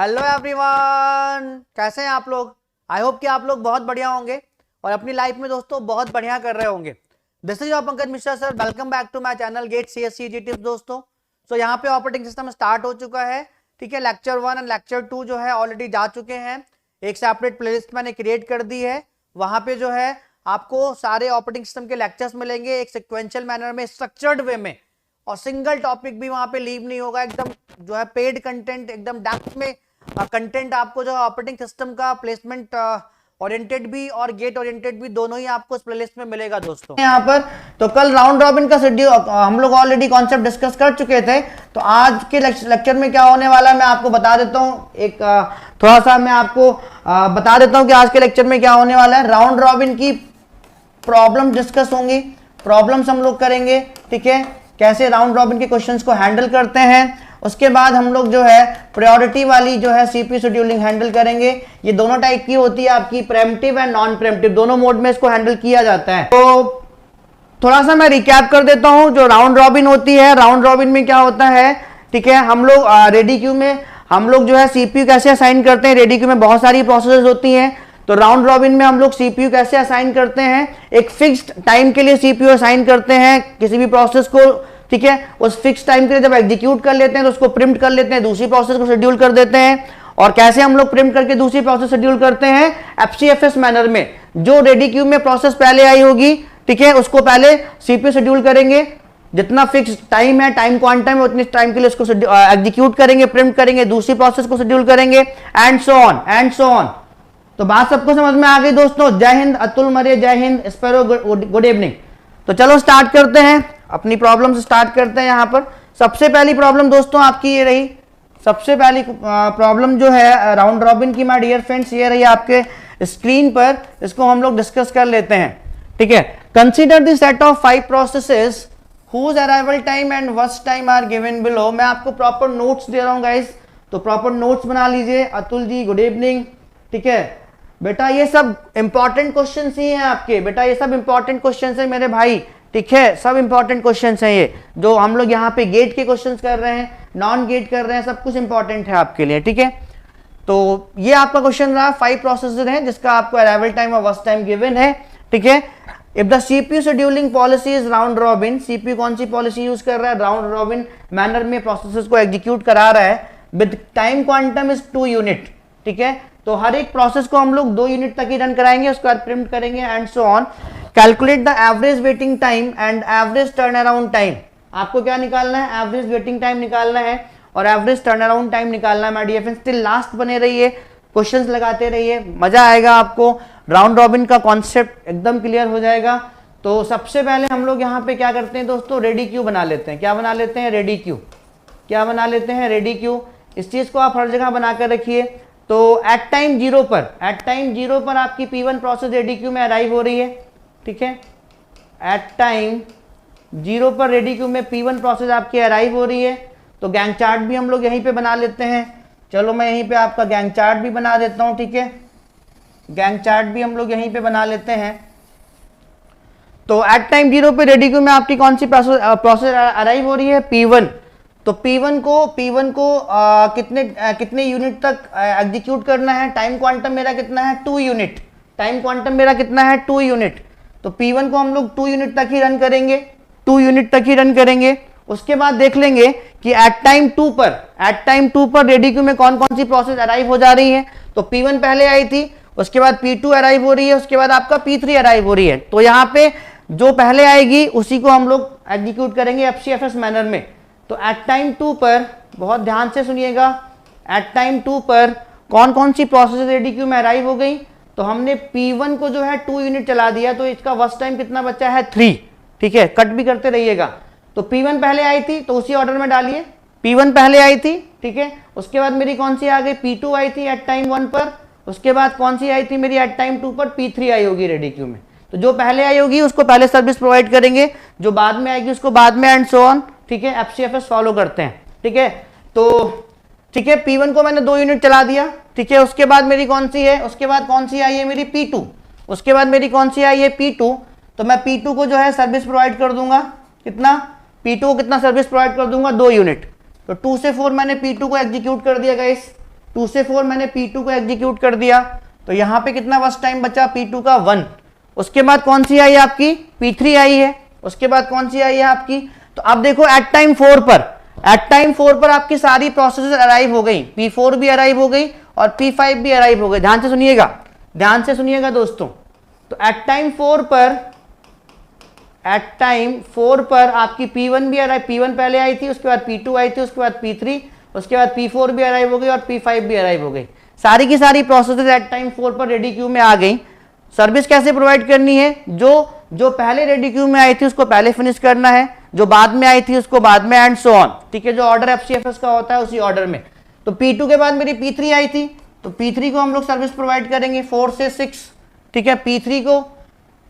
Hello everyone, कैसे हैं आप लोग। आई होप कि आप लोग बहुत बढ़िया होंगे और अपनी लाइफ में दोस्तों बहुत बढ़िया कर रहे होंगे। This is your Pankaj Mishra sir, welcome back to my channel GATE CSCG tips दोस्तों। सो यहाँ पे ऑपरेटिंग सिस्टम स्टार्ट हो चुका है, ठीक है। लेक्चर 1 और लेक्चर 2 जो है ऑलरेडी जा चुके हैं। एक सेपरेट प्लेलिस्ट मैंने क्रिएट कर दी है, वहां पे जो है आपको सारे ऑपरेटिंग सिस्टम के लेक्चर्स मिलेंगे एक सिक्वेंशियल मैनर में, स्ट्रक्चर्ड वे में, और सिंगल टॉपिक भी वहां पे लीव नहीं होगा। एकदम जो है पेड कंटेंट, एकदम डेप्थ में कंटेंट आपको जो है ऑपरेटिंग सिस्टम का प्लेसमेंट ओरिएंटेड भी और गेट ओरिएंटेड भी दोनों ही आपको इस प्लेलिस्ट में मिलेगा दोस्तों। यहाँ पर तो कल राउंड रॉबिन का शेड्यूल हम लोग ऑलरेडी कॉन्सेप्ट डिस्कस कर चुके थे, तो आज के लेक्चर में क्या होने वाला है मैं आपको बता देता हूँ। एक थोड़ा सा मैं आपको बता देता हूँ कि आज के लेक्चर में क्या होने वाला है। राउंड रॉबिन की प्रॉब्लम डिस्कस होंगी, प्रॉब्लम्स हम लोग करेंगे, ठीक है, कैसे राउंड रॉबिन के क्वेश्चंस को हैंडल करते हैं। उसके बाद हम लोग जो है प्रायोरिटी वाली जो है सीपीयू शेड्यूलिंग हैंडल करेंगे। ये दोनों टाइप की होती है आपकी, प्रेम्पटिव एंड नॉन प्रेम्पटिव, दोनों मोड में इसको हैंडल किया जाता है। तो थोड़ा सा मैं रिकैप कर देता हूं जो राउंड रॉबिन होती है। राउंड रॉबिन में क्या होता है, ठीक है, हम लोग रेडी क्यू में हम लोग जो है सीपीयू कैसे असाइन करते हैं। रेडी क्यू में बहुत सारी प्रोसेस होती हैं, तो राउंड रॉबिन में हम लोग सीपीयू कैसे असाइन करते हैं, एक फिक्स्ड टाइम के लिए सीपीयू असाइन करते हैं किसी भी प्रोसेस को, ठीक है। उस फिक्स टाइम के लिए जब एग्जीक्यूट कर लेते हैं तो उसको प्रिम्प्ट कर लेते हैं, दूसरी प्रोसेस को शेड्यूल कर देते हैं। और कैसे हम लोग प्रिम्प्ट करके दूसरी प्रोसेस शेड्यूल करते हैं, FCFS मैनर में। जो रेडी क्यू में प्रोसेस पहले आई होगी, ठीक है, उसको पहले सीपीयू शेड्यूल करेंगे, जितना फिक्स टाइम है, टाइम क्वांटम है, उतने टाइम के लिए उसको एग्जीक्यूट करेंगे, प्रिम्प्ट करेंगे, दूसरी प्रोसेस को शेड्यूल करेंगे, एंड सो ऑन। तो बात सबको समझ में आ गई दोस्तों। जय हिंद, अतुल मरे जय हिंद, स्पैरो गुड इवनिंग। तो चलो स्टार्ट करते हैं, अपनी प्रॉब्लम से स्टार्ट करते हैं। यहाँ पर सबसे पहली प्रॉब्लम दोस्तों आपकी ये रही। सबसे पहली प्रॉब्लम जो है राउंड रॉबिन की माय डियर फ्रेंड्स ये रही आपके स्क्रीन पर, इसको हम लोग डिस्कस कर लेते हैं, ठीक है। Consider the set of 5 processes whose arrival time and worst time are given below। मैं आपको प्रॉपर नोट्स दे रहा हूं गाइस, तो प्रॉपर नोट्स बना लीजिए। अतुल जी गुड इवनिंग, ठीक है बेटा, ये सब इंपॉर्टेंट क्वेश्चन ही हैं आपके, बेटा ये सब इंपॉर्टेंट क्वेश्चन है मेरे भाई, ठीक है, सब इंपॉर्टेंट क्वेश्चंस हैं ये जो हम लोग यहाँ पे गेट के क्वेश्चंस कर रहे हैं, नॉन गेट कर रहे हैं, सब कुछ इंपॉर्टेंट है आपके लिए, ठीक है। तो ये आपका क्वेश्चन रहा, 5 प्रोसेसर हैं जिसका आपको अराइवल टाइम और वर्स्ट टाइम गिवन है, ठीक है। If the CPU scheduling policy is round robin, CPU कौन सी पॉलिसी यूज कर रहा है, राउंड रॉबिन मैनर में प्रोसेसर्स को एग्जीक्यूट करा रहा है, with time quantum is 2 unit, ठीक है। तो हर एक प्रोसेस को हम लोग 2 यूनिट तक ही रन कराएंगे, उसके बाद प्रिंट करेंगे, and so on. Calculate the average waiting time and average turnaround time. आपको क्या निकालना है, एवरेज वेटिंग टाइम निकालना है और एवरेज टर्न अराउंड टाइम निकालना है। My dear friends still last बने रहिए, क्वेश्चंस लगाते रहिए, मजा आएगा आपको। राउंड रॉबिन का कॉन्सेप्ट एकदम क्लियर हो जाएगा। तो सबसे पहले हम लोग यहाँ पे क्या करते हैं दोस्तों, रेडी क्यू बना लेते हैं। क्या बना लेते हैं, रेडी क्यू। क्या बना लेते हैं, रेडी क्यू। इस चीज को आप हर जगह बनाकर रखिए। तो एट टाइम 0 पर आपकी P1 प्रोसेस रेडी क्यू में अराइव हो रही है, ठीक है। एट टाइम 0 पर रेडी क्यू में P1 प्रोसेस आपकी अराइव हो रही है। तो गैंग चार्ट भी हम लोग यहीं पे बना लेते हैं। चलो मैं यहीं पे आपका गैंग चार्ट भी बना देता हूं, ठीक है। गैंग चार्ट भी हम लोग यहीं पे बना लेते हैं। तो एट टाइम 0 पे रेडी क्यू में आपकी कौन सी प्रोसेस अराइव हो रही है, P1। तो P1 को कितने यूनिट तक एग्जीक्यूट करना है, टाइम क्वांटम मेरा कितना है, 2 यूनिट। टाइम क्वांटम मेरा कितना है, 2 यूनिट। तो P1 को हम लोग 2 यूनिट तक ही रन करेंगे, 2 यूनिट तक ही रन करेंगे। उसके बाद देख लेंगे कि एट टाइम 2 पर रेडी क्यू में कौन कौन सी प्रोसेस अराइव हो जा रही है। तो P1 पहले आई थी, उसके बाद P2 अराइव हो रही है, उसके बाद आपका P3 अराइव हो रही है। तो यहाँ पे जो पहले आएगी उसी को हम लोग एग्जीक्यूट करेंगे FCFS मैनर में। तो एट टाइम 2 पर बहुत ध्यान से सुनिएगा, एट टाइम 2 पर कौन कौन सी प्रोसेस रेडी क्यू में अराइव हो गई। तो हमने P1 को जो है 2 यूनिट चला दिया, तो इसका वर्स्ट टाइम कितना बचा है, 3, ठीक है। कट भी करते रहिएगा। तो P1 पहले आई थी तो उसी ऑर्डर में डालिए, P1 पहले आई थी, ठीक है। उसके बाद मेरी कौन सी आ गई, P2 आई थी एट टाइम 1 पर। उसके बाद कौन सी आई थी मेरी एट टाइम 2 पर, P3 आई होगी रेडी क्यू में। तो जो पहले आई होगी उसको पहले सर्विस प्रोवाइड करेंगे, जो बाद में आएगी उसको बाद में, एंड सो ऑन, ठीक है। FCFS फॉलो करते हैं, ठीक है। तो ठीक है, P1 को मैंने 2 यूनिट चला दिया, ठीक है। उसके बाद मेरी कौन सी है, उसके बाद कौन सी आई है मेरी P2। उसके बाद मेरी कौन सी आई है, P2। तो मैं P2 को जो है सर्विस प्रोवाइड कर दूंगा, कितना, P2 को कितना सर्विस प्रोवाइड कर दूंगा, 2 यूनिट। तो 2 से 4 मैंने P2 को एग्जीक्यूट कर दिया गाइस, 2 से 4 मैंने P2 को एग्जीक्यूट कर दिया, तो यहाँ पे कितना वर्स्ट टाइम बचा P2 का 1। उसके बाद कौन सी आई है आपकी P3 आई है, उसके बाद कौन सी आई है आपकी, तो अब देखो एट टाइम 4 पर आपकी सारी प्रोसेस अराइव हो गई, P4 भी अराइव हो गई और P5 भी अराइव हो गई। ध्यान से सुनिएगा दोस्तों। तो एट टाइम 4 पर आपकी P1 भी अराइव, P1 पहले आई थी, उसके बाद P2 आई थी, उसके बाद P3, उसके बाद P4 भी अराइव हो गई और P5 भी अराइव हो गई। सारी की सारी प्रोसेसेस एट टाइम 4 पर रेडी क्यू में आ गई। सर्विस कैसे प्रोवाइड करनी है, जो पहले रेडी क्यू में आई थी उसको पहले फिनिश करना है, जो बाद में आई थी उसको बाद में, एंड सो ऑन। ठीक है, जो ऑर्डर एफसीएफएस का होता है उसी ऑर्डर में। तो P2 के बाद मेरी P3 आई थी, तो P3 को हम लोग सर्विस प्रोवाइड करेंगे 4 से 6। ठीक है, P3 को,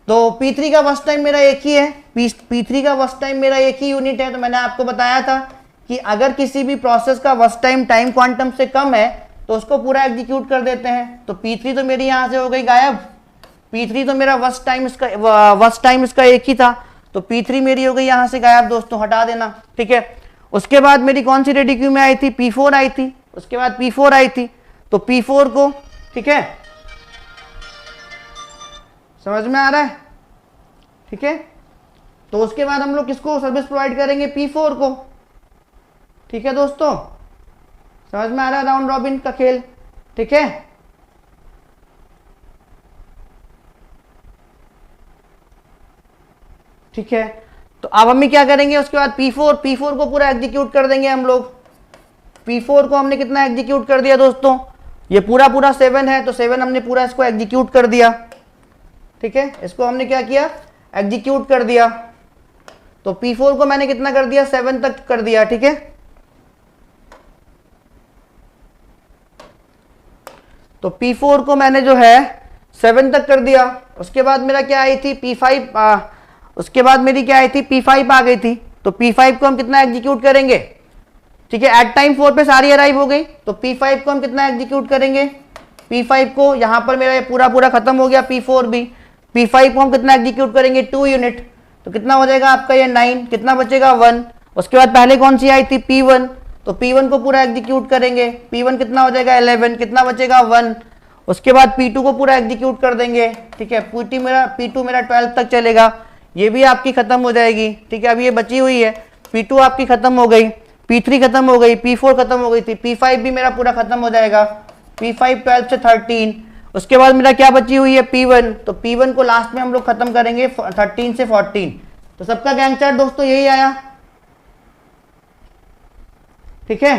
तो P3 का वर्स्ट टाइम मेरा एक ही है, P3 का वर्स्ट टाइम मेरा एक ही यूनिट है। तो मैंने आपको बताया था कि अगर किसी भी प्रोसेस का वर्स्ट टाइम टाइम क्वांटम से कम है तो उसको पूरा एग्जीक्यूट कर देते हैं। तो P3 तो मेरी यहां से हो गई गायब, P3 तो मेरा वर्स्ट टाइम इसका एक ही था, तो P3 मेरी हो गई यहां से गायब दोस्तों, हटा देना। ठीक है, उसके बाद मेरी कौन सी रेडी क्यू में आई थी, P4 आई थी, उसके बाद P4 आई थी, तो P4 को, ठीक है, समझ में आ रहा है। ठीक है, तो उसके बाद हम लोग किसको सर्विस प्रोवाइड करेंगे, P4 को। ठीक है दोस्तों, समझ में आ रहा है राउंड रॉबिन का खेल। ठीक है, ठीक है, तो अब हम क्या करेंगे, उसके बाद P4 को पूरा एग्जीक्यूट कर देंगे हम लोग। P4 को हमने कितना एग्जीक्यूट कर दिया दोस्तों, ये पूरा 7 है, तो 7 हमने पूरा इसको एग्जीक्यूट कर दिया। ठीक है, इसको हमने क्या किया, एग्जीक्यूट कर दिया। तो P4 को मैंने कितना कर दिया, 7 तक कर दिया। ठीक है, तो P4 को मैंने जो है 7 तक कर दिया। उसके बाद मेरा क्या आई थी, P5, उसके बाद मेरी क्या आई थी, P5 आ गई थी। तो P5 को हम कितना एग्जीक्यूट करेंगे, ठीक है, एट टाइम 4 पे सारी अराइव हो गई, तो P5 को हम कितना एग्जीक्यूट करेंगे, P5 को यहां पर मेरा पूरा खत्म हो गया, P4 भी, P5 को हम कितना एग्जीक्यूट करेंगे, 2 यूनिट, तो कितना हो जाएगा आपका ये 9, कितना बचेगा 1। उसके बाद पहले कौन सी आई थी, P1, तो P1 को पूरा एग्जीक्यूट करेंगे, P1 कितना हो जाएगा 11, कितना बचेगा 1। उसके बाद P2 को पूरा एग्जीक्यूट कर देंगे। ठीक है, P2 मेरा 12 तक चलेगा, ये भी आपकी खत्म हो जाएगी। ठीक है, अब ये बची हुई है, P2 आपकी खत्म हो गई, P3 खत्म हो गई, P4 खत्म हो गई थी, P5 भी मेरा पूरा खत्म हो जाएगा, P5 12 से 13। उसके बाद मेरा क्या बची हुई है, P1, तो P1 को लास्ट में हम लोग खत्म करेंगे 13 से 14। तो सबका गैंग चार्ट दोस्तों यही आया। ठीक है,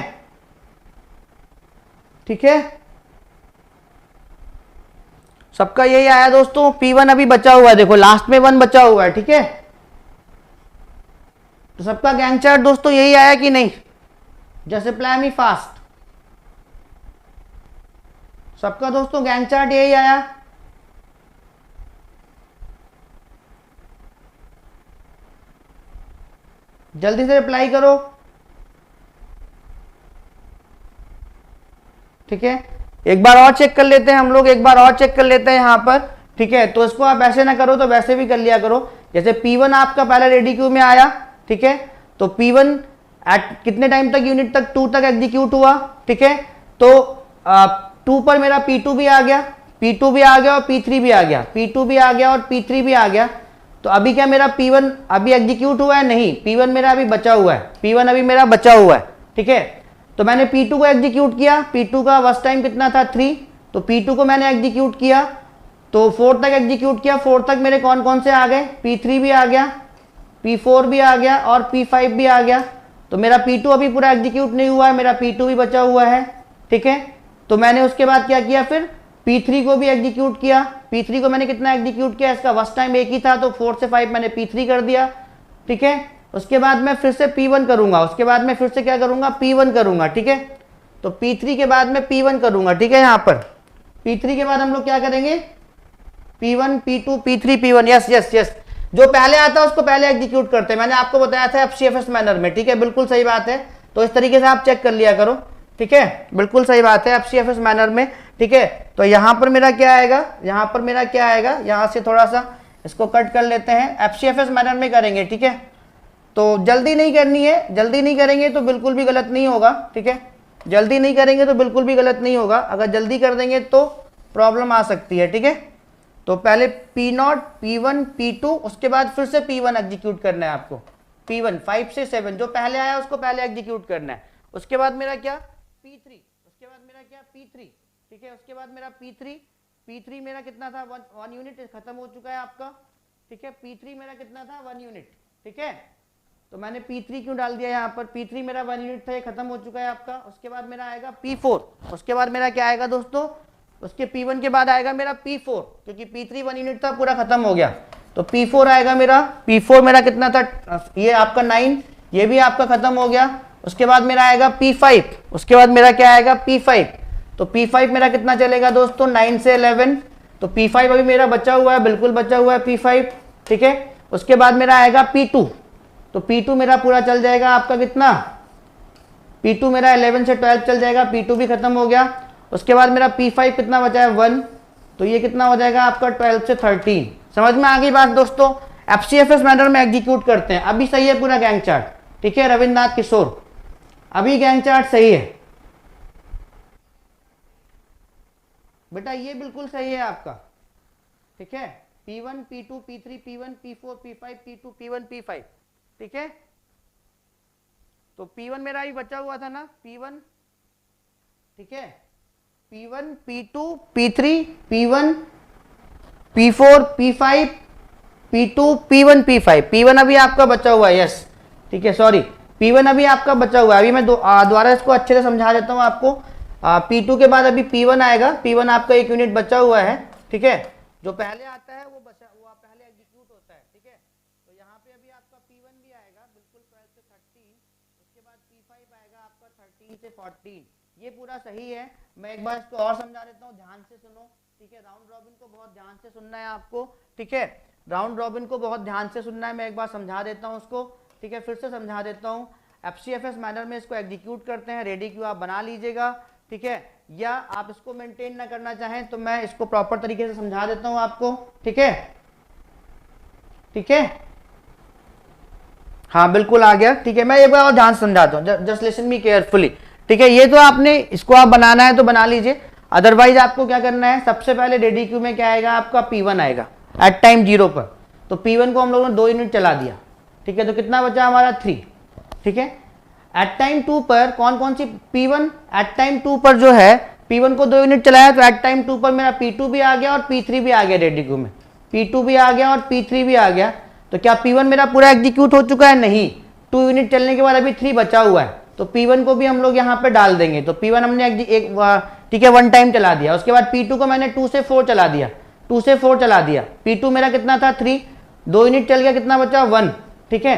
ठीक है, सबका यही आया दोस्तों। P1 अभी बचा हुआ है, देखो लास्ट में 1 बचा हुआ है। ठीक है, तो सबका गैंग चार्ट दोस्तों यही आया कि नहीं, जैसे प्लामी फास्ट, सबका दोस्तों गैंग चार्ट यही आया। जल्दी से रिप्लाई करो। ठीक है, एक बार और चेक कर लेते हैं हम लोग, एक बार और चेक कर लेते हैं यहाँ पर। ठीक है, तो इसको आप ऐसे ना करो तो वैसे भी कर लिया करो। जैसे P1 आपका पहले रेडी क्यू में आया, ठीक है, तो P1 एट कितने टाइम तक, यूनिट तक, 2 तक एग्जीक्यूट हुआ। ठीक है, तो 2 पर मेरा P2 भी आ गया, P2 भी आ गया और P3 भी आ गया, P2 भी आ गया और P3 भी आ गया। तो अभी क्या मेरा P1 अभी एग्जीक्यूट हुआ है, नहीं, P1 मेरा अभी बचा हुआ है, P1 अभी मेरा बचा हुआ है। ठीक है, तो मैंने P2 को एग्जीक्यूट किया, P2 का वर्स्ट टाइम कितना था 3, तो P2 को मैंने एग्जीक्यूट किया, तो 4 तक एग्जीक्यूट किया। 4 तक मेरे कौन कौन से आ गए, P3 भी आ गया, P4 भी आ गया और P5 भी आ गया। तो मेरा P2 अभी पूरा एग्जीक्यूट नहीं हुआ है, मेरा P2 भी बचा हुआ है। ठीक है, तो मैंने उसके बाद क्या किया, फिर P3 को भी एग्जीक्यूट किया। P3 को मैंने कितना एग्जीक्यूट किया, इसका वर्स्ट टाइम एक ही था, तो 4 से 5 मैंने P3 कर दिया। ठीक है, उसके बाद मैं फिर से P1 करूंगा, उसके बाद मैं फिर से क्या करूंगा, P1 करूंगा। ठीक है, तो P3 के बाद मैं P1 करूंगा। ठीक है, यहाँ पर P3 के बाद हम लोग क्या करेंगे, P1 P2 P3 P1, yes yes yes, जो पहले आता है उसको पहले एग्जीक्यूट करते हैं, मैंने आपको बताया था एफसीएफएस मैनर में। ठीक है, बिल्कुल सही बात है, तो इस तरीके से आप चेक कर लिया करो। ठीक है, बिल्कुल सही बात है, एफसीएफएस मैनर में। ठीक है, तो यहाँ पर मेरा क्या आएगा, यहाँ पर मेरा क्या आएगा, यहाँ से थोड़ा सा इसको कट कर लेते हैं, एफसीएफएस मैनर में करेंगे। ठीक है, तो जल्दी नहीं करनी है, जल्दी नहीं करेंगे तो बिल्कुल भी गलत नहीं होगा। ठीक है, जल्दी नहीं करेंगे तो बिल्कुल भी गलत नहीं होगा, अगर जल्दी कर देंगे तो प्रॉब्लम आ सकती है, ठीक है। तो पहले P0, P1, P2, उसके बाद फिर से P1 एग्जीक्यूट करना है आपको। P1 5 से 7 जो पहले आया उसको पहले एग्जीक्यूट करना है। उसके बाद मेरा क्या P3, उसके बाद मेरा क्या P3, ठीक है। उसके बाद मेरा P3 मेरा कितना था 1 यूनिट, खत्म हो चुका है आपका, ठीक है। P3 मेरा कितना था 1 यूनिट, ठीक है। तो मैंने P3 क्यों डाल दिया यहाँ पर, P3 मेरा 1 यूनिट था, ये खत्म हो चुका है आपका। उसके बाद मेरा आएगा P4, उसके बाद मेरा क्या आएगा दोस्तों, उसके P1 के बाद आएगा मेरा P4, क्योंकि P3 1 यूनिट था, पूरा खत्म हो गया। तो P4 आएगा मेरा, P4 मेरा कितना था, ये आपका 9, ये भी आपका खत्म हो गया। उसके बाद मेरा आएगा P5, उसके बाद मेरा क्या आएगा P5, तो P5 मेरा कितना चलेगा दोस्तों 9 से 11, तो P5 अभी मेरा बचा हुआ है, बिल्कुल बचा हुआ है P5, ठीक है। उसके बाद मेरा आएगा P2, तो P2 मेरा पूरा चल जाएगा आपका कितना, P2 मेरा 11 से 12 चल जाएगा, P2 भी खत्म हो गया। उसके बाद मेरा P5 कितना बचा है 1, तो ये कितना हो जाएगा आपका 12 से 13। समझ में आ गई बात दोस्तों। FCFS मैनर में एग्जीक्यूट करते हैं। अभी सही है पूरा गैंग चार्ट, ठीक है रविंद्रनाथ किशोर, अभी गैंग चार्ट सही है बेटा, ये बिल्कुल सही है आपका, ठीक है। P1, P2, P3, P1, P4, P5, P2, P1, P5, ठीक है। तो P1 मेरा अभी बचा हुआ था ना, P1, ठीक है, P1, P2, P3, P1, P4, P5, P2, P1, P5, P1 अभी आपका बचा हुआ है, यस ठीक है, सॉरी P1 अभी आपका बचा हुआ है। अभी मैं दोबारा इसको अच्छे से समझा देता हूँ आपको। P2 के बाद अभी P1 आएगा, P1 आपका 1 यूनिट बचा हुआ है, ठीक है। जो पहले आता है वो पहले एग्जीक्यूट होता है, ठीक है। तो यहाँ पे अभी आपका P1 भी आएगा बिल्कुल 12 से 13, उसके बाद P5 आएगा आपका 13 से 14, ये पूरा सही है। मैं एक बार इसको और समझा देता हूँ, ध्यान से सुनो, ठीक है। राउंड रॉबिन को बहुत ध्यान से सुनना है आपको, ठीक है। राउंड रॉबिन को बहुत ध्यान से सुनना है, मैं एक बार समझा देता हूँ उसको, ठीक है। फिर से समझा देता हूँ। FCFS मैनर में इसको एग्जीक्यूट करते हैं, रेडी क्यू आप बना लीजिएगा, ठीक है। या आप इसको मेंटेन ना करना चाहें तो मैं इसको प्रॉपर तरीके से समझा देता हूँ आपको, ठीक है, ठीक है। हाँ बिल्कुल आ गया, ठीक है। मैं एक बार और ध्यान से समझाता हूँ, जस्ट लिसन मी केयरफुली, ठीक है। ये तो आपने इसको आप बनाना है तो बना लीजिए, अदरवाइज आपको क्या करना है, सबसे पहले रेडी क्यू में क्या आएगा आपका P1 आएगा एट टाइम 0 पर। तो P1 को हम लोगों ने 2 यूनिट चला दिया, ठीक है। तो कितना बचा हमारा 3, ठीक है। एट टाइम 2 पर कौन कौन सी, P1 एट टाइम 2 पर जो है P1 को 2 यूनिट चलाया, तो एट टाइम 2 पर मेरा P2 भी आ गया और P3 भी आ गया रेडी क्यू में, P2 भी आ गया और P3 भी आ गया। तो क्या P1 मेरा पूरा एग्जीक्यूट हो चुका है, नहीं, 2 यूनिट चलने के बाद अभी 3 बचा हुआ है, तो P1 को भी हम लोग यहाँ पे डाल देंगे। तो P1 हमने एक ठीक है 1 टाइम चला दिया। उसके बाद P2 को मैंने 2 से 4 चला दिया, 2 से 4 चला दिया। P2 मेरा कितना था 3, 2 यूनिट चल गया, कितना बचा 1, ठीक है।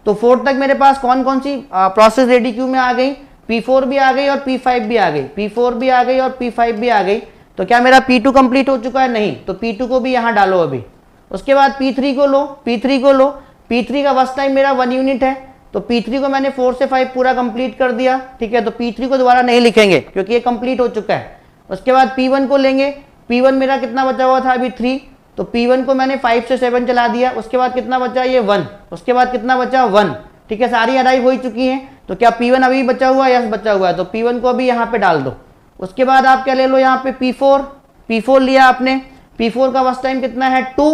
तो 4 तक मेरे पास कौन कौन सी प्रोसेस रेडी क्यू में आ गई, P4 भी आ गई और P5 भी आ गई, P4 भी आ गई और P5 भी आ गई। तो क्या मेरा P2 कंप्लीट हो चुका है, नहीं, तो P2 को भी यहाँ डालो अभी। उसके बाद P3 को लो, P3 को लो, P3 का फर्स्ट टाइम मेरा 1 यूनिट है, तो P3 को मैंने 4 से 5 पूरा कंप्लीट कर दिया, ठीक है। तो P3 को दोबारा नहीं लिखेंगे क्योंकि ये कंप्लीट हो चुका है। उसके बाद P1 को लेंगे, P1 मेरा कितना बचा हुआ था अभी 3, तो P1 को मैंने 5 से 7 चला दिया। उसके बाद कितना बचा, ये 1, उसके बाद कितना बचा 1, ठीक है। सारी अराइव हो चुकी हैं। तो क्या P1 अभी बचा हुआ है, यस बचा हुआ है, तो P1 को अभी यहाँ पे डाल दो। उसके बाद आप क्या ले लो यहाँ पे P4 लिया आपने, P4 का फर्स्ट टाइम कितना है 2,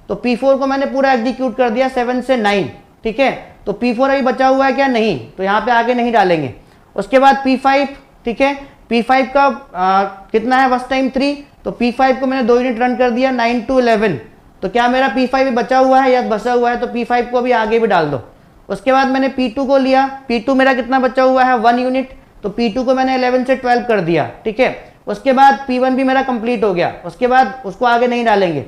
तो P4 को मैंने पूरा एग्जीक्यूट कर दिया 7 से 9, ठीक है। तो P4 अभी बचा हुआ है क्या, नहीं, तो यहाँ पे आगे नहीं डालेंगे। उसके बाद P5, ठीक है, P5 का कितना है फर्स्ट टाइम 3, तो P5 को मैंने 2 यूनिट रन कर दिया 9 to 11, तो क्या मेरा P5 भी बचा हुआ है, यस बचा हुआ है, तो P5 को अभी आगे भी डाल दो। उसके बाद मैंने P2 को लिया, P2 मेरा कितना बचा हुआ है 1 यूनिट, तो P2 को मैंने 11 से 12 कर दिया, ठीक है। उसके बाद P1 भी मेरा कंप्लीट हो गया, उसके बाद उसको आगे नहीं डालेंगे।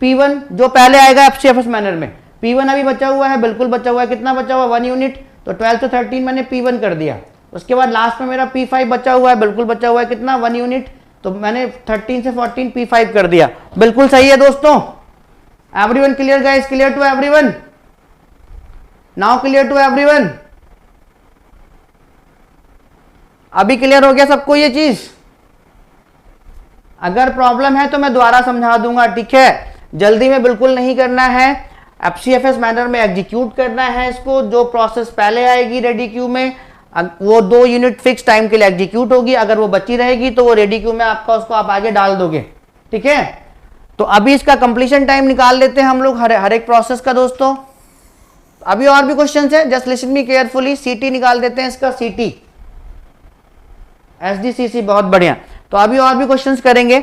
P1 जो पहले आएगा FCFS मैनर में, P1 अभी बचा हुआ है, बिल्कुल बचा हुआ है, कितना बचा हुआ 1 यूनिट, तो 12 से 13 मैंने P1 कर दिया। उसके बाद लास्ट में मेरा P5 बचा हुआ है, बिल्कुल बचा हुआ है, कितना 1 यूनिट, तो मैंने 13 से 14 P5 कर दिया। बिल्कुल सही है दोस्तों। Everyone clear guys, clear to everyone, now clear to everyone, अभी क्लियर हो गया सबको ये चीज। अगर प्रॉब्लम है तो मैं दोबारा समझा दूंगा, ठीक है। जल्दी में बिल्कुल नहीं करना है, FCFS मैनर में एग्जीक्यूट करना है इसको। जो प्रोसेस पहले आएगी रेडी क्यू में वो 2 यूनिट फिक्स टाइम के लिए एग्जीक्यूट होगी, अगर वो बची रहेगी तो वो रेडी क्यू में आपका उसको आप आगे डाल दोगे, ठीक है। तो अभी इसका कंप्लीशन टाइम निकाल लेते हैं हम लोग हर एक प्रोसेस का दोस्तों। अभी और भी क्वेश्चन है, जस्ट लिसन मी केयरफुली। सीटी निकाल देते हैं इसका, सीटी एसडीसीसी, बहुत बढ़िया। तो अभी और भी क्वेश्चंस करेंगे।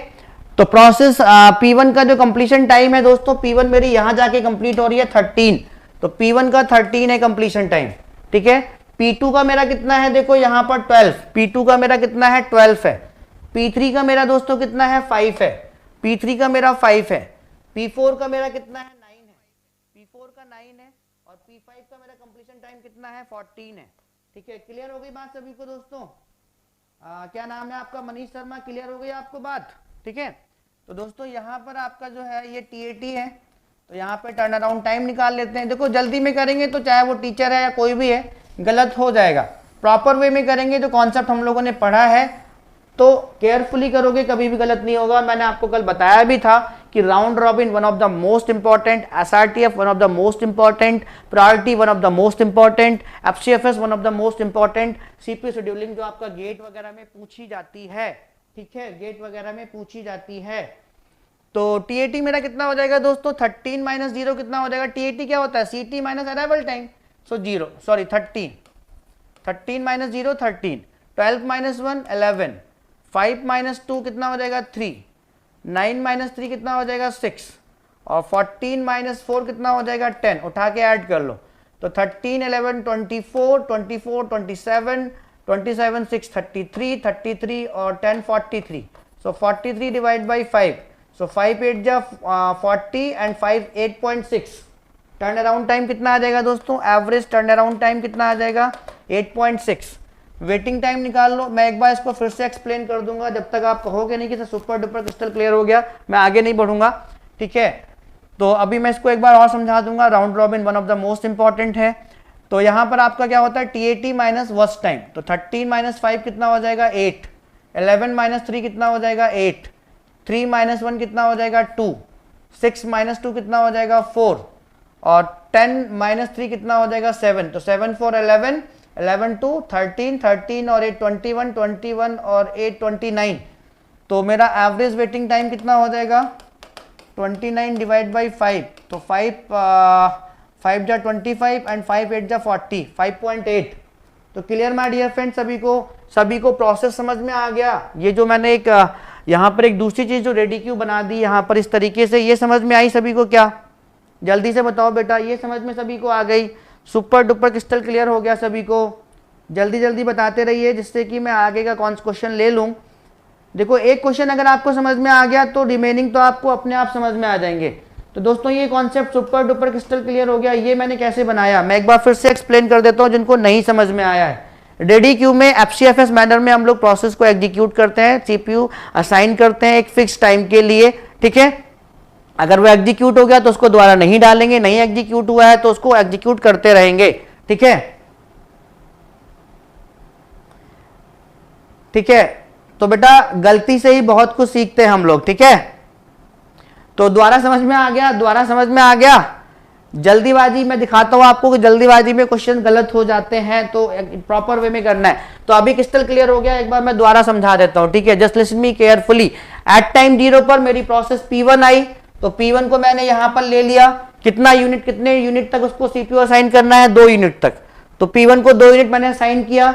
तो प्रोसेस P1 का जो कंप्लीशन टाइम है दोस्तों, P1 मेरी यहां जाके कंप्लीट हो रही है 13, तो P1 का 13 है कंप्लीशन टाइम, ठीक है। P2 का मेरा कितना है, देखो यहां पर 12, P2 का मेरा कितना है 12 है। P3 का मेरा दोस्तों कितना है 5 है, P3 का मेरा 5 है। P4 का मेरा कितना है 9 है, P4 का 9 है। और P5 का मेरा कंप्लीशन टाइम कितना है 14 है, ठीक है। क्लियर हो गई बात सभी को दोस्तों? क्या नाम है आपका? मनीष शर्मा, क्लियर हो गई आपको बात, ठीक है। तो दोस्तों यहाँ पर आपका जो है ये TAT है, तो यहाँ पे टर्न अराउंड टाइम निकाल लेते हैं। देखो जल्दी में करेंगे तो चाहे वो टीचर है या कोई भी है, गलत हो जाएगा। प्रॉपर वे में करेंगे, जो कॉन्सेप्ट हम लोगों ने पढ़ा है तो केयरफुली करोगे, कभी भी गलत नहीं होगा। मैंने आपको कल बताया भी था कि round robin one of the most important, SRTF one of the most important, priority one of the most important, FCFS one of the most important, CPU scheduling जो आपका गेट वगैरह में पूछी जाती है, ठीक है, गेट वगैरह में पूछी जाती है। तो TAT मेरा कितना हो जाएगा दोस्तों, 13 माइनस 0 कितना हो जाएगा? TAT क्या होता है? CT माइनस अराइवल टाइम, सो 0, सॉरी 13, 13 माइनस 0 13, 12 माइनस 1 11, 5 माइनस 2 कितना हो जाएगा 3, 9 माइनस 3 कितना हो जाएगा 6, और 14 माइनस 4 कितना हो जाएगा 10। उठा के ऐड कर लो, तो 13 11 24 24 27 27 6 33 33 और 10 43, सो 43 डिवाइड बाई 5, सो 5 8 जा 40 एंड 5 8.6। टर्न अराउंड टाइम कितना आ जाएगा दोस्तों? एवरेज टर्न अराउंड टाइम कितना आ जाएगा 8.6। वेटिंग टाइम निकाल लो। मैं एक बार इसको फिर से एक्सप्लेन कर दूंगा, जब तक आप कहोगे नहीं कि sir super duper crystal clear हो गया, मैं आगे नहीं बढ़ूंगा, ठीक है। तो अभी मैं इसको एक बार और समझा दूंगा। Round robin one of the most important है। तो यहाँ पर आपका क्या होता है TAT माइनस वर्स्ट टाइम, तो 13 माइनस 5 कितना हो जाएगा 8, 11 माइनस 3 कितना हो जाएगा 8, 3 माइनस 1 कितना हो जाएगा 2, 6 माइनस 2 कितना हो जाएगा 4, और 10 माइनस 3 कितना हो जाएगा 7, तो 7 4 11, 11 2 13 13 और 8 21 21 और 8 29। तो मेरा एवरेज वेटिंग टाइम कितना हो जाएगा 29 डिवाइड बाई 5, तो 5 जा 25 एंड 5 8 जा 40, 5.8। तो क्लियर माय डियर फ्रेंड, सभी को प्रोसेस समझ में आ गया? ये जो मैंने एक यहाँ पर एक दूसरी चीज जो रेडी क्यू बना दी यहाँ पर इस तरीके से, ये समझ में आई सभी को क्या? जल्दी से बताओ बेटा, ये समझ में सभी को आ गई? सुपर डुपर क्रिस्टल क्लियर हो गया सभी को? जल्दी जल्दी बताते रहिए जिससे कि मैं आगे का कौन क्वेश्चन ले लूं। देखो एक क्वेश्चन अगर आपको समझ में आ गया तो रिमेनिंग तो आपको अपने आप समझ में आ जाएंगे। तो दोस्तों ये concept super duper crystal clear हो गया। ये मैंने कैसे बनाया मैं एक बार फिर से एक्सप्लेन कर देता हूं जिनको नहीं समझ में आया है। रेडी क्यू में FCFS मैनर में हम लोग प्रोसेस को एग्जीक्यूट करते हैं, CPU असाइन करते हैं एक फिक्स टाइम के लिए, ठीक है। अगर वो एग्जीक्यूट हो गया तो उसको दोबारा नहीं डालेंगे, नहीं एग्जीक्यूट हुआ है तो उसको एग्जीक्यूट करते रहेंगे, ठीक है, ठीक है। तो बेटा गलती से ही बहुत कुछ सीखते हैं हम लोग, ठीक है। तो दोबारा समझ में आ गया? दोबारा समझ में आ गया? जल्दीबाजी मैं दिखाता हूं आपको कि जल्दीबाजी में क्वेश्चन गलत हो जाते हैं, तो प्रॉपर वे में करना है। तो अभी क्रिस्टल क्लियर हो गया, एक बार मैं दोबारा समझा देता हूं, ठीक है। Just listen me carefully. At time 0 पर मेरी प्रोसेस P1 आई, तो P1 को मैंने यहां पर ले लिया। कितना यूनिट, कितने यूनिट तक उसको CPU असाइन करना है? 2 यूनिट तक। तो P1 को 2 यूनिट मैंने असाइन किया,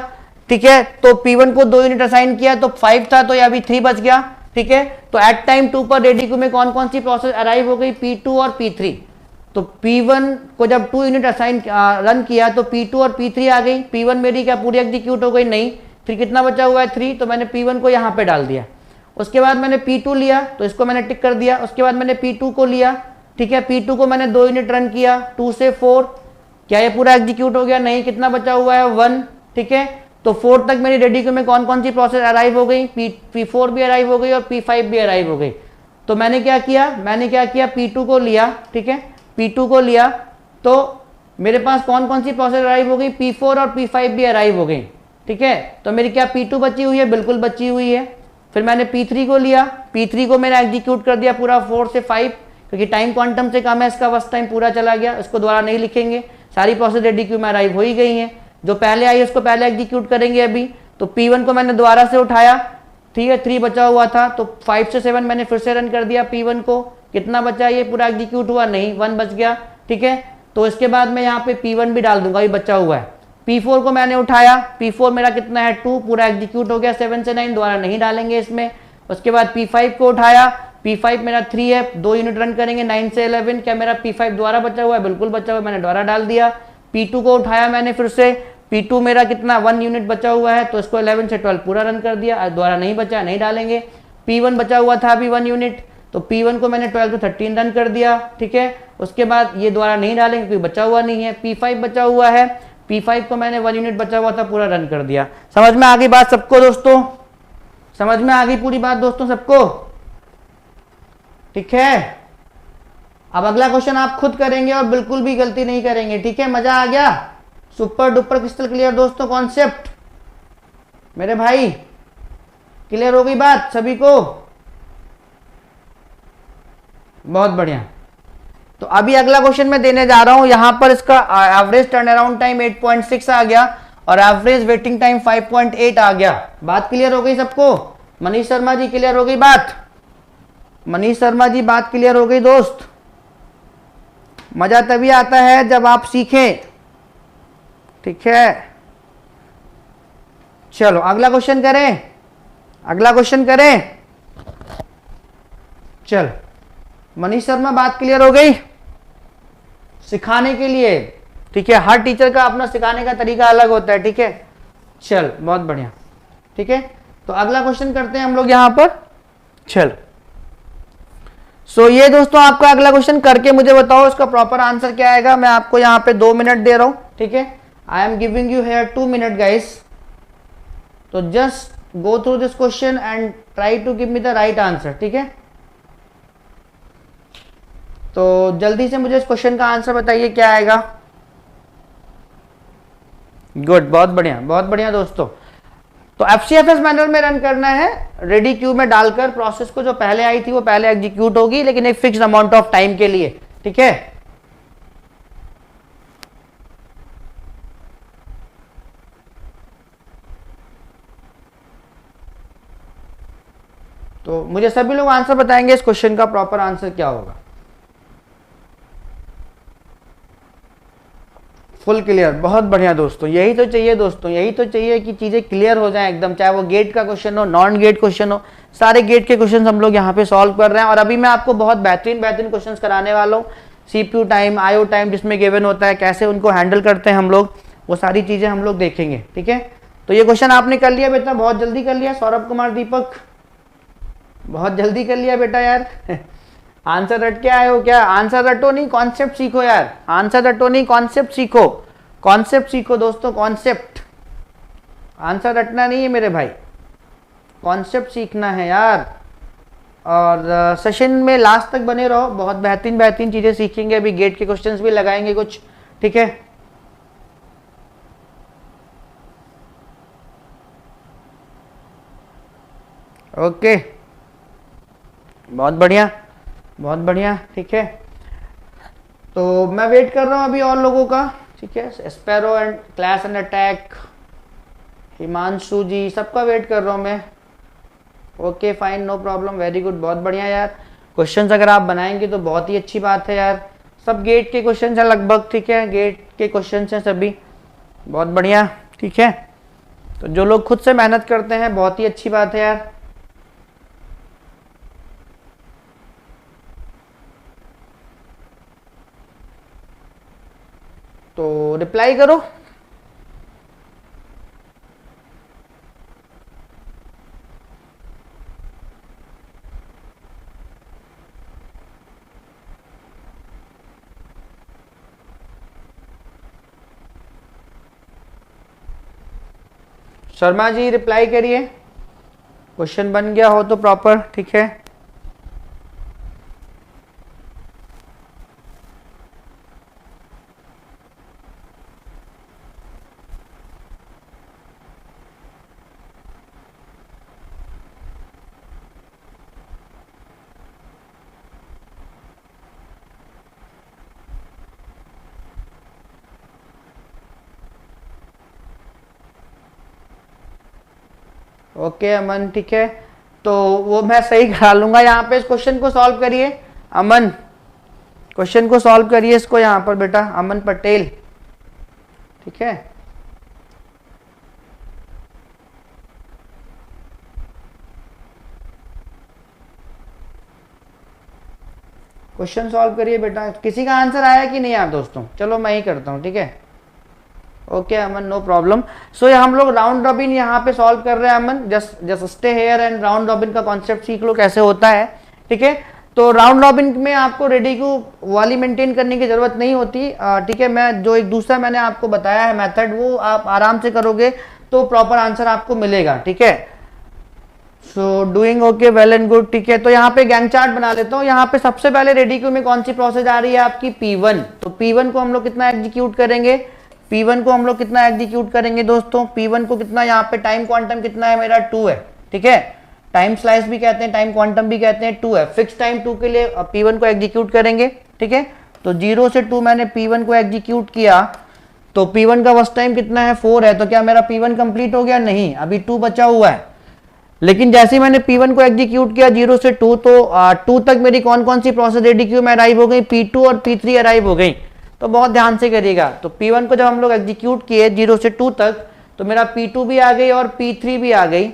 ठीक है। तो P1 को 2 यूनिट असाइन किया तो 5 था, तो ये अभी 3 बच गया, ठीक है। तो एट टाइम 2 पर रेडी क्यू में कौन कौन सी प्रोसेस अराइव हो गई? P2 और P3। तो P1 को जब 2 यूनिट असाइन रन किया तो P2 और P3 आ गई। P1 मेरी क्या पूरी एग्जीक्यूट हो गई? नहीं। फिर कितना बचा हुआ है? 3, तो मैंने P1 को यहाँ पे डाल दिया। उसके बाद मैंने P2 लिया, तो इसको मैंने टिक कर दिया। उसके बाद मैंने P2 को लिया, ठीक है। P2 को मैंने 2 यूनिट रन किया 2 से 4। क्या ये पूरा एग्जीक्यूट हो गया? नहीं। कितना बचा हुआ है? 1, ठीक है। तो 4 तक मेरी रेडी क्यू में कौन कौन सी प्रोसेस अराइव हो गई? P4 भी अराइव हो गई और P5 भी अराइव हो गई। तो मैंने क्या किया P2 को लिया, ठीक है। P2 को लिया तो मेरे पास कौन कौन सी प्रोसेस अराइव हो गई? P4 और P5 भी अराइव हो गई, ठीक है। तो मेरी क्या P2 बची हुई है? बिल्कुल बची हुई है। फिर मैंने P3 को लिया, P3 को मैंने एग्जीक्यूट कर दिया पूरा 4 से 5, क्योंकि टाइम क्वांटम से कम है इसका, बस टाइम पूरा चला गया, इसको दोबारा नहीं लिखेंगे। सारी प्रोसेस रेडी क्यू में अराइव हो ही गई हैं। जो पहले आई उसको पहले एग्जीक्यूट करेंगे अभी। तो P1 को मैंने दोबारा से उठाया, ठीक है, 3 बचा हुआ था, तो 5 से 7 मैंने फिर से रन कर दिया P1 को। कितना बचा, ये पूरा एग्जीक्यूट हुआ नहीं, 1 बच गया, ठीक है। तो इसके बाद मैं यहाँ पे P1 भी डाल दूंगा, ये बचा हुआ है। P4 को मैंने उठाया, P4 मेरा कितना है 2, पूरा एग्जीक्यूट हो गया 7 से 9, दोबारा नहीं डालेंगे इसमें। उसके बाद P5 को उठाया, P5 मेरा 3 है, 2 यूनिट रन करेंगे 9 से 11, क्या मेरा P5 दोबारा बचा हुआ है, बिल्कुल बचा हुआ है, मैंने दोबारा डाल दिया। P2 को उठाया मैंने फिर से, P2 मेरा कितना 1 यूनिट बचा हुआ है, तो इसको 11 से 12 पूरा रन कर दिया, दोबारा नहीं बचा, नहीं डालेंगे। P1 बचा हुआ था अभी 1 यूनिट, तो P1 को मैंने 12 से 13 रन कर दिया, ठीक है। उसके बाद ये दोबारा नहीं डालेंगे क्योंकि बचा हुआ नहीं है। P5 बचा हुआ है, P5 को मैंने 1 यूनिट बचा हुआ था, पूरा रन कर दिया। समझ में आ गई बात सबको दोस्तों? समझ में आ गई पूरी बात दोस्तों सबको? ठीक है। अब अगला क्वेश्चन आप खुद करेंगे और बिल्कुल भी गलती नहीं करेंगे, ठीक है। मजा आ गया? सुपर डुपर क्रिस्टल क्लियर दोस्तों कॉन्सेप्ट मेरे भाई? क्लियर हो गई बात सभी को? बहुत बढ़िया। तो अभी अगला क्वेश्चन मैं देने जा रहा हूं, यहां पर इसका एवरेज टर्न अराउंड टाइम 8.6 आ गया और एवरेज वेटिंग टाइम 5.8 आ गया। बात क्लियर हो गई सबको? मनीष शर्मा जी क्लियर हो गई बात? मनीष शर्मा जी बात क्लियर हो गई दोस्त? मजा तभी आता है जब आप सीखें, ठीक है। चलो अगला क्वेश्चन करें, अगला क्वेश्चन करें। चल मनीष शर्मा बात क्लियर हो गई? सिखाने के लिए, ठीक है, हर टीचर का अपना सिखाने का तरीका अलग होता है, ठीक है। चल बहुत बढ़िया, ठीक है। तो अगला क्वेश्चन करते हैं हम लोग यहां पर। चल सो ये दोस्तों आपका अगला क्वेश्चन करके मुझे बताओ इसका प्रॉपर आंसर क्या आएगा। मैं आपको यहां पे 2 मिनट दे रहा हूं, ठीक है। I am giving you here 2 minute guys, तो just go through this question and try to give me the right answer, ठीक है। तो जल्दी से मुझे इस क्वेश्चन का आंसर बताइए क्या आएगा। गुड, बहुत बढ़िया दोस्तों। तो FCFS मैनुअल में रन करना है, रेडी क्यू में डालकर प्रोसेस को, जो पहले आई थी वो पहले एग्जीक्यूट होगी, लेकिन एक फिक्स अमाउंट ऑफ टाइम के लिए, ठीक है। तो मुझे सभी लोग आंसर बताएंगे इस क्वेश्चन का प्रॉपर आंसर क्या होगा। फुल क्लियर, बहुत बढ़िया दोस्तों, यही तो चाहिए दोस्तों, यही तो चाहिए कि चीजें क्लियर हो जाएं एकदम, चाहे वो गेट का क्वेश्चन हो, नॉन गेट क्वेश्चन हो, सारे गेट के क्वेश्चन हम लोग यहाँ पे सॉल्व कर रहे हैं। और अभी मैं आपको बहुत बेहतरीन क्वेश्चन कराने वाला हूँ। CPU टाइम, IO टाइम जिसमें गिवन होता है, कैसे उनको हैंडल करते हैं हम लोग, वो सारी चीजें हम लोग देखेंगे, ठीक है। तो ये क्वेश्चन आपने कर लिया बेटा, बहुत जल्दी कर लिया। सौरभ कुमार दीपक बहुत जल्दी कर लिया बेटा यार। आंसर रट के आए हो क्या? आंसर रटो नहीं, कॉन्सेप्ट सीखो यार। आंसर रटो नहीं, कॉन्सेप्ट सीखो, कॉन्सेप्ट सीखो दोस्तों, कॉन्सेप्ट। आंसर रटना नहीं है मेरे भाई, कॉन्सेप्ट सीखना है यार। और सेशन में लास्ट तक बने रहो, बहुत बेहतरीन चीजें सीखेंगे। अभी गेट के क्वेश्चंस भी लगाएंगे कुछ, ठीक है। ओके, बहुत बढ़िया, ठीक है। तो मैं वेट कर रहा हूं अभी और लोगों का, ठीक है। Sparrow and clash and attack, Himanshu ji, सबका वेट कर रहा हूं मैं। Okay fine, no problem, very good, बहुत बढ़िया यार। क्वेश्चंस अगर आप बनाएंगे तो बहुत ही अच्छी बात है यार। सब गेट के क्वेश्चंस हैं लगभग, ठीक है, गेट के क्वेश्चंस हैं सभी, बहुत बढ़िया, ठीक है। तो जो लोग खुद से मेहनत करते हैं बहुत ही अच्छी बात है यार। तो रिप्लाई करो। शर्मा जी रिप्लाई करिए, क्वेश्चन बन गया हो तो प्रॉपर, ठीक है। ओके अमन, ठीक है, तो वो मैं सही करा लूंगा। यहाँ पे इस क्वेश्चन को सॉल्व करिए अमन, क्वेश्चन को सॉल्व करिए इसको यहाँ पर बेटा, अमन पटेल, ठीक है। क्वेश्चन सॉल्व करिए बेटा। किसी का आंसर आया कि नहीं यार दोस्तों? चलो मैं ही करता हूँ, ठीक है। ओके अमन, नो प्रॉब्लम। सो ये हम लोग राउंड रॉबिन यहाँ पे सॉल्व कर रहे हैं Aman. Just stay here and round robin का कॉन्सेप्ट सीख लो कैसे होता है, ठीक है। तो राउंड रॉबिन में आपको रेडी क्यू वाली मेंटेन करने की जरूरत नहीं होती, ठीक है। मैं जो एक दूसरा मैंने आपको बताया है मेथड, वो आप आराम से करोगे तो प्रॉपर आंसर आपको मिलेगा, ठीक है। So doing okay, well and good, ठीक है। तो यहाँ पे गैंग चार्ट बना लेता हूँ। यहाँ पे सबसे पहले रेडी क्यू में कौन सी प्रोसेस आ रही है आपकी? P1। तो P1 को हम लोग कितना एग्जीक्यूट करेंगे? P1 को हम लोग कितना एग्जीक्यूट करेंगे दोस्तों? P1 को कितना, यहाँ पे टाइम क्वांटम कितना है मेरा? 2 है, ठीक है। टाइम स्लाइस भी कहते हैं, टाइम क्वांटम भी कहते हैं, 2 है। फिक्स टाइम 2 के लिए P1 को एग्जीक्यूट करेंगे, ठीक है। तो 0 से 2 मैंने P1 को एग्जीक्यूट किया, तो P1 का वस्ट टाइम कितना है? 4 है। तो क्या मेरा P1 कंप्लीट हो गया? नहीं, अभी 2 बचा हुआ है। लेकिन जैसे ही मैंने P1 को एग्जीक्यूट किया 0 से 2, तो 2 तक मेरी कौन कौन सी प्रोसेस रेडी क्यू में अराइव हो गई? P2 और P3 अराइव हो गई। तो बहुत ध्यान से करिएगा। तो P1 को जब हम लोग एग्जीक्यूट किए 0 से 2 तक, तो मेरा P2 भी आ गई और P3 भी आ गई।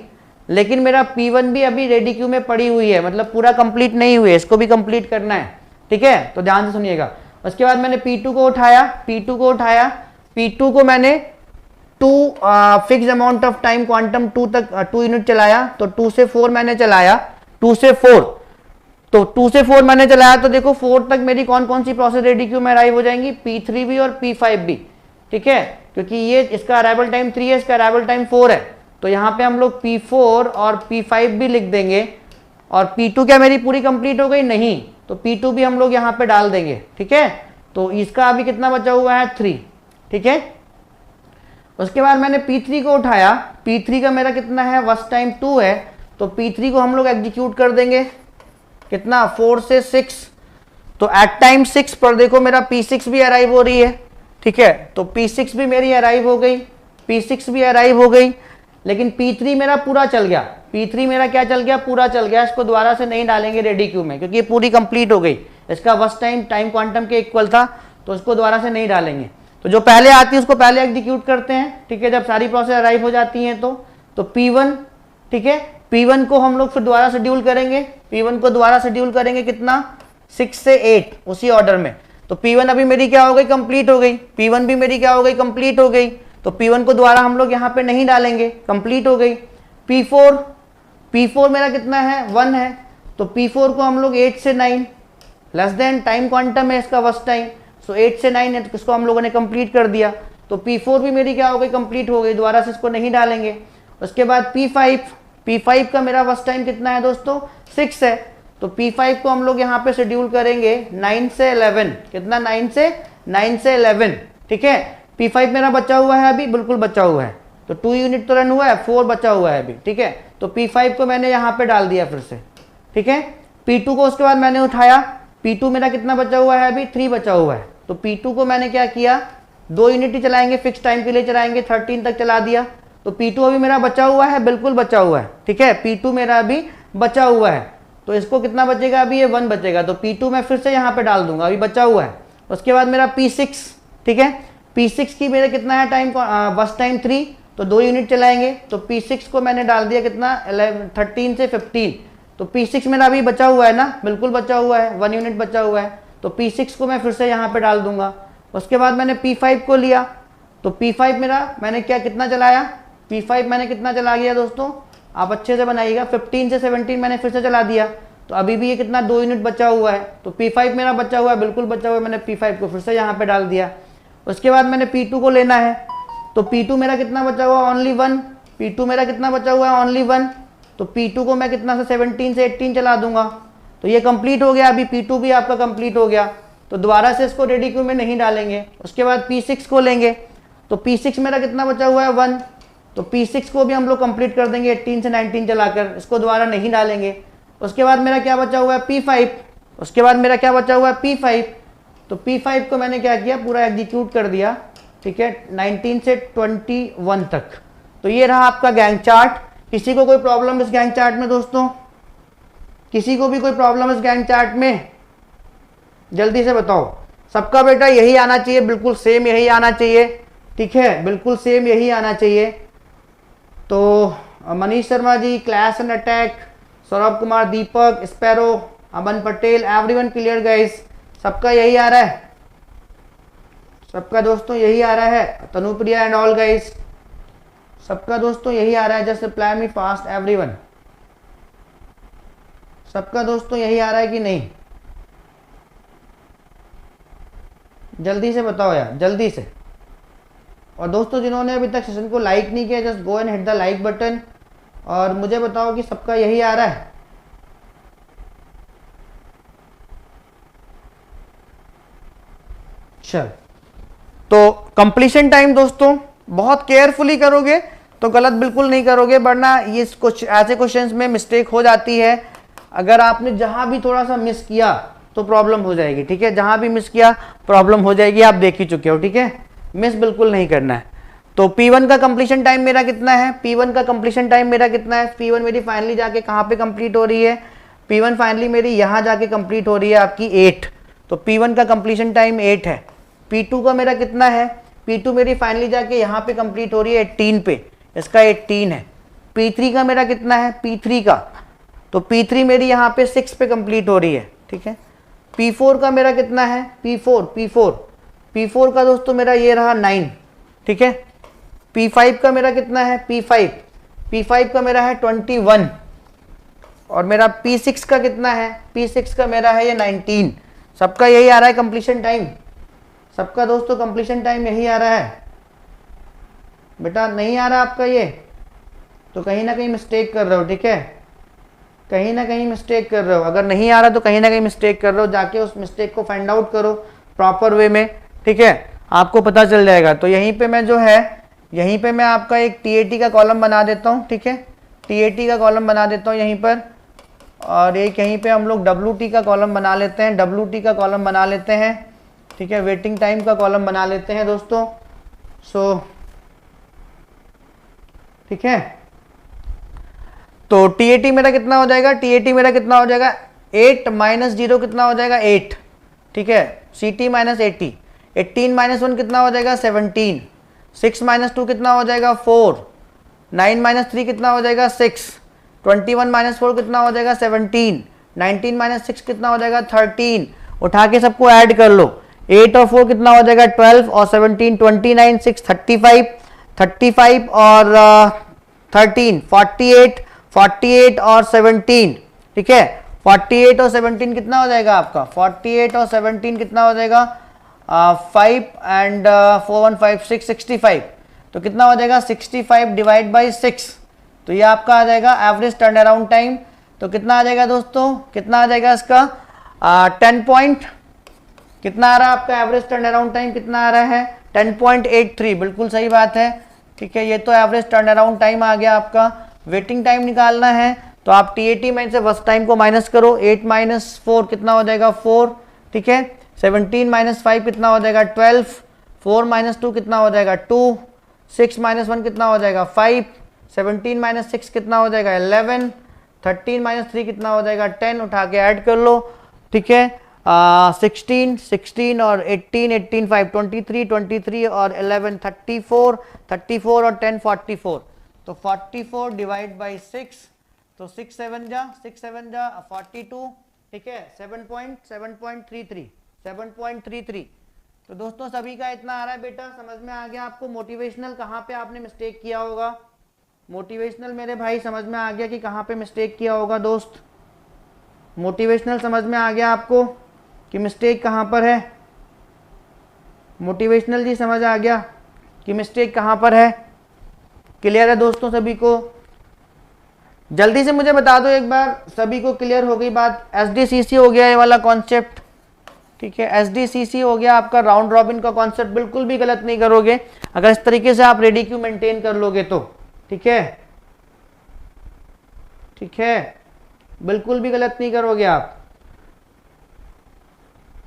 लेकिन मेरा P1 भी अभी रेडी क्यू में पड़ी हुई है, मतलब पूरा कंप्लीट नहीं हुई है, इसको भी कंप्लीट करना है, ठीक है। तो ध्यान से सुनिएगा। उसके बाद मैंने P2 को उठाया, P2 को मैंने 2 fix amount of time quantum 2 तक 2 यूनिट चलाया। तो 2 से 4 मैंने चलाया, 2 से 4, तो 2 से 4 मैंने चलाया। तो देखो 4 तक मेरी कौन कौन सी प्रोसेस रेडी क्यू में अराइव हो जाएंगी? P3 भी और P5 भी, ठीक है। क्योंकि ये इसका अराइवल टाइम 3 है, इसका अराइवल टाइम 4 है। तो यहाँ पे हम लोग P4 और P5 भी लिख देंगे। और P2 क्या मेरी पूरी कंप्लीट हो गई? नहीं, तो P2 भी हम लोग यहाँ पे डाल देंगे, ठीक है। तो इसका अभी कितना बचा हुआ है? 3, ठीक है। उसके बाद मैंने P3 को उठाया, P3 का मेरा कितना है? वस्ट टाइम 2 है। तो P3 को हम लोग एग्जीक्यूट कर देंगे, कितना? 4 से 6। तो एट टाइम 6 पर देखो मेरा P6 भी अराइव हो रही है, ठीक है। तो P6 भी मेरी अराइव हो गई, P6 भी अराइव हो गई। लेकिन P3 मेरा पूरा चल गया, P3 मेरा क्या चल गया? पूरा चल गया। इसको दोबारा से नहीं डालेंगे रेडी क्यू में, क्योंकि ये पूरी कंप्लीट हो गई। इसका वस्ट टाइम टाइम क्वांटम के इक्वल था, तो इसको दोबारा से नहीं डालेंगे। तो जो पहले आती है उसको पहले एग्जीक्यूट करते हैं, ठीक है। जब सारी प्रोसेस अराइव हो जाती हैं तो P1, ठीक है। P1 को हम लोग फिर दोबारा शेड्यूल करेंगे, P1 को दोबारा शेड्यूल करेंगे कितना? 6 से 8, उसी ऑर्डर में। तो P1 अभी मेरी क्या हो गई? कंप्लीट हो गई। P1 भी मेरी क्या हो गई? कंप्लीट हो गई। तो P1 को दोबारा हम लोग यहाँ पे नहीं डालेंगे, कंप्लीट हो गई। P4 मेरा कितना है? 1 है। तो P4 को हम लोग 8 से 9 लेस देन टाइम क्वांटम है इसका वस्ट टाइम, सो 8 से 9 है, तो इसको हम लोगों ने कंप्लीट कर दिया। तो P4 भी मेरी क्या हो गई? कंप्लीट हो गई। दोबारा से इसको नहीं डालेंगे। उसके बाद P5 का मेरा वस्ट टाइम कितना है दोस्तों? 6 है। तो P5 को हम लोग यहाँ पे शेड्यूल करेंगे 9 से 11, कितना? 9 से 11, ठीक है। P5 मेरा बचा हुआ है अभी, बिल्कुल बचा हुआ है। तो 2 यूनिट तो रन हुआ है, 4 बचा हुआ है अभी, ठीक है। तो P5 को मैंने यहाँ पे डाल दिया फिर से, ठीक है। P2 को उसके बाद मैंने उठाया, P2 मेरा कितना बचा हुआ है? अभी 3 बचा हुआ है। तो P2 को मैंने क्या किया? 2 यूनिट ही चलाएंगे, फिक्स टाइम के लिए चलाएंगे, 13 तक चला दिया। तो P2 अभी मेरा बचा हुआ है, बिल्कुल बचा हुआ है, ठीक है। P2 मेरा अभी बचा हुआ है। तो इसको कितना बचेगा? अभी ये 1 बचेगा। तो P2 मैं फिर से यहाँ पे डाल दूंगा, अभी बचा हुआ है। उसके बाद मेरा P6, ठीक है। P6 की मेरा कितना है टाइम? वस्ट टाइम 3, तो 2 यूनिट चलाएंगे। तो P6 को मैंने डाल दिया कितना? 13 से 15। तो P6 मेरा अभी बचा हुआ है ना, बिल्कुल बचा हुआ है, 1 यूनिट बचा हुआ है। तो P6 को मैं फिर से यहाँ पे डाल दूंगा। उसके बाद मैंने P5 को लिया, तो P5 मेरा मैंने क्या कितना चलाया? P5 मैंने कितना चला गया दोस्तों? आप अच्छे से बनाइएगा। 15 से 17 मैंने फिर से चला दिया। तो अभी भी ये कितना? 2 यूनिट बचा हुआ है। तो P5 मेरा बचा हुआ है, बिल्कुल बचा हुआ है। मैंने P5 को फिर से यहाँ पे डाल दिया। उसके बाद मैंने P2 को लेना है। तो P2 मेरा कितना बचा हुआ? ओनली 1। P2 मेरा कितना बचा हुआ है? ओनली 1। तो P2 को मैं कितना से 17 से 18 चला दूंगा। तो ये कंप्लीट हो गया, अभी P2 भी आपका कंप्लीट हो गया। तो दोबारा से इसको रेडी क्यू में नहीं डालेंगे। उसके बाद P6 को लेंगे। तो P6 मेरा कितना बचा हुआ है? 1। तो P6 को भी हम लोग कंप्लीट कर देंगे 18 से 19 चलाकर, इसको दोबारा नहीं डालेंगे। उसके बाद मेरा क्या बचा हुआ है? P5। उसके बाद मेरा क्या बचा हुआ है? P5। तो P5 को मैंने क्या किया? पूरा एग्जीक्यूट कर दिया, ठीक है, 19 से 21 तक। तो ये रहा आपका गैंग चार्ट। किसी को कोई प्रॉब्लम इस गैंग चार्ट में दोस्तों? किसी को भी कोई प्रॉब्लम इस गैंग चार्ट में? जल्दी से बताओ। सबका बेटा यही आना चाहिए, बिल्कुल सेम यही आना चाहिए, ठीक है, बिल्कुल सेम यही आना चाहिए। तो Manish Sharma ji, clash and attack, Saurabh Kumar, Deepak, sparrow, Aman Patel, everyone clear guys? सबका यही आ रहा है? सबका दोस्तों यही आ रहा है? तनुप्रिया एंड ऑल गाइस, सबका दोस्तों यही आ रहा है? Just reply me fast everyone. सबका दोस्तों यही आ रहा है कि नहीं? जल्दी से बताओ यार, जल्दी से। और दोस्तों जिन्होंने अभी तक सेशन को लाइक नहीं किया, just go and hit the like button और मुझे बताओ कि सबका यही आ रहा है? चल, तो कंप्लीशन टाइम दोस्तों बहुत केयरफुली करोगे तो गलत बिल्कुल नहीं करोगे, वरना ये कुछ ऐसे क्वेश्चंस में मिस्टेक हो जाती है। अगर आपने जहां भी थोड़ा सा मिस किया तो प्रॉब्लम हो जाएगी, ठीक है, जहां भी मिस किया प्रॉब्लम हो जाएगी, आप देख ही चुके हो, ठीक है, मिस बिल्कुल नहीं करना है। तो P1 का कंप्लीशन टाइम मेरा कितना है? P1 का कंप्लीशन टाइम मेरा कितना है? P1 मेरी फाइनली जाके कहां पे कंप्लीट हो रही है? P1 फाइनली मेरी यहां जाके कंप्लीट हो रही है आपकी 8, तो P1 का कंप्लीशन टाइम 8 है। P2 का मेरा कितना है? P2 मेरी फाइनली जाके यहां पे कंप्लीट हो रही है 18 पे, इसका 18 है। P3 का मेरा कितना है? P3 का, तो P3 मेरी यहाँ पे 6 पे कंप्लीट हो रही है, ठीक है। P4 का मेरा कितना है? P4 का दोस्तों मेरा ये रहा 9, ठीक है। P5 का मेरा कितना है? P5 का मेरा है 21 और मेरा P6 का कितना है? P6 का मेरा है ये 19। सबका यही आ रहा है कंप्लीशन टाइम? सबका दोस्तों कंप्लीशन टाइम यही आ रहा है? बेटा नहीं आ रहा आपका ये तो कहीं ना कहीं मिस्टेक कर रहे हो, ठीक है, कहीं ना कहीं मिस्टेक कर रहे हो। अगर नहीं आ रहा तो कहीं ना कहीं मिस्टेक कर रहे हो, जाके उस मिस्टेक को फाइंड आउट करो प्रॉपर वे में, ठीक है, आपको पता चल जाएगा। तो यहीं पे मैं जो है, यहीं पे मैं आपका एक TAT का कॉलम बना देता हूँ, ठीक है, TAT का कॉलम बना देता हूँ यहीं पर, और एक यहीं पे हम लोग WT का कॉलम बना लेते हैं, WT का कॉलम बना लेते हैं, ठीक है, वेटिंग टाइम का कॉलम बना लेते हैं दोस्तों। सो ठीक है, तो TAT मेरा कितना हो जाएगा? TAT मेरा कितना हो जाएगा? 8 माइनस 0 कितना हो जाएगा? 8, ठीक है। CT माइनस 80, 18 माइनस 1 कितना हो जाएगा? 17, 6 माइनस 2 कितना हो जाएगा? 4, 9 माइनस 3 कितना हो जाएगा? 6, 21 माइनस 4 कितना हो जाएगा? 17, 19 माइनस 6 कितना हो जाएगा? 13। उठा के सबको ऐड कर लो, 8 और 4 कितना हो जाएगा? 12 और 17 29, 6 35 और 13 48 और 17, ठीक है, 48 और 17 कितना हो जाएगा आपका? 48 और 17 कितना हो जाएगा? 5 एंड 4 1 5 6 65, तो कितना हो जाएगा? 65 डिवाइड बाई 6, तो ये आपका आ जाएगा एवरेज टर्न अराउंड टाइम। तो कितना आ जाएगा दोस्तों? कितना आ जाएगा इसका? 10 पॉइंट, कितना आ रहा है आपका एवरेज टर्न अराउंड टाइम? कितना आ रहा है? 10.83, बिल्कुल सही बात है, ठीक है, ये तो एवरेज टर्न अराउंड टाइम आ गया आपका। वेटिंग टाइम निकालना है तो आप TAT में से फर्स्ट टाइम को माइनस करो, 8 माइनस 4 कितना हो जाएगा? 4, ठीक है, 17 माइनस 5 कितना हो जाएगा? 12, 4 माइनस 2 कितना हो जाएगा? 2, 6 माइनस 1 कितना हो जाएगा? 5, 17 माइनस 6 कितना हो जाएगा? 11, 13 माइनस 3 कितना हो जाएगा? 10, उठा के ऐड कर लो, ठीक है, 16 और 18 5 23 और 11 34 और 10 44, तो 44 डिवाइड बाई 6, तो 6 7 जा 42, ठीक है, 7.33। तो दोस्तों सभी का इतना आ रहा है बेटा, समझ में आ गया आपको? मोटिवेशनल कहाँ पे आपने मिस्टेक किया होगा? मोटिवेशनल मेरे भाई समझ में आ गया कि कहाँ पे मिस्टेक किया होगा दोस्त? मोटिवेशनल समझ में आ गया आपको कि मिस्टेक कहाँ पर है? मोटिवेशनल जी समझ आ गया कि मिस्टेक कहाँ पर है? क्लियर है दोस्तों सभी को? जल्दी से मुझे बता दो एक बार, सभी को क्लियर हो गई बात? SDCC हो गया ये वाला कॉन्सेप्ट, ठीक है, SDCC हो गया आपका राउंड रॉबिन का कॉन्सेप्ट। बिल्कुल भी गलत नहीं करोगे अगर इस तरीके से आप रेडी क्यू मेंटेन कर लोगे तो, ठीक है, ठीक है, बिल्कुल भी गलत नहीं करोगे आप।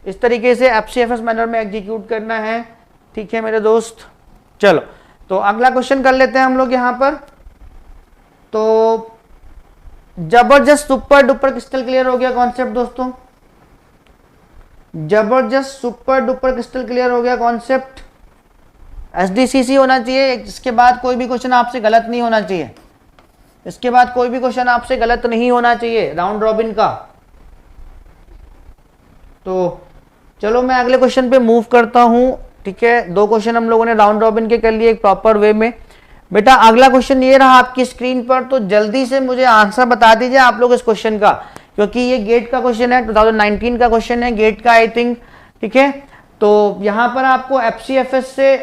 इस तरीके से FCFS मैनर में एग्जीक्यूट करना है, ठीक है मेरे दोस्त। चलो तो अगला क्वेश्चन कर लेते हैं हम लोग यहाँ पर। तो जबरदस्त सुपर डुपर क्रिस्टल क्लियर हो गया कॉन्सेप्ट दोस्तों, जबरदस्त सुपर डुपर क्रिस्टल क्लियर हो गया कॉन्सेप्ट। एसडीसीसी होना चाहिए, इसके बाद कोई भी क्वेश्चन आपसे गलत नहीं होना चाहिए, इसके बाद कोई भी क्वेश्चन आपसे गलत नहीं होना चाहिए राउंड रॉबिन का। तो चलो मैं अगले क्वेश्चन पे मूव करता हूं, ठीक है। 2 क्वेश्चन हम लोगों ने राउंड रॉबिन के कर लिए एक प्रॉपर वे में। बेटा अगला क्वेश्चन ये रहा आपकी स्क्रीन पर, तो जल्दी से मुझे आंसर बता दीजिए आप लोग इस क्वेश्चन का, क्योंकि ये गेट का क्वेश्चन है, 2019 का क्वेश्चन है गेट का आई थिंक, ठीक है। तो यहां पर आपको एफसीएफएस से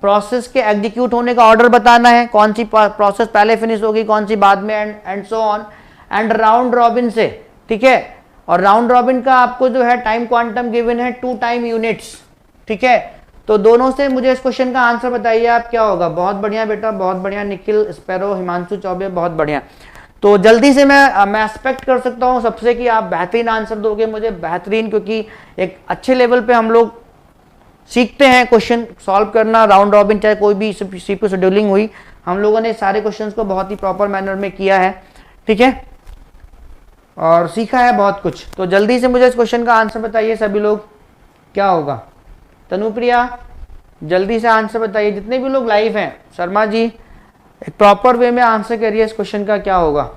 प्रोसेस के एग्जीक्यूट होने का ऑर्डर बताना है, कौन सी प्रोसेस पहले फिनिश होगी, कौन सी बाद में, and so on, and round robin से, ठीक है। और राउंड रॉबिन का आपको जो है टाइम क्वांटम गिवन है 2 टाइम यूनिट्स, ठीक है। तो दोनों से मुझे इस क्वेश्चन का आंसर बताइए आप क्या होगा। बहुत बढ़िया बेटा, बहुत बढ़िया निखिल स्पैरो, हिमांशु चौबे, बहुत बढ़िया। तो जल्दी से मैं एक्सपेक्ट कर सकता हूं सबसे कि आप बेहतरीन आंसर दोगे मुझे, बेहतरीन, क्योंकि एक अच्छे लेवल पे हम लोग सीखते हैं क्वेश्चन सॉल्व करना, राउंड रॉबिन चाहे कोई भी सीपीयू शेड्यूलिंग हुई, हम लोगों ने सारे क्वेश्चंस को बहुत ही प्रॉपर मैनर में किया है, ठीक है, और सीखा है बहुत कुछ। तो जल्दी से मुझे इस क्वेश्चन का आंसर बताइए सभी लोग, क्या होगा। तनुप्रिया जल्दी से आंसर बताइए, जितने भी लोग लाइव हैं, शर्मा जी एक प्रॉपर वे में आंसर करिए इस क्वेश्चन का क्या होगा।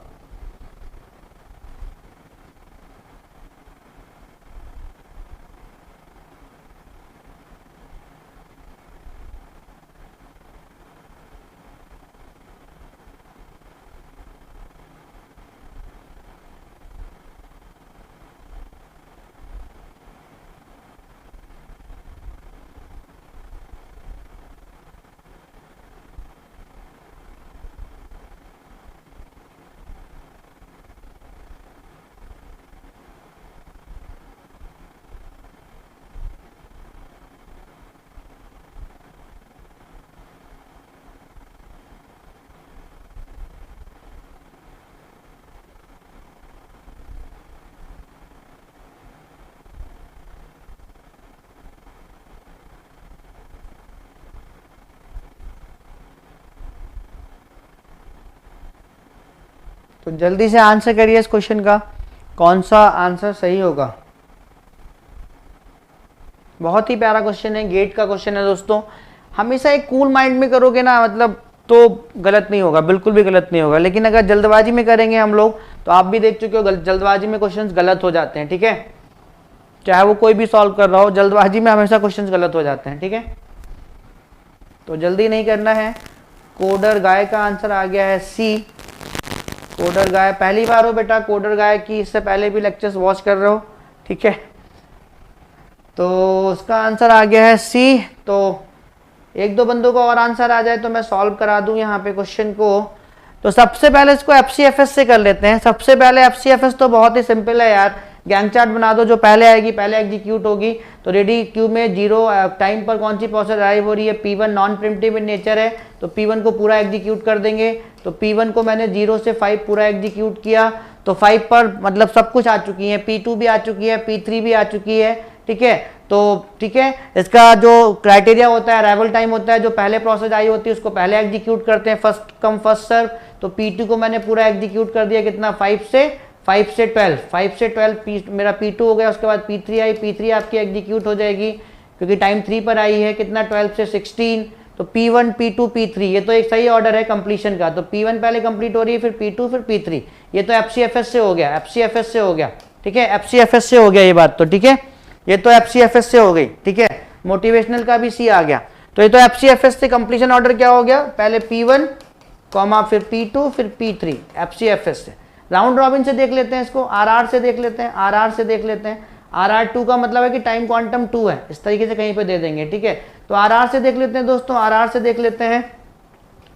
तो जल्दी से आंसर करिए इस क्वेश्चन का, कौन सा आंसर सही होगा। बहुत ही प्यारा क्वेश्चन है, गेट का क्वेश्चन है दोस्तों। हमेशा एक कूल माइंड में करोगे ना, मतलब तो गलत नहीं होगा, बिल्कुल भी गलत नहीं होगा। लेकिन अगर जल्दबाजी में करेंगे हम लोग, तो आप भी देख चुके हो जल्दबाजी में क्वेश्चंस गलत हो जाते हैं, ठीक है। चाहे वो कोई भी सॉल्व कर रहा हो, जल्दबाजी में हमेशा क्वेश्चंस गलत हो जाते हैं, ठीक है। तो जल्दी नहीं करना है। कोडर गाय का आंसर आ गया है सी। कोडर गाय पहली बार हो बेटा कोडर गाय की, इससे पहले भी लेक्चर्स वॉच कर रहे हो, ठीक है। तो उसका आंसर आ गया है सी। तो 1-2 बंदों का और आंसर आ जाए तो मैं सॉल्व करा दूं यहाँ पे क्वेश्चन को। तो सबसे पहले इसको एफसीएफएस से कर लेते हैं। सबसे पहले एफसीएफएस तो बहुत ही सिंपल है यार, गैंग चार्ट बना दो, जो पहले आएगी पहले एग्जीक्यूट होगी। तो रेडी क्यू में 0 टाइम पर कौन सी प्रोसेस अराइव हो रही है, P1 non primitive in nature है, तो P1 को पूरा एग्जीक्यूट कर देंगे। तो P1 को मैंने 0 से 5 पूरा एग्जीक्यूट किया, तो 5 पर मतलब सब कुछ आ चुकी है, P2 भी आ चुकी है, P3 भी आ चुकी है, ठीक है। तो ठीक है, इसका जो क्राइटेरिया होता है, अराइवल टाइम होता है, जो पहले प्रोसेस आई होती है उसको पहले एग्जीक्यूट करते हैं, फर्स्ट कम फर्स्ट सर्व। तो P2 को मैंने पूरा एग्जीक्यूट कर दिया, कितना 5 से 12 मेरा P2 हो गया। उसके बाद P3 आई, P3 आपकी एग्जीक्यूट हो जाएगी क्योंकि टाइम 3 पर आई है, कितना 12 से 16। तो P1 P2 P3, ये तो एक सही ऑर्डर है कंप्लीशन का। तो P1 पहले कंप्लीट हो रही है, फिर P2 फिर P3। ये तो एफसीएफएस से हो गया, एफसीएफएस से हो गया, ठीक है, एफसीएफएस से हो गया ये बात, तो ठीक है, ये तो एफसीएफएस से हो गई, ठीक है। मोटिवेशनल का भी सी आ गया। तो ये तो एफसीएफएस से कंप्लीशन ऑर्डर क्या हो गया, पहले P1 कॉमा फिर P2 फिर P3, एफसीएफएस से। राउंड रॉबिन से देख लेते हैं इसको, आरआर से देख लेते हैं, आरआर से देख लेते हैं। RR2 का मतलब है कि टाइम क्वांटम 2 है, इस तरीके से कहीं पे दे देंगे, ठीक है। तो आरआर से देख लेते हैं दोस्तों, आरआर से देख लेते हैं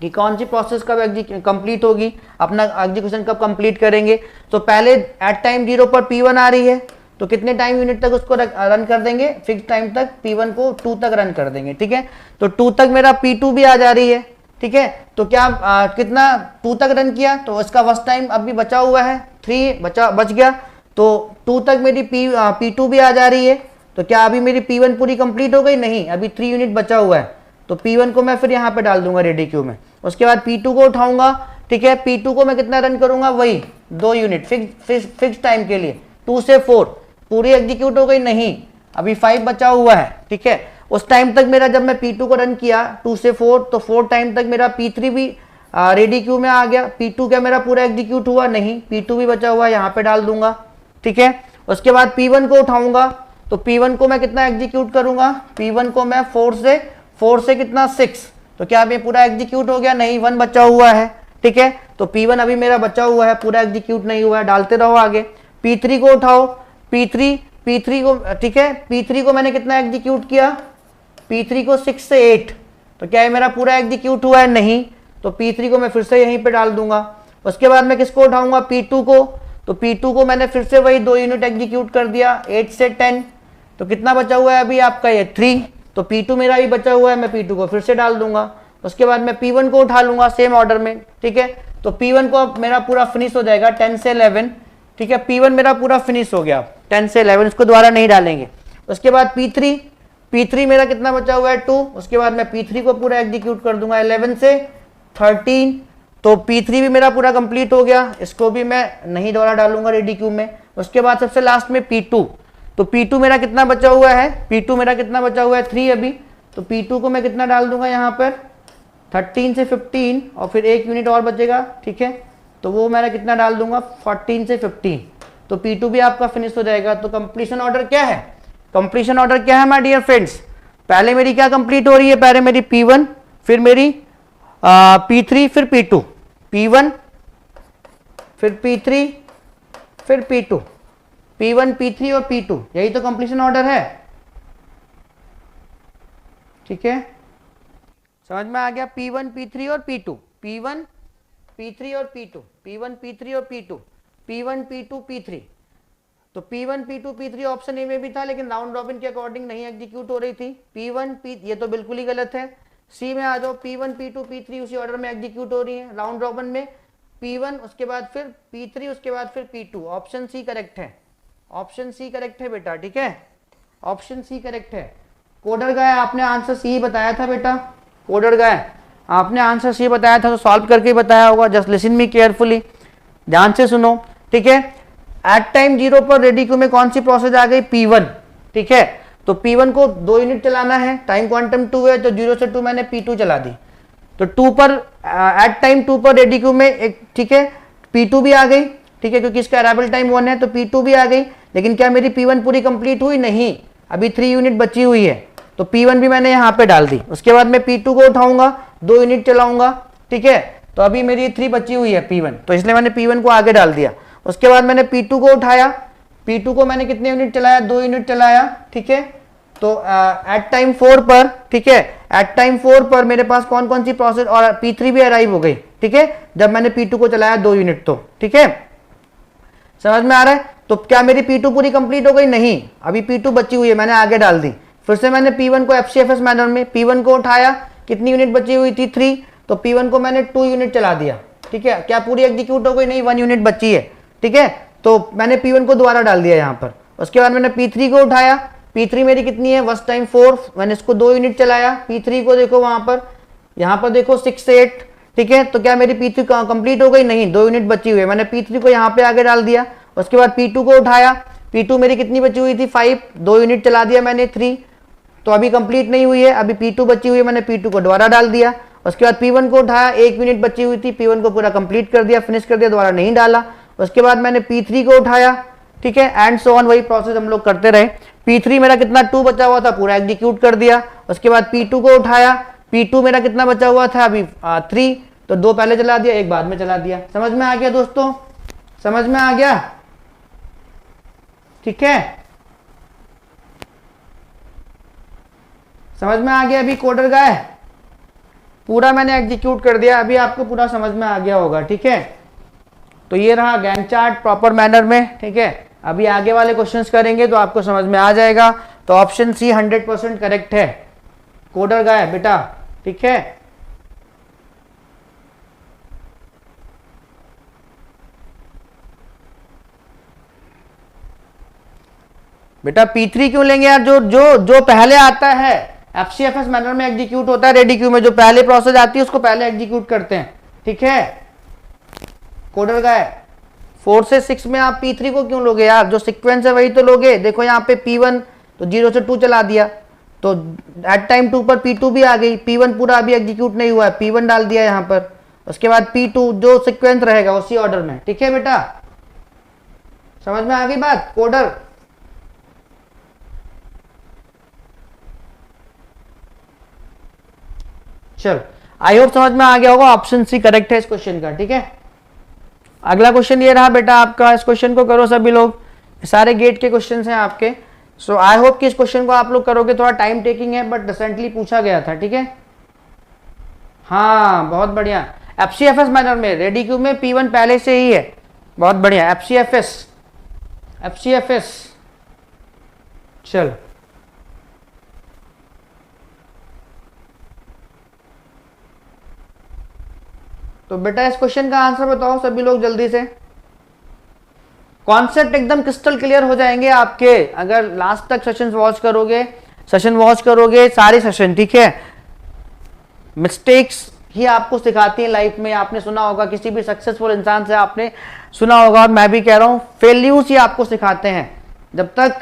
कि कौन सी प्रोसेस कब कंप्लीट होगी, अपना एग्जीक्यूशन कब कंप्लीट करेंगे। तो पहले एट टाइम 0 पर P1 आ रही है, तो कितने टाइम यूनिट तक उसको रन कर देंगे, फिक्स टाइम तक P1 को 2 तक रन कर देंगे, ठीक है। तो 2 तक मेरा P2 भी आ जा रही है, ठीक है। तो क्या कितना 2 तक रन किया, तो इसका फर्स्ट टाइम अभी बचा हुआ है 3 बच गया। तो 2 तक मेरी P2 भी आ जा रही है। तो क्या अभी मेरी P1 पूरी कंप्लीट हो गई, नहीं, अभी 3 यूनिट बचा हुआ है। तो P1 को मैं फिर यहाँ पे डाल दूंगा रेडी क्यू में। उसके बाद P2 को उठाऊंगा, ठीक है। P2 को मैं कितना रन करूंगा, वही 2 यूनिट फिक्स टाइम के लिए, 2 से 4 पूरी एग्जीक्यूट हो गई, नहीं अभी 5 बचा हुआ है, ठीक है। उस टाइम तक मेरा, जब मैं P2 को रन किया 2 से 4, तो 4 टाइम तक मेरा P3 भी रेडी क्यू में आ गया। P2 क्या मेरा पूरा एग्जीक्यूट हुआ, नहीं, P2 भी बचा हुआ है, यहाँ पे डाल दूंगा, ठीक है। उसके बाद P1 को उठाऊंगा, तो P1 को मैं कितना एग्जीक्यूट करूंगा, P1 को मैं 4 से कितना 6, तो क्या अभी पूरा एग्जीक्यूट हो गया, नहीं 1 बचा हुआ है, ठीक है। तो P1 अभी मेरा बचा हुआ है, पूरा एग्जीक्यूट नहीं हुआ है, डालते रहो आगे। P3 को उठाओ, P3 को, ठीक है, P3 को मैंने कितना एग्जीक्यूट किया, P3 को 6 से 8, तो क्या ये मेरा पूरा एग्जीक्यूट हुआ है, नहीं, तो P3 को मैं फिर से यहीं पे डाल दूंगा। उसके बाद मैं किसको उठाऊंगा, P2 को, तो P2 को मैंने फिर से वही 2 यूनिट एग्जीक्यूट कर दिया 8 से 10, तो कितना बचा हुआ है अभी आपका ये 3, तो P2 मेरा भी बचा हुआ है, मैं P2 को फिर से डाल दूंगा। उसके बाद मैं P1 को उठा लूंगा सेम ऑर्डर में, ठीक है। तो P1 को अब मेरा पूरा फिनिश हो जाएगा 10 से 11, ठीक है। P1 मेरा पूरा फिनिश हो गया 10 से 11, इसको दोबारा नहीं डालेंगे। उसके बाद P3 मेरा कितना बचा हुआ है 2, उसके बाद मैं P3 को पूरा एग्जीक्यूट कर दूंगा 11 से 13, तो P3 भी मेरा पूरा कंप्लीट हो गया, इसको भी मैं नहीं दोबारा डालूंगा रेडी क्यू में। उसके बाद सबसे लास्ट में P2, तो P2 मेरा कितना बचा हुआ है, P2 मेरा कितना बचा हुआ है 3 अभी, तो P2 को मैं कितना डाल दूंगा यहाँ पर 13 से 15, और फिर 1 यूनिट और बचेगा, ठीक है, तो वो मैंने कितना डाल दूंगा 14 से 15, तो P2 भी आपका फिनिश हो जाएगा। तो कंप्लीशन ऑर्डर क्या है, कंप्लीशन ऑर्डर क्या है माय डियर फ्रेंड्स, पहले मेरी क्या कंप्लीट हो रही है, पहले मेरी P1, फिर मेरी P3, फिर P2, P1 फिर P3 फिर P2, P1 P3 और P2, यही तो कंप्लीशन ऑर्डर है, ठीक है। समझ में आ गया, P1 P3 और P2, P1 P3 और P2, P1 P3 और P2, P1 P2 P3, तो P1 P2 P3 option A में भी था, लेकिन राउंड रॉबिन के अकॉर्डिंग नहीं एग्जीक्यूट हो रही थी। P1 P, ये तो बिल्कुल ही गलत है। सी में आ जाओ, P1 P2 P3 उसी ऑर्डर में एग्जीक्यूट हो रही है राउंड रॉबिन में, P1 उसके बाद फिर P3 उसके बाद फिर P2, ऑप्शन सी करेक्ट है, ऑप्शन सी करेक्ट है बेटा, ठीक है, ऑप्शन सी करेक्ट है। कोडर गाय आपने आंसर सी बताया था बेटा, कोडर गाय आपने आंसर सी बताया था, तो सॉल्व करके बताया होगा, जस्ट लिसन मी केयरफुली, ध्यान से सुनो, ठीक है। एट टाइम 0 पर रेडी क्यू में कौन सी प्रोसेस आ गई, P1, ठीक है। तो P1 को 2 यूनिट चलाना है, टाइम क्वांटम 2 है, तो 0 से 2 मैंने P2 चला दी, तो 2 पर एट टाइम 2 पर रेडी क्यू में एक, ठीक है, P2 भी आ गई, ठीक है, क्योंकि इसका अराइवल टाइम 1 है, तो P2 भी आ गई। लेकिन क्या मेरी P1 पूरी कंप्लीट हुई, नहीं, अभी 3 यूनिट बची हुई है, तो P1 भी मैंने यहाँ पे डाल दी। उसके बाद मैं P2 को उठाऊंगा, 2 यूनिट चलाऊंगा, ठीक है, तो अभी मेरी 3 बची हुई है P1, तो इसलिए मैंने P1 को आगे डाल दिया। उसके बाद मैंने P2 को उठाया, P2 को मैंने कितने यूनिट चलाया, 2 यूनिट चलाया, ठीक है। तो एट टाइम 4 पर, ठीक है, एट टाइम 4 पर मेरे पास कौन कौन सी प्रोसेस, और P3 भी अराइव हो गई, ठीक है, जब मैंने P2 को चलाया 2 यूनिट, तो ठीक है, समझ में आ रहा है। तो क्या मेरी P2 पूरी कंप्लीट हो गई, नहीं, अभी P2 बची हुई है, मैंने आगे डाल दी। फिर से मैंने P1 को FCFS मैनर में, P1 को उठाया, कितनी यूनिट बची हुई थी 3, तो P1 को मैंने 2 यूनिट चला दिया, ठीक है। क्या पूरी एग्जीक्यूट हो गई, नहीं, 1 यूनिट बची है, ठीक है, तो मैंने P1 को दोबारा डाल दिया यहाँ पर। उसके बाद मैंने P3 को उठाया, P3 मेरी कितनी है, फर्स्ट टाइम 4, मैंने इसको 2 यूनिट चलाया, P3 को देखो वहां पर, यहाँ पर देखो 6 से 8, ठीक है, तो क्या मेरी P3 कंप्लीट हो गई, नहीं, 2 यूनिट बची हुई है, मैंने P3 को यहाँ पे आगे डाल दिया। उसके बाद P2 को उठाया, P2 मेरी कितनी बची हुई थी 5, 2 यूनिट चला दिया मैंने 3, तो अभी कंप्लीट नहीं हुई है, अभी P2 बची हुई है, मैंने P2 को दोबारा डाल दिया। उसके बाद P1 को उठाया, 1 यूनिट बची हुई थी, P1 को पूरा कंप्लीट कर दिया, फिनिश कर दिया, दोबारा नहीं डाला। उसके बाद मैंने P3 को उठाया, ठीक है, एंड सो ऑन, वही प्रोसेस हम लोग करते रहे। P3 मेरा कितना 2 बचा हुआ था, पूरा एग्जीक्यूट कर दिया। उसके बाद P2 को उठाया, P2 मेरा कितना बचा हुआ था अभी 3, तो 2 पहले चला दिया, 1 बाद में चला दिया। समझ में आ गया दोस्तों, समझ में आ गया, ठीक है, समझ में आ गया। अभी कोडर गाय पूरा मैंने एग्जीक्यूट कर दिया, अभी आपको पूरा समझ में आ गया होगा, ठीक है। तो ये रहा गैंट चार्ट प्रॉपर मैनर में, ठीक है। अभी आगे वाले क्वेश्चंस करेंगे तो आपको समझ में आ जाएगा। तो ऑप्शन सी 100% करेक्ट है, कोडर गाय बेटा, ठीक है। बेटा P3 क्यों लेंगे यार, जो जो जो पहले आता है FCFS मैनर में एग्जीक्यूट होता है रेडी क्यू में, जो पहले प्रोसेस आती है उसको पहले एग्जीक्यूट करते हैं, ठीक है। कोडर का है। 4 से 6 में आप P3 को क्यों लोगे यार, जो सीक्वेंस है वही तो लोगे। देखो यहाँ पे P1 तो 0 से 2 चला दिया, तो एट टाइम 2 पर P2 भी आ गई, P1 पूरा अभी एग्जीक्यूट नहीं हुआ है, P1 डाल दिया यहाँ पर, उसके बाद P2, जो सीक्वेंस रहेगा उसी ऑर्डर में। ठीक है बेटा, समझ में आ गई बात कोडर। चल आई होप समझ में आ गया होगा, ऑप्शन सी करेक्ट है इस क्वेश्चन का। ठीक है, अगला क्वेश्चन ये रहा बेटा आपका, इस क्वेश्चन को करो सभी लोग, सारे गेट के क्वेश्चंस हैं आपके। सो आई होप कि इस क्वेश्चन को आप लोग करोगे, थोड़ा टाइम टेकिंग है बट रिसेंटली पूछा गया था। ठीक है, हाँ बहुत बढ़िया। एफसीएफएस मैनर में रेडी क्यू में P1 पहले से ही है, बहुत बढ़िया। एफसीएफएस चल, तो बेटा इस क्वेश्चन का आंसर बताओ सभी लोग जल्दी से। कॉन्सेप्ट एकदम क्रिस्टल क्लियर हो जाएंगे आपके अगर लास्ट तक सेशन वॉच करोगे सारे सेशन। ठीक है, मिस्टेक्स ही आपको सिखाती है लाइफ में। आपने सुना होगा, किसी भी सक्सेसफुल इंसान से आपने सुना होगा, और मैं भी कह रहा हूं, फेल्यूर्स ही आपको सिखाते हैं। जब तक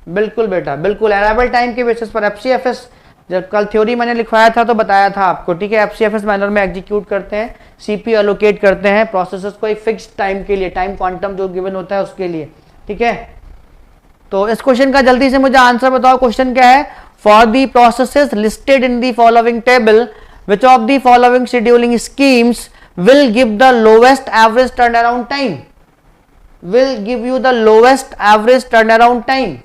बिल्कुल बेटा, बिल्कुल अराइवल टाइम के बेसिस पर एफसीएफएस, जब कल थ्योरी मैंने लिखवाया था तो बताया था आपको। ठीक है, एफसीएफएस मैनर में एग्जीक्यूट करते हैं, सीपीयू एलोकेट करते हैं प्रोसेसर्स को एक फिक्स्ड टाइम के लिए, टाइम क्वांटम जो गिवन होता है उसके लिए। ठीक है, तो इस क्वेश्चन का जल्दी से मुझे आंसर बताओ। क्वेश्चन क्या है, for the processes listed in the following table which of the following scheduling schemes will give the lowest average turnaround time, will give you the lowest average turnaround time,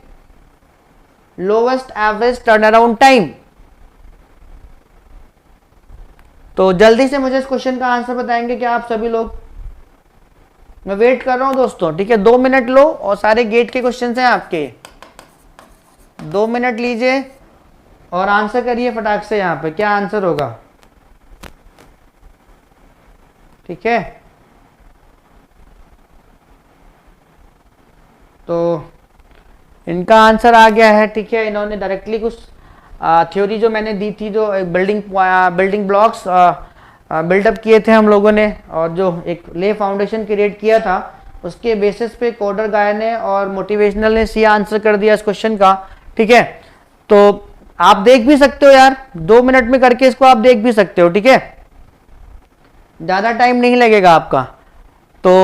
lowest average turnaround time. तो जल्दी से मुझे इस question का answer बताएंगे क्या आप सभी लोग। मैं वेट कर रहा हूं दोस्तों। ठीक है, 2 मिनट लो, और सारे गेट के क्वेश्चन हैं आपके, 2 मिनट लीजिए और आंसर करिए फटाक से। यहां पे क्या आंसर होगा। ठीक है, तो इनका आंसर आ गया है। ठीक है, इन्होंने डायरेक्टली कुछ थ्योरी जो मैंने दी थी, जो एक बिल्डिंग ब्लॉक्स बिल्डअप किए थे हम लोगों ने, और जो एक ले फाउंडेशन क्रिएट किया था, उसके बेसिस पे कोडर गाय ने और मोटिवेशनल ने सी आंसर कर दिया इस क्वेश्चन का। ठीक है, तो आप देख भी सकते हो यार, 2 मिनट में करके इसको आप देख भी सकते हो। ठीक है, ज़्यादा टाइम नहीं लगेगा आपका। तो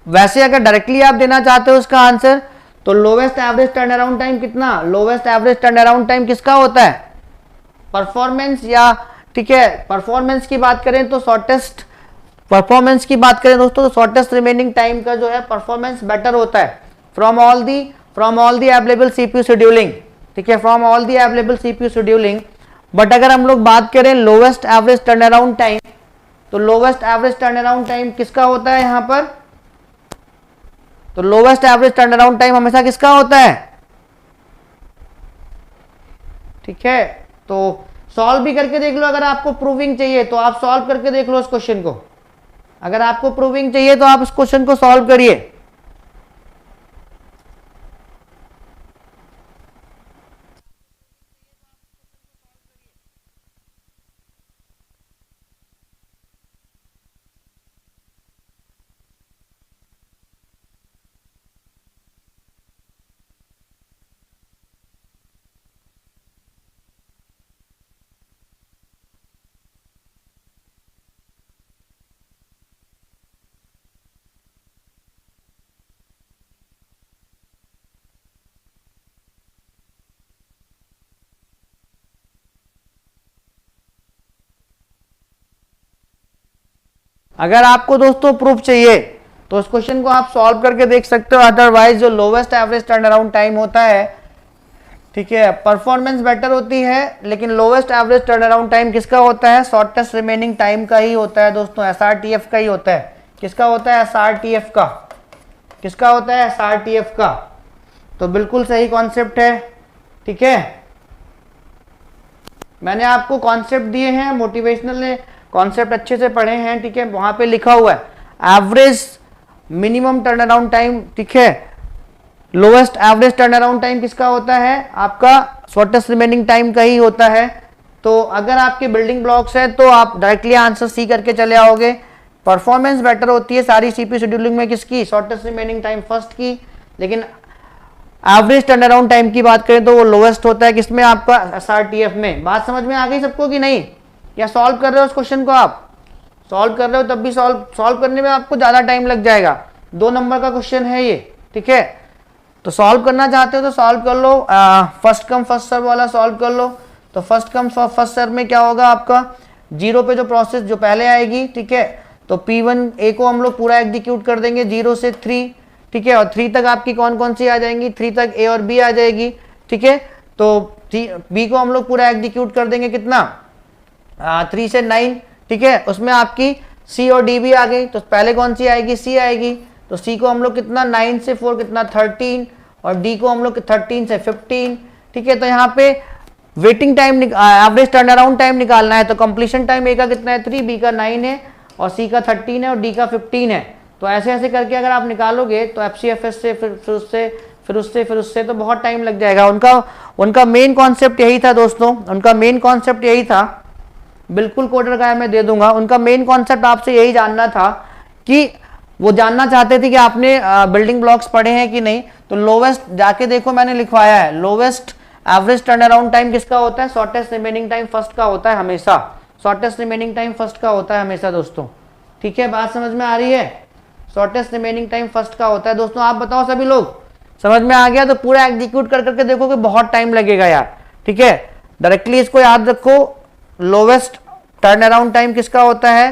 वैसे अगर डायरेक्टली आप देना चाहते हो उसका आंसर, तो lowest average turnaround time कितना, lowest average turnaround time किसका होता है, परफॉर्मेंस, या ठीक है परफॉर्मेंस की बात करें तो शॉर्टेस्ट, परफॉर्मेंस की बात करें दोस्तों तो शॉर्टेस्ट रिमेनिंग टाइम का जो है परफॉर्मेंस बेटर होता है from all the available CPU scheduling. ठीक है, from all the available CPU scheduling. But अगर हम लोग बात करें lowest average turnaround time, तो lowest average turnaround time किसका होता है यहां पर, तो lowest average turnaround time हमेशा किसका होता है। ठीक है, तो सॉल्व भी करके देख लो। अगर आपको प्रूविंग चाहिए तो आप सॉल्व करके देख लो इस क्वेश्चन को। अगर आपको प्रूविंग चाहिए तो आप इस क्वेश्चन को सॉल्व करिए। अगर आपको दोस्तों प्रूफ चाहिए तो इस क्वेश्चन को आप सॉल्व करके देख सकते हो। अदरवाइज जो lowest average turnaround time होता है, ठीक है, परफॉर्मेंस बेटर होती है, लेकिन lowest average turnaround time किसका होता है, शॉर्टेस्ट रिमेनिंग टाइम का ही होता है दोस्तों, एसआरटीएफ का ही होता है। किसका होता है, एसआरटीएफ का। किसका होता है, एसआरटीएफ का। तो बिल्कुल सही कॉन्सेप्ट है। ठीक है, मैंने आपको कॉन्सेप्ट दिए हैं, मोटिवेशनल ने कॉन्सेप्ट अच्छे से पढ़े हैं। ठीक है, वहां पे लिखा हुआ है average minimum turn around time. ठीक है, lowest average turnaround time किसका होता है, आपका शॉर्टेस्ट रिमेनिंग टाइम का ही होता है। तो अगर आपके बिल्डिंग ब्लॉक्स है तो आप डायरेक्टली आंसर सी करके चले आओगे। परफॉर्मेंस बेटर होती है सारी सीपीयू शेड्यूलिंग में किसकी, शॉर्टेस्ट रिमेनिंग टाइम फर्स्ट की, लेकिन एवरेज टर्न अराउंड टाइम की बात करें तो वो लोएस्ट होता है किसमें, आपका एसआरटीएफ में। बात समझ में आ गई सबको कि नहीं, या सॉल्व कर रहे हो उस क्वेश्चन को, आप सॉल्व कर रहे हो तब भी सॉल्व करने में आपको ज्यादा टाइम लग जाएगा, 2 नंबर का क्वेश्चन है ये, ठीक है। तो सॉल्व करना चाहते हो तो सॉल्व कर लो, फर्स्ट कम फर्स्ट सर्व वाला सॉल्व कर लो। तो फर्स्ट कम फर्स्ट सर्व में क्या होगा आपका, 0 पे जो प्रोसेस जो पहले आएगी, ठीक है, तो P1 A को हम लोग पूरा एग्जीक्यूट कर देंगे 0 से 3, ठीक है, और 3 तक आपकी कौन कौन सी आ जाएंगी, 3 तक A और B आ जाएगी, ठीक है। तो B को हम लोग पूरा एग्जीक्यूट कर देंगे कितना, 3 से 9, ठीक है, उसमें आपकी C और D भी आ गई, तो पहले कौन सी आएगी, C आएगी, तो C को हम लोग कितना 9 से 4 कितना 13, और D को हम लोग 13 से 15, ठीक है। तो यहाँ पे waiting time average turnaround time निकालना है, तो कंप्लीशन टाइम A का कितना है 3, B का 9 है, और C का 13 है, और D का 15 है। तो ऐसे ऐसे करके अगर आप निकालोगे तो FCFS से फिर उससे तो बहुत टाइम लग जाएगा। उनका मेन कॉन्सेप्ट यही था दोस्तों, उनका मेन कॉन्सेप्ट यही था, बिल्कुल कोडर का मैं दे दूंगा। उनका मेन कॉन्सेप्ट आपसे यही जानना था कि वो जानना चाहते थे कि आपने बिल्डिंग ब्लॉक्स पढ़े हैं कि नहीं। तो लोवेस्ट जाके देखो मैंने लिखवाया है, lowest average turnaround time किसका होता है, शॉर्टेस्ट रिमेनिंग टाइम फर्स्ट का होता है हमेशा, शॉर्टेस्ट रिमेनिंग टाइम फर्स्ट का होता है हमेशा दोस्तों, ठीक है। बात समझ में आ रही है, शॉर्टेस्ट रिमेनिंग टाइम फर्स्ट का होता है दोस्तों। आप बताओ सभी लोग, समझ में आ गया? तो पूरा एग्जीक्यूट कर करके देखो कि बहुत टाइम लगेगा यार, ठीक है। डायरेक्टली इसको याद रखो, लोवेस्ट टर्न अराउंड टाइम किसका होता है,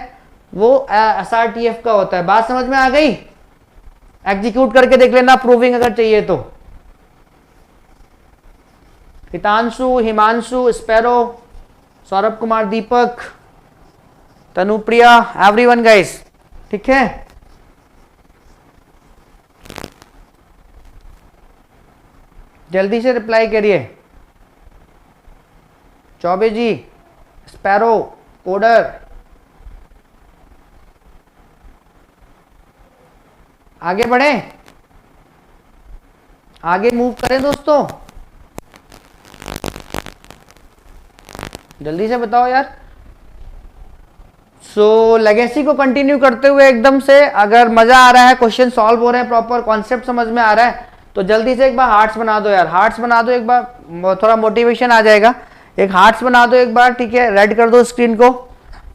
वो एसआरटीएफ का होता है। बात समझ में आ गई? एग्जीक्यूट करके देख लेना, प्रूविंग अगर चाहिए तो। हितांशु, हिमांशु, स्पैरो, सौरभ कुमार, दीपक, तनुप्रिया, एवरीवन गाइस, ठीक है। जल्दी से रिप्लाई करिए। चौबे जी, स्पैरो, कोडर, आगे बढ़े, आगे मूव करें दोस्तों, जल्दी से बताओ यार। सो लेगेसी को कंटिन्यू करते हुए एकदम से, अगर मजा आ रहा है, क्वेश्चन सॉल्व हो रहे हैं, प्रॉपर कॉन्सेप्ट समझ में आ रहा है, तो जल्दी से एक बार हार्ट्स बना दो यार, हार्ट्स बना दो एक बार, थोड़ा मोटिवेशन आ जाएगा। एक हार्ट्स बना दो एक बार, ठीक है, रेड कर दो स्क्रीन को।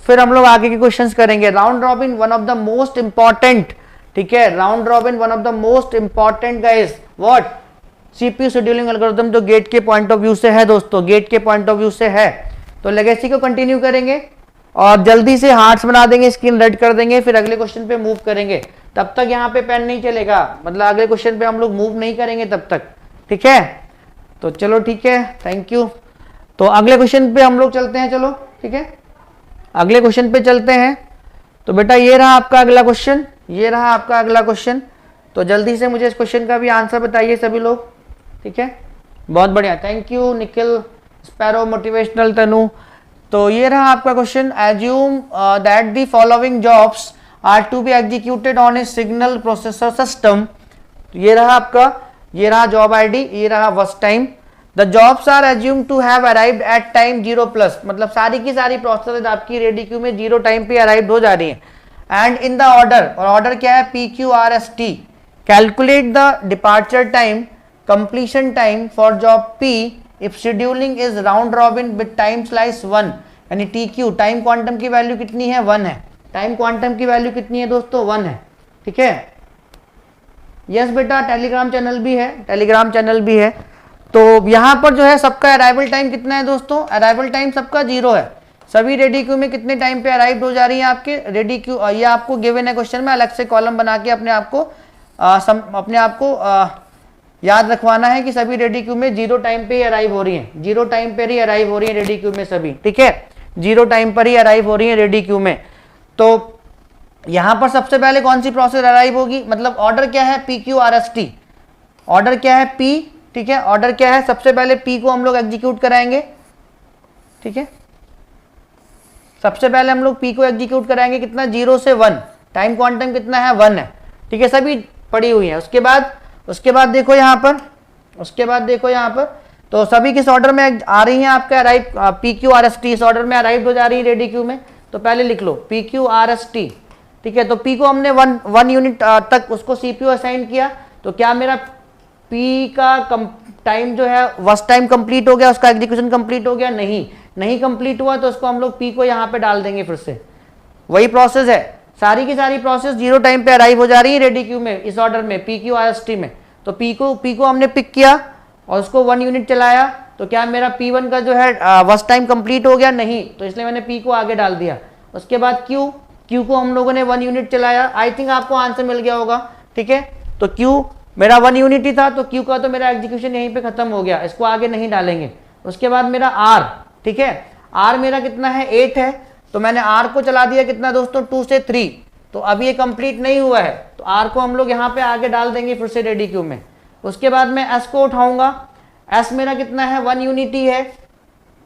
फिर हम लोग आगे के क्वेश्चंस करेंगे। Round robin one of the most important, ठीक है, round robin one of the most important guys, what, CPU scheduling algorithm जो गेट के पॉइंट ऑफ व्यू से है दोस्तों, गेट के पॉइंट ऑफ व्यू से है। तो लेगेसी को कंटिन्यू करेंगे और जल्दी से हार्ट्स बना देंगे, स्क्रीन रेड कर देंगे, फिर अगले क्वेश्चन पे मूव करेंगे। तब तक यहाँ पे पेन नहीं चलेगा, मतलब अगले क्वेश्चन पे हम लोग मूव नहीं करेंगे तब तक, ठीक है। तो चलो ठीक है, थैंक यू। तो अगले क्वेश्चन पे हम लोग चलते हैं, चलो ठीक है, अगले क्वेश्चन पे चलते हैं। तो बेटा ये रहा आपका अगला क्वेश्चन, ये रहा आपका अगला क्वेश्चन। तो जल्दी से मुझे इस क्वेश्चन का भी आंसर बताइए सभी लोग, ठीक है, बहुत बढ़िया, thank you Nikhil, sparrow, motivational, Tanu. तो ये रहा आपका question, assume that the following jobs are to be executed on a single processor system. ये रहा आपका, ये रहा जॉब आईडी, ये रहा work time. The jobs are assume to have arrived at time 0+, मतलब सारी की सारी प्रोसेस आपकी रेडी क्यू में 0 टाइम पे अराइव्ड हो जा रही है। एंड इन द ऑर्डर, और ऑर्डर क्या है, PQRST। Calculate the departure time, completion time for job P if scheduling is round robin with time slice 1, यानी TQ, टाइम क्वांटम की वैल्यू कितनी है, 1 है। टाइम क्वांटम की वैल्यू कितनी है दोस्तों, 1 है, ठीक है। यस बेटा, टेलीग्राम चैनल भी है, टेलीग्राम चैनल भी है। तो यहाँ पर जो है सबका अराइवल टाइम कितना है दोस्तों, अराइवल टाइम सबका 0 है। सभी रेडी क्यू में कितने टाइम पे अराइव हो जा रही है आपके रेडी क्यू, ये आपको गिवन है क्वेश्चन में, अलग से कॉलम बना के अपने आप को याद रखवाना है कि सभी रेडी क्यू में 0 टाइम पे ही अराइव हो रही है, 0 टाइम पर ही अराइव हो रही है रेडी क्यू में सभी, ठीक है, 0 टाइम पर ही अराइव हो रही है रेडी क्यू में। तो यहां पर सबसे पहले कौन सी प्रोसेस अराइव होगी, मतलब ऑर्डर क्या है, PQRST, ऑर्डर क्या है P, ठीक है, ऑर्डर क्या है, सबसे पहले P को हम लोग एग्जीक्यूट कराएंगे, ठीक है, सबसे पहले हम लोग P को एग्जीक्यूट कराएंगे, कितना, 0 से 1, टाइम क्वांटम कितना है, 1 है, ठीक है, सभी पड़ी हुई है। उसके बाद देखो यहाँ पर, उसके बाद देखो यहाँ पर तो सभी किस ऑर्डर में आ रही हैं आपका arrive, P Q R S T इस ऑर्डर में अराइव हो जा रही है रेडी क्यू में। तो पहले लिख लो P Q R S T, ठीक है। तो पी को हमने वन यूनिट तक उसको सीपीयू असाइन किया, तो क्या मेरा पी का टाइम जो है वस्ट टाइम कंप्लीट हो गया, उसका एग्जीक्यूशन कंप्लीट हो गया? नहीं कंप्लीट हुआ, तो उसको हम लोग पी को यहाँ पे डाल देंगे फिर से। वही प्रोसेस है, सारी की सारी प्रोसेस 0 टाइम पे अराइव हो जा रही है रेडी क्यू में इस ऑर्डर में P Q R S T में। तो पी को हमने पिक किया और उसको 1 यूनिट चलाया, तो क्या मेरा P1 का जो है वस्ट टाइम कंप्लीट हो गया? नहीं, तो इसलिए मैंने P को आगे डाल दिया। उसके बाद Q को हम लोगों ने 1 यूनिट चलाया। आई थिंक आपको आंसर मिल गया होगा, ठीक है। तो Q मेरा 1 यूनिट ही था, तो Q का तो मेरा एग्जीक्यूशन यहीं पे खत्म हो गया, इसको आगे नहीं डालेंगे। उसके बाद मेरा R, ठीक है, R मेरा कितना है? 8 है, तो मैंने R को चला दिया कितना दोस्तों? 2 से 3। तो अभी ये कंप्लीट नहीं हुआ है, तो R को हम लोग यहाँ पे आगे डाल देंगे फिर से रेडी क्यू में। उसके बाद मैं S को उठाऊंगा, S मेरा कितना है? 1 यूनिट ही है,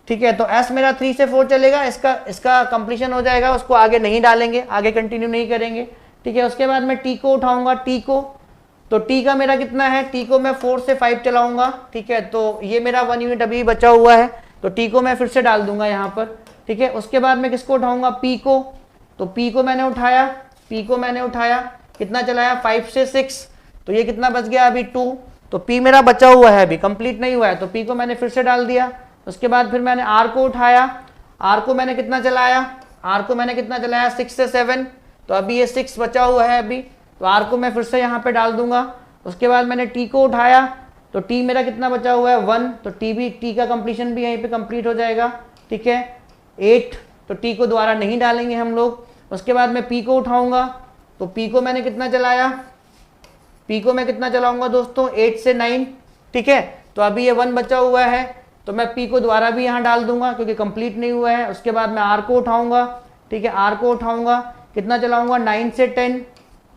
ठीक है। तो S मेरा 3 से 4 चलेगा, इसका कंप्लीशन हो जाएगा, उसको आगे नहीं डालेंगे, आगे कंटिन्यू नहीं करेंगे, ठीक है। उसके बाद मैं T को उठाऊंगा, T को, तो T का मेरा कितना है? T को मैं 4 से 5 चलाऊंगा, ठीक है। तो ये मेरा 1 यूनिट अभी बचा हुआ है, तो T को मैं फिर से डाल दूंगा यहाँ पर, ठीक है। उसके बाद मैं किसको उठाऊंगा? P को, तो P को मैंने उठाया, कितना चलाया? 5 से 6, तो ये कितना बच गया अभी? 2। तो P मेरा बचा हुआ है, अभी कंप्लीट नहीं हुआ है, तो P को मैंने फिर से डाल दिया। उसके बाद फिर मैंने R को उठाया, R को मैंने कितना चलाया? 6 से 7, तो अभी ये 6 बचा हुआ है अभी, तो R को मैं फिर से यहाँ पे डाल दूंगा। उसके बाद मैंने T को उठाया, तो T मेरा कितना बचा हुआ है? 1, तो T का कंप्लीशन भी यहीं पे कंप्लीट हो जाएगा, ठीक है। 8, तो T को दोबारा नहीं डालेंगे हम लोग। उसके बाद मैं P को उठाऊंगा, तो P को मैंने कितना चलाया? P को मैं कितना चलाऊंगा दोस्तों? 8 से 9, ठीक है। तो अभी ये 1 बचा हुआ है, तो मैं P को दोबारा भी यहाँ डाल दूंगा क्योंकि कंप्लीट नहीं हुआ है। उसके बाद मैं R को उठाऊंगा, ठीक है, R को उठाऊंगा, कितना चलाऊंगा? 9 से 10,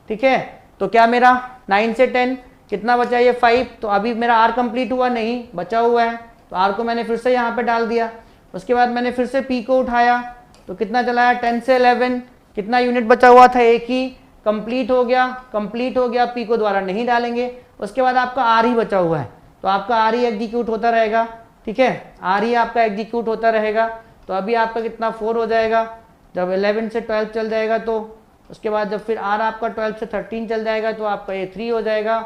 ठीक है। तो क्या मेरा 9 से 10 कितना बचा? ये 5, तो अभी मेरा R कंप्लीट हुआ नहीं, बचा हुआ है, तो R को मैंने फिर से यहाँ पे डाल दिया। उसके बाद मैंने फिर से P को उठाया, तो कितना चलाया? 10 से 11, कितना यूनिट बचा हुआ था? एक ही, कंप्लीट हो गया, P को दोबारा नहीं डालेंगे। उसके बाद आपका R ही बचा हुआ है, तो आपका R ही एग्जीक्यूट होता रहेगा, ठीक है, R ही आपका एग्जीक्यूट होता रहेगा। तो अभी आपका कितना 4 हो जाएगा, जब 11 से 12 चल जाएगा, तो उसके बाद जब फिर R आपका 12 से 13 चल जाएगा, तो आपका ये 3 हो जाएगा।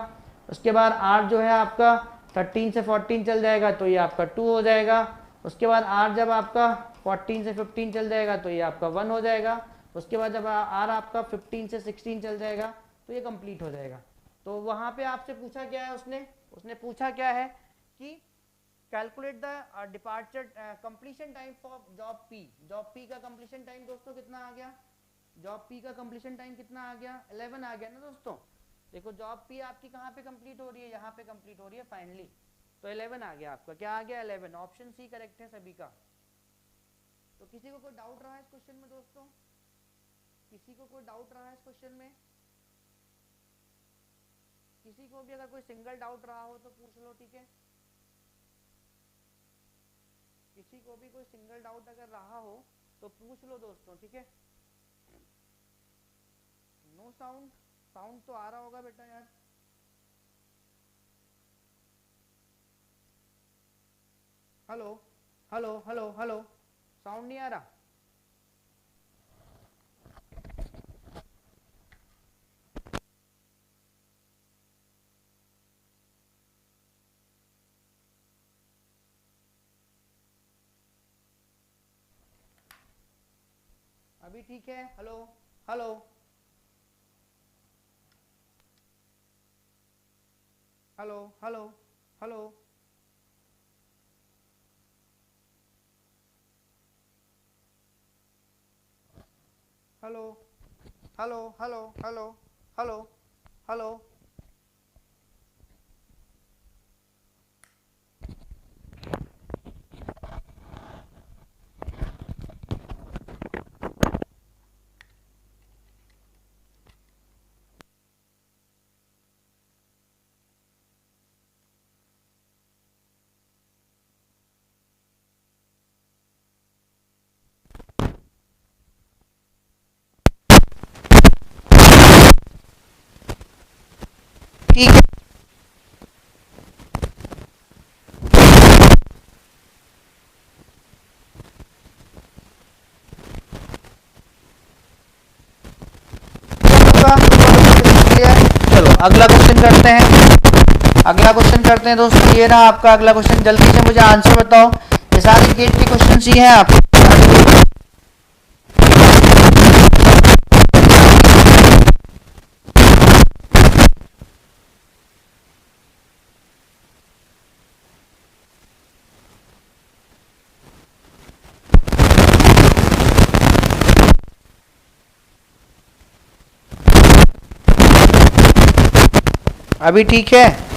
उसके बाद R जो है आपका 13 से 14 चल जाएगा, तो ये आपका 2 हो जाएगा। उसके बाद R जब आपका 14 से 15 चल जाएगा, तो ये आपका 1 हो जाएगा। उसके बाद जब R आपका 15 से 16 चल जाएगा, तो ये कंप्लीट हो जाएगा। तो वहाँ पे आपसे पूछा क्या है? उसने पूछा क्या है कि calculate the departure completion time for job P का कंप्लीशन टाइम दोस्तों कितना आ गया? जॉब P का कंप्लीशन टाइम कितना आ गया? 11 आ गया ना दोस्तों। देखो जॉब P आपकी कहाँ पे कंप्लीट हो रही है? यहाँ पे कंप्लीट हो रही है फाइनली, तो 11 आ गया आपका। क्या आ गया? 11। ऑप्शन सी करेक्ट है सभी का। तो किसी को कोई डाउट रहा है इस क्वेश्चन में दोस्तों? किसी को कोई डाउट रहा है इस क्वेश्चन में? किसी को भी अगर कोई सिंगल डाउट रहा हो तो पूछ लो, ठीक है। किसी को भी कोई सिंगल डाउट अगर रहा हो तो पूछ लो दोस्तों, ठीक है। नो साउंड तो आ रहा होगा बेटा यार। हेलो, साउंड नहीं आ रहा? अभी ठीक है? Hello hello hello hello hello hello hello hello hello hello hello ठीक है। आपका क्लियर। चलो अगला क्वेश्चन करते हैं। अगला क्वेश्चन करते हैं दोस्तों, ये रहा आपका अगला क्वेश्चन। जल्दी से मुझे आंसर बताओ, ये सारे गेट के क्वेश्चन ही हैं आप। अभी ठीक है?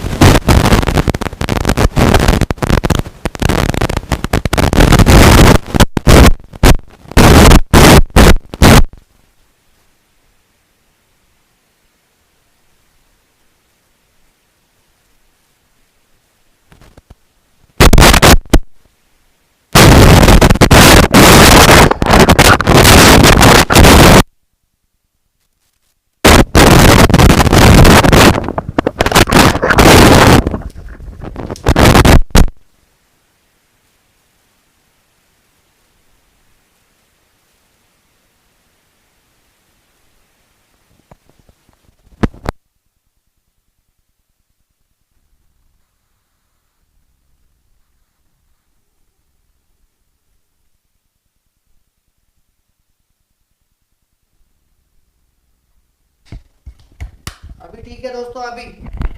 अभी ठीक है दोस्तों? अभी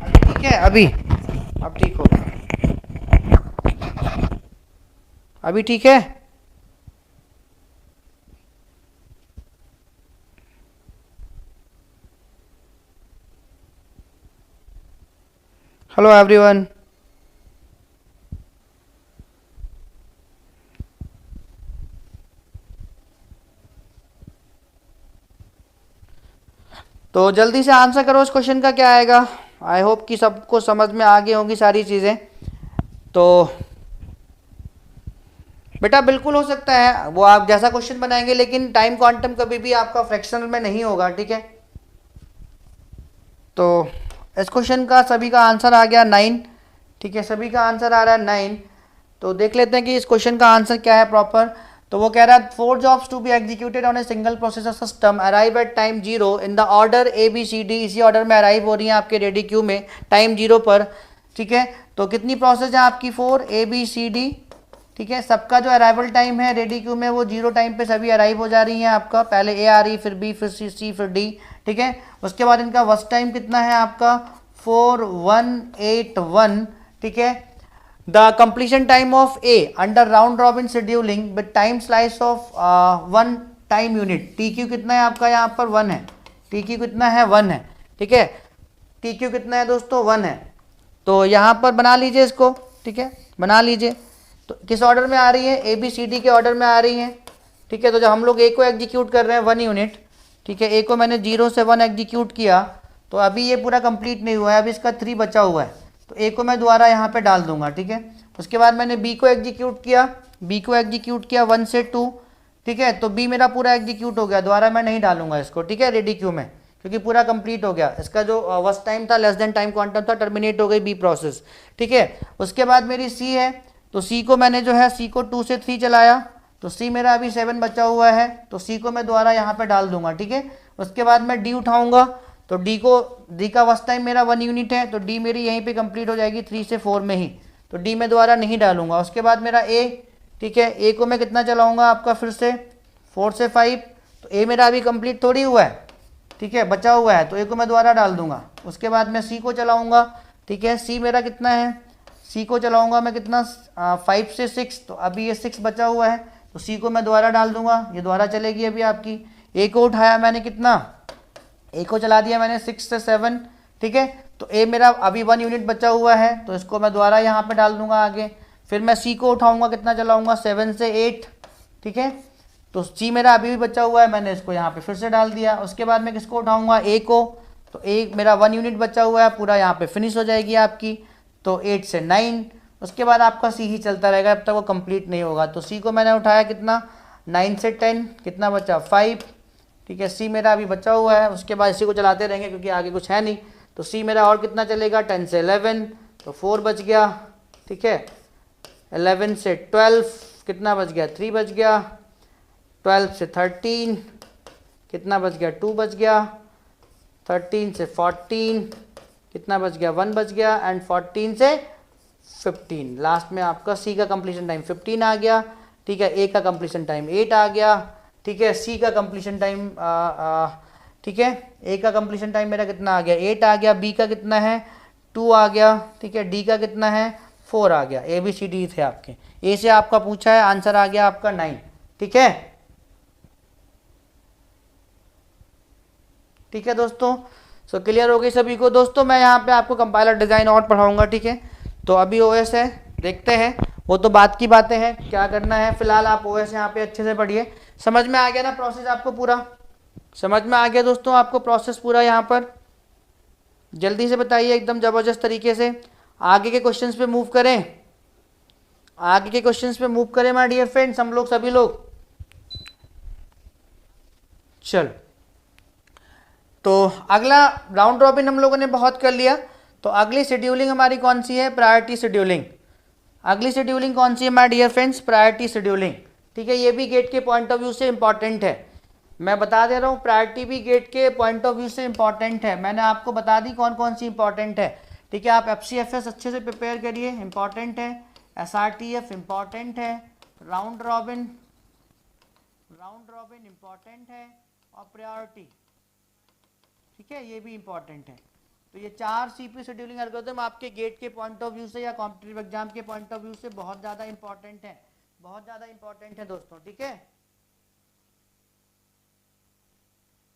अभी ठीक है? अभी अब ठीक हो? अभी ठीक है? Hello everyone. तो जल्दी से आंसर करो इस क्वेश्चन का, क्या आएगा। आई होप कि सबको समझ में आ गई होंगी सारी चीज़ें। तो बेटा बिल्कुल हो सकता है वो आप जैसा क्वेश्चन बनाएंगे, लेकिन टाइम क्वांटम कभी भी आपका फ्रैक्शनल में नहीं होगा, ठीक है। तो इस क्वेश्चन का सभी का आंसर आ गया 9, ठीक है, सभी का आंसर आ रहा है 9। तो देख लेते हैं कि इस क्वेश्चन का आंसर क्या है प्रॉपर। तो वो कह रहा है 4 jobs to be executed on a single processor system arrive at time 0 in the order ABCD। इसी ऑर्डर में अराइव हो रही है आपके रेडी क्यू में टाइम 0 पर, ठीक है। तो कितनी प्रोसेस है आपकी? 4 ABCD, ठीक है। सबका जो अराइवल टाइम है रेडी क्यू में वो 0 टाइम पे सभी अराइव हो जा रही हैं आपका। पहले A आ रही, फिर B, फिर C, फिर D, ठीक है। उसके बाद इनका वर्स्ट टाइम कितना है आपका? 4181, ठीक है। The completion time of A under round robin scheduling with time slice of 1 time unit. TQ कितना है आपका? यहाँ पर 1 है। TQ कितना है? 1 है, ठीक है। TQ कितना है दोस्तों? 1 है। तो यहाँ पर बना लीजिए इसको, ठीक है, बना लीजिए। तो किस ऑर्डर में आ रही है? ABCD के ऑर्डर में आ रही है, ठीक है। तो जब हम लोग A को एग्जीक्यूट कर रहे हैं 1 यूनिट, ठीक है, A को मैंने 0 से 1 एग्जीक्यूट किया, तो अभी ये पूरा कंप्लीट नहीं हुआ है, अभी इसका 3 बचा हुआ है। तो A को मैं दोबारा यहाँ पे डाल दूंगा, ठीक है। उसके बाद मैंने B को एग्जीक्यूट किया, B को एग्जीक्यूट किया 1 से 2, ठीक है। तो B मेरा पूरा एग्जीक्यूट हो गया, दोबारा मैं नहीं डालूंगा इसको, ठीक है, रेडी क्यू में, क्योंकि पूरा कंप्लीट हो गया। इसका जो वर्स्ट टाइम था लेस देन टाइम क्वांटम था, टर्मिनेट हो गई B प्रोसेस, ठीक है। उसके बाद मेरी C है, तो C को मैंने जो है C को 2 से 3 चलाया, तो C मेरा अभी 7 बचा हुआ है, तो C को मैं दोबारा यहाँ पे डाल दूंगा, ठीक है। उसके बाद मैं D उठाऊंगा, तो D का वर्स्ट टाइम मेरा 1 यूनिट है, तो D मेरी यहीं पे कंप्लीट हो जाएगी 3 से 4 में ही, तो D मैं दोबारा नहीं डालूंगा। उसके बाद मेरा A, ठीक है, A को मैं कितना चलाऊंगा आपका? फिर से 4 से 5, तो A मेरा अभी कंप्लीट थोड़ी हुआ है, ठीक है, बचा हुआ है, तो A को मैं दोबारा डाल दूंगा। उसके बाद मैं C को चलाऊंगा, ठीक है। C मेरा कितना है? C को चलाऊंगा मैं कितना? 5 से 6, तो अभी ये 6 बचा हुआ है, तो C को मैं दोबारा डाल दूंगा, ये दोबारा चलेगी अभी आपकी। A को उठाया मैंने कितना? A को चला दिया मैंने 6 से 7, ठीक है। तो A मेरा अभी 1 यूनिट बचा हुआ है, तो इसको मैं दोबारा यहाँ पे डाल दूंगा आगे। फिर मैं C को उठाऊंगा, कितना चलाऊंगा? 7 से 8, ठीक है। तो C मेरा अभी भी बचा हुआ है, मैंने इसको यहाँ पे फिर से डाल दिया। उसके बाद मैं किसको उठाऊंगा? A को, तो A मेरा 1 यूनिट बचा हुआ है, पूरा यहाँ पे फिनिश हो जाएगी आपकी, तो 8 से 9। उसके बाद आपका C ही चलता रहेगा जब तक वो कंप्लीट नहीं होगा। तो C को मैंने उठाया कितना? 9 से 10, कितना बचा? 5, ठीक है। C मेरा अभी बचा हुआ है, उसके बाद इसी को चलाते रहेंगे क्योंकि आगे कुछ है नहीं। तो C मेरा और कितना चलेगा? 10 से 11, तो 4 बच गया, ठीक है। 11 से 12, कितना बच गया? 3 बच गया। 12 से 13, कितना बच गया? 2 बच गया। 13 से 14, कितना बच गया, 1 बच गया, एंड 14 से 15, लास्ट में आपका सी का कंप्लीशन टाइम 15 आ गया, ठीक है, ए का कंप्लीशन टाइम 8 आ गया, ठीक है, सी का कंप्लीशन टाइम ठीक है, ए का कंप्लीशन टाइम मेरा कितना आ गया, 8 आ गया, बी का कितना है 2 आ गया, ठीक है, डी का कितना है 4 आ गया, ए बी सी डी थे आपके, ए से आपका पूछा है, आंसर आ गया आपका 9, ठीक है, ठीक है दोस्तों। सो क्लियर हो गई सभी को दोस्तों। मैं यहाँ पे आपको कंपाइलर डिजाइन और पढ़ाऊंगा, ठीक है, तो अभी ओएस है, देखते हैं, वो तो बात की बातें हैं, क्या करना है फिलहाल आप ओएस यहाँ पे अच्छे से पढ़िए। समझ में आ गया ना प्रोसेस आपको पूरा, समझ में आ गया दोस्तों आपको प्रोसेस पूरा यहाँ पर, जल्दी से बताइए एकदम जबरदस्त तरीके से। आगे के क्वेश्चंस पे मूव करें, आगे के क्वेश्चंस पे मूव करें माय डियर फ्रेंड्स, हम लोग सभी लोग, चल। तो अगला राउंड रॉबिन हम लोगों ने बहुत कर लिया, तो अगली शेड्यूलिंग हमारी कौन सी है, प्रायोरिटी शेड्यूलिंग। अगली शेड्यूलिंग कौन सी है my dear friends, priority scheduling, ठीक है, ये भी गेट के पॉइंट ऑफ व्यू से इंपॉर्टेंट है, मैं बता दे रहा हूँ, प्रायोरिटी भी गेट के पॉइंट ऑफ व्यू से इंपॉर्टेंट है, मैंने आपको बता दी कौन कौन सी इंपॉर्टेंट है, ठीक है, आप FCFS अच्छे से प्रिपेयर करिए, इंपॉर्टेंट है, SRTF इंपॉर्टेंट है, राउंड रॉबिन इंपॉर्टेंट है, और प्रायोरिटी, ठीक है, ये भी इंपॉर्टेंट है। तो ये 4 CP शेड्यूलिंग एल्गोरिथम आपके गेट के पॉइंट ऑफ व्यू से या कॉम्पिटिटिव एग्जाम के पॉइंट ऑफ व्यू से बहुत ज़्यादा इंपॉर्टेंट है, बहुत ज़्यादा इंपॉर्टेंट है दोस्तों, ठीक है।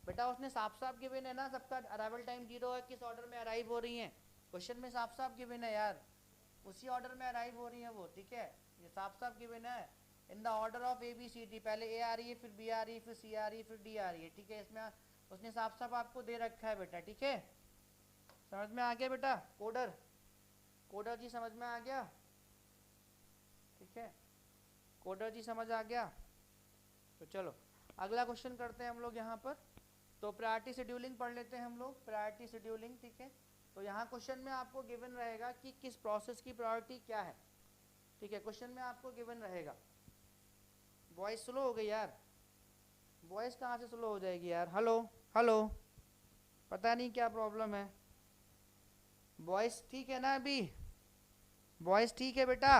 बेटा उसने साफ साफ गिवन है ना, सबका अराइवल टाइम 0 है, किस ऑर्डर में अराइव हो रही है, क्वेश्चन में साफ साफ गिवन है यार, उसी ऑर्डर में अराइव हो रही है वो, ठीक है, ये साफ साफ गिवन है, इन द ऑर्डर ऑफ ABCD, पहले A आ रही है, फिर B आ रही है, फिर C आ रही है, फिर D आ रही है, ठीक है, इसमें उसने साफ साफ आपको दे रखा है बेटा, ठीक है, समझ में आ गया बेटा, कोडर जी समझ में आ गया, ठीक है, कोडर जी समझ आ गया। तो चलो अगला क्वेश्चन करते हैं हम लोग यहाँ पर, तो प्रायोरिटी शेड्यूलिंग पढ़ लेते हैं हम लोग, प्रायोरिटी शेड्यूलिंग, ठीक है, तो यहाँ क्वेश्चन में आपको गिवन रहेगा कि किस प्रोसेस की प्रायोरिटी क्या है, ठीक है, क्वेश्चन में आपको गिवन रहेगा। वॉइस स्लो हो गई यार, वॉइस कहाँ से स्लो हो जाएगी यार, हेलो हेलो, पता नहीं क्या प्रॉब्लम है, वॉइस ठीक है ना अभी, वॉइस ठीक है बेटा,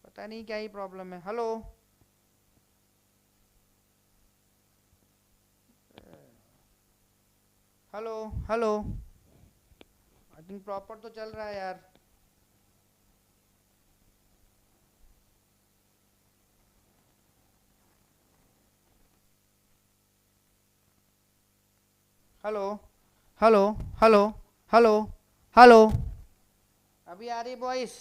पता नहीं क्या ही प्रॉब्लम है, hello hello hello, I think proper तो चल रहा है यार, hello hello hello hello hello, अभी आ रही वॉइस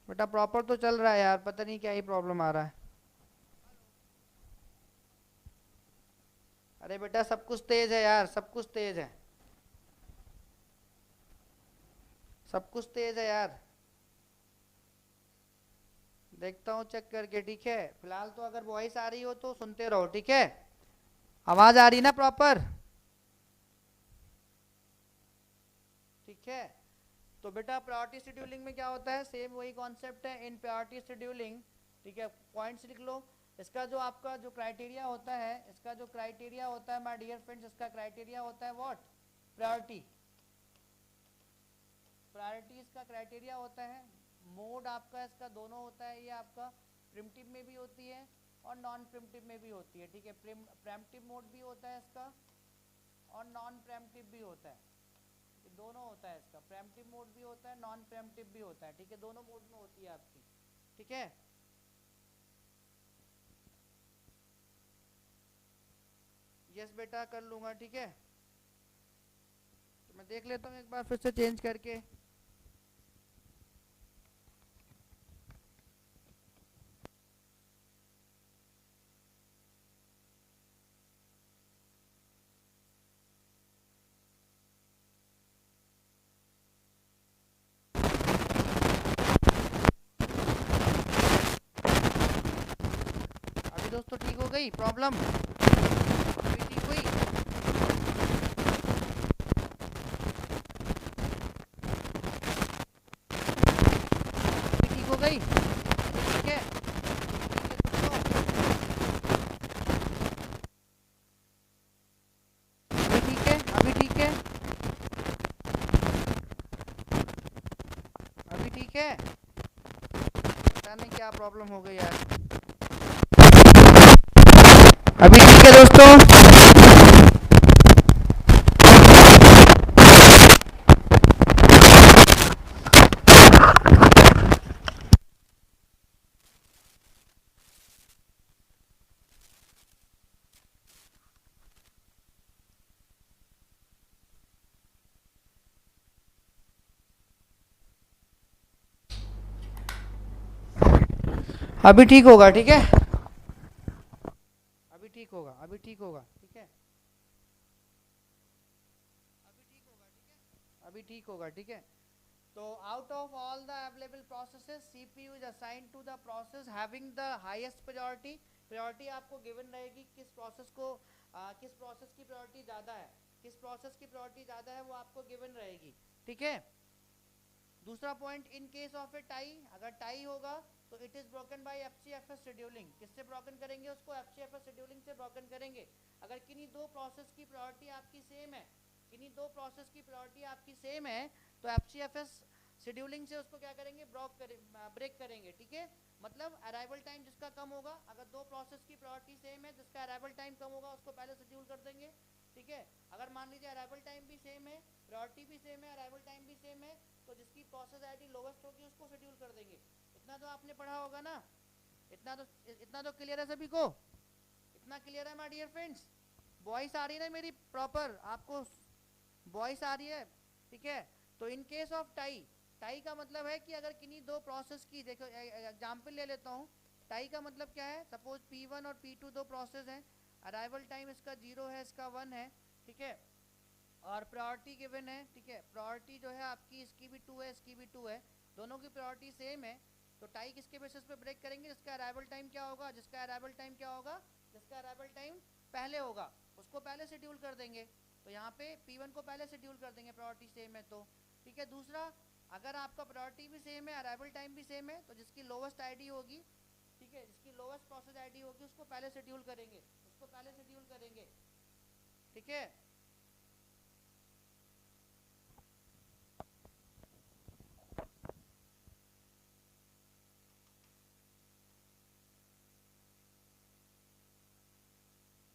बेटा, प्रॉपर तो चल रहा है यार, पता नहीं क्या ही प्रॉब्लम आ रहा है, अरे बेटा सब कुछ तेज है यार, सब कुछ तेज है, सब कुछ तेज है यार, देखता हूँ चेक करके, ठीक है, फिलहाल तो अगर वॉइस आ रही हो तो सुनते रहो, ठीक है, आवाज आ रही ना प्रॉपर, ठीक है। तो बेटा प्रायोरिटी शेड्यूलिंग में क्या होता है, सेम वही कॉन्सेप्ट है, इन प्रायोरिटी शेड्यूलिंग, ठीक है, पॉइंट्स लिख लो, इसका जो आपका जो क्राइटेरिया होता है, इसका जो क्राइटेरिया होता है माय डियर फ्रेंड्स, इसका क्राइटेरिया होता है व्हाट, प्रायोरिटी, प्रायोरिटी इसका क्राइटेरिया होता है, मोड आपका इसका दोनों होता है, ये आपका प्रिमिटिव में भी होती है और नॉन प्रिमिटिव में भी होती है, ठीक है, प्रिमिटिव मोड भी होता है इसका और नॉन प्रिमिटिव भी होता है, दोनों होता है इसका, प्रिमिटिव मोड भी होता है, नॉन प्रिमिटिव भी होता है, ठीक है, दोनों मोड में होती है आपकी, ठीक है। यस बेटा कर लूंगा, ठीक है, तो मैं देख लेता हूँ एक बार फिर से चेंज करके, दोस्तों ठीक हो गई प्रॉब्लम, अभी ठीक हुई, ठीक हो गई, ठीक है, ठीक है, पता नहीं क्या प्रॉब्लम हो गई यार। अभी ठीक है दोस्तों? अभी ठीक होगा, ठीक है, अभी ठीक होगा, अभी ठीक होगा, ठीक है, अभी ठीक होगा, ठीक है, अभी ठीक होगा, ठीक है। तो out of all the available processes CPU is assigned to the process having the highest priority. Priority आपको गिवन रहेगी किस प्रोसेस को किस प्रोसेस की प्रायोरिटी ज़्यादा है, किस प्रोसेस की प्रायोरिटी ज़्यादा है वो आपको गिवन रहेगी, ठीक है। दूसरा point, in case of A tie, अगर टाई होगा तो it is broken by FCFS scheduling. किससे ब्रोकन करेंगे उसको? एफसीएफएस शेड्यूलिंग से ब्रोकन करेंगे। अगर किन्हीं दो प्रोसेस की प्रायोरिटी आपकी सेम है, किन्हीं दो प्रोसेस की प्रायोरिटी आपकी सेम है, तो एफसीएफएस शेड्यूलिंग से उसको क्या करेंगे? ब्रेक करेंगे, ठीक है। मतलब अराइवल टाइम जिसका कम होगा, अगर दो प्रोसेस की प्रायोरिटी सेम है, जिसका अराइवल टाइम कम होगा उसको पहले शेड्यूल कर देंगे, ठीक है। अगर मान लीजिए अराइवल टाइम भी सेम है, प्रायोरिटी भी सेम है, अराइवल टाइम भी सेम है, तो जिसकी प्रोसेस आईडी लोवेस्ट होगी उसको शेड्यूल कर देंगे। इतना तो आपने पढ़ा होगा ना, इतना तो क्लियर है सभी को? इतना क्लियर है माय डियर फ्रेंड्स? वॉइस आ रही है ना मेरी प्रॉपर? आपको वॉइस आ रही है, ठीक है। तो in case of tie, tie का मतलब है कि अगर किन्हीं दो प्रोसेस की, देखो एग्जांपल ले लेता हूँ। टाई का मतलब क्या है? सपोज P1 और P2 दो प्रोसेस हैं, अराइवल टाइम इसका 0 है, इसका 1 है, ठीक है, और प्रायोरिटी गिवन है, ठीक है। प्रायोरिटी जो है आपकी, इसकी भी 2 है, इसकी भी 2 है, दोनों की प्रायोरिटी सेम है। तो टाई किसके बेसिस पे ब्रेक करेंगे? जिसका अराइवल टाइम क्या होगा? जिसका अराइवल टाइम क्या होगा? जिसका अराइवल टाइम पहले होगा उसको पहले शेड्यूल कर देंगे। तो यहाँ पे P1 को पहले शेड्यूल कर देंगे, प्रायोरिटी सेम है तो, ठीक है। दूसरा, अगर आपका प्रायोरिटी भी सेम है, अराइवल टाइम भी सेम है, तो जिसकी लोवेस्ट आईडी होगी, ठीक है, जिसकी लोवेस्ट प्रोसेस आईडी होगी उसको पहले शेड्यूल करेंगे, उसको पहले शेड्यूल करेंगे, ठीक है।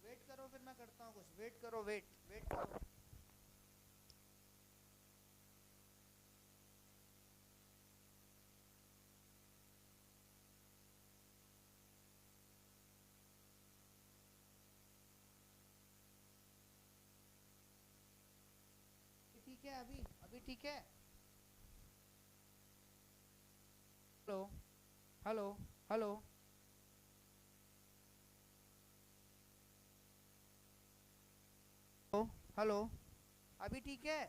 वेट करो, फिर मैं करता हूँ कुछ, वेट करो, वेट वेट करो। ठीक है, अभी अभी ठीक है। Hello hello hello hello hello, अभी ठीक है?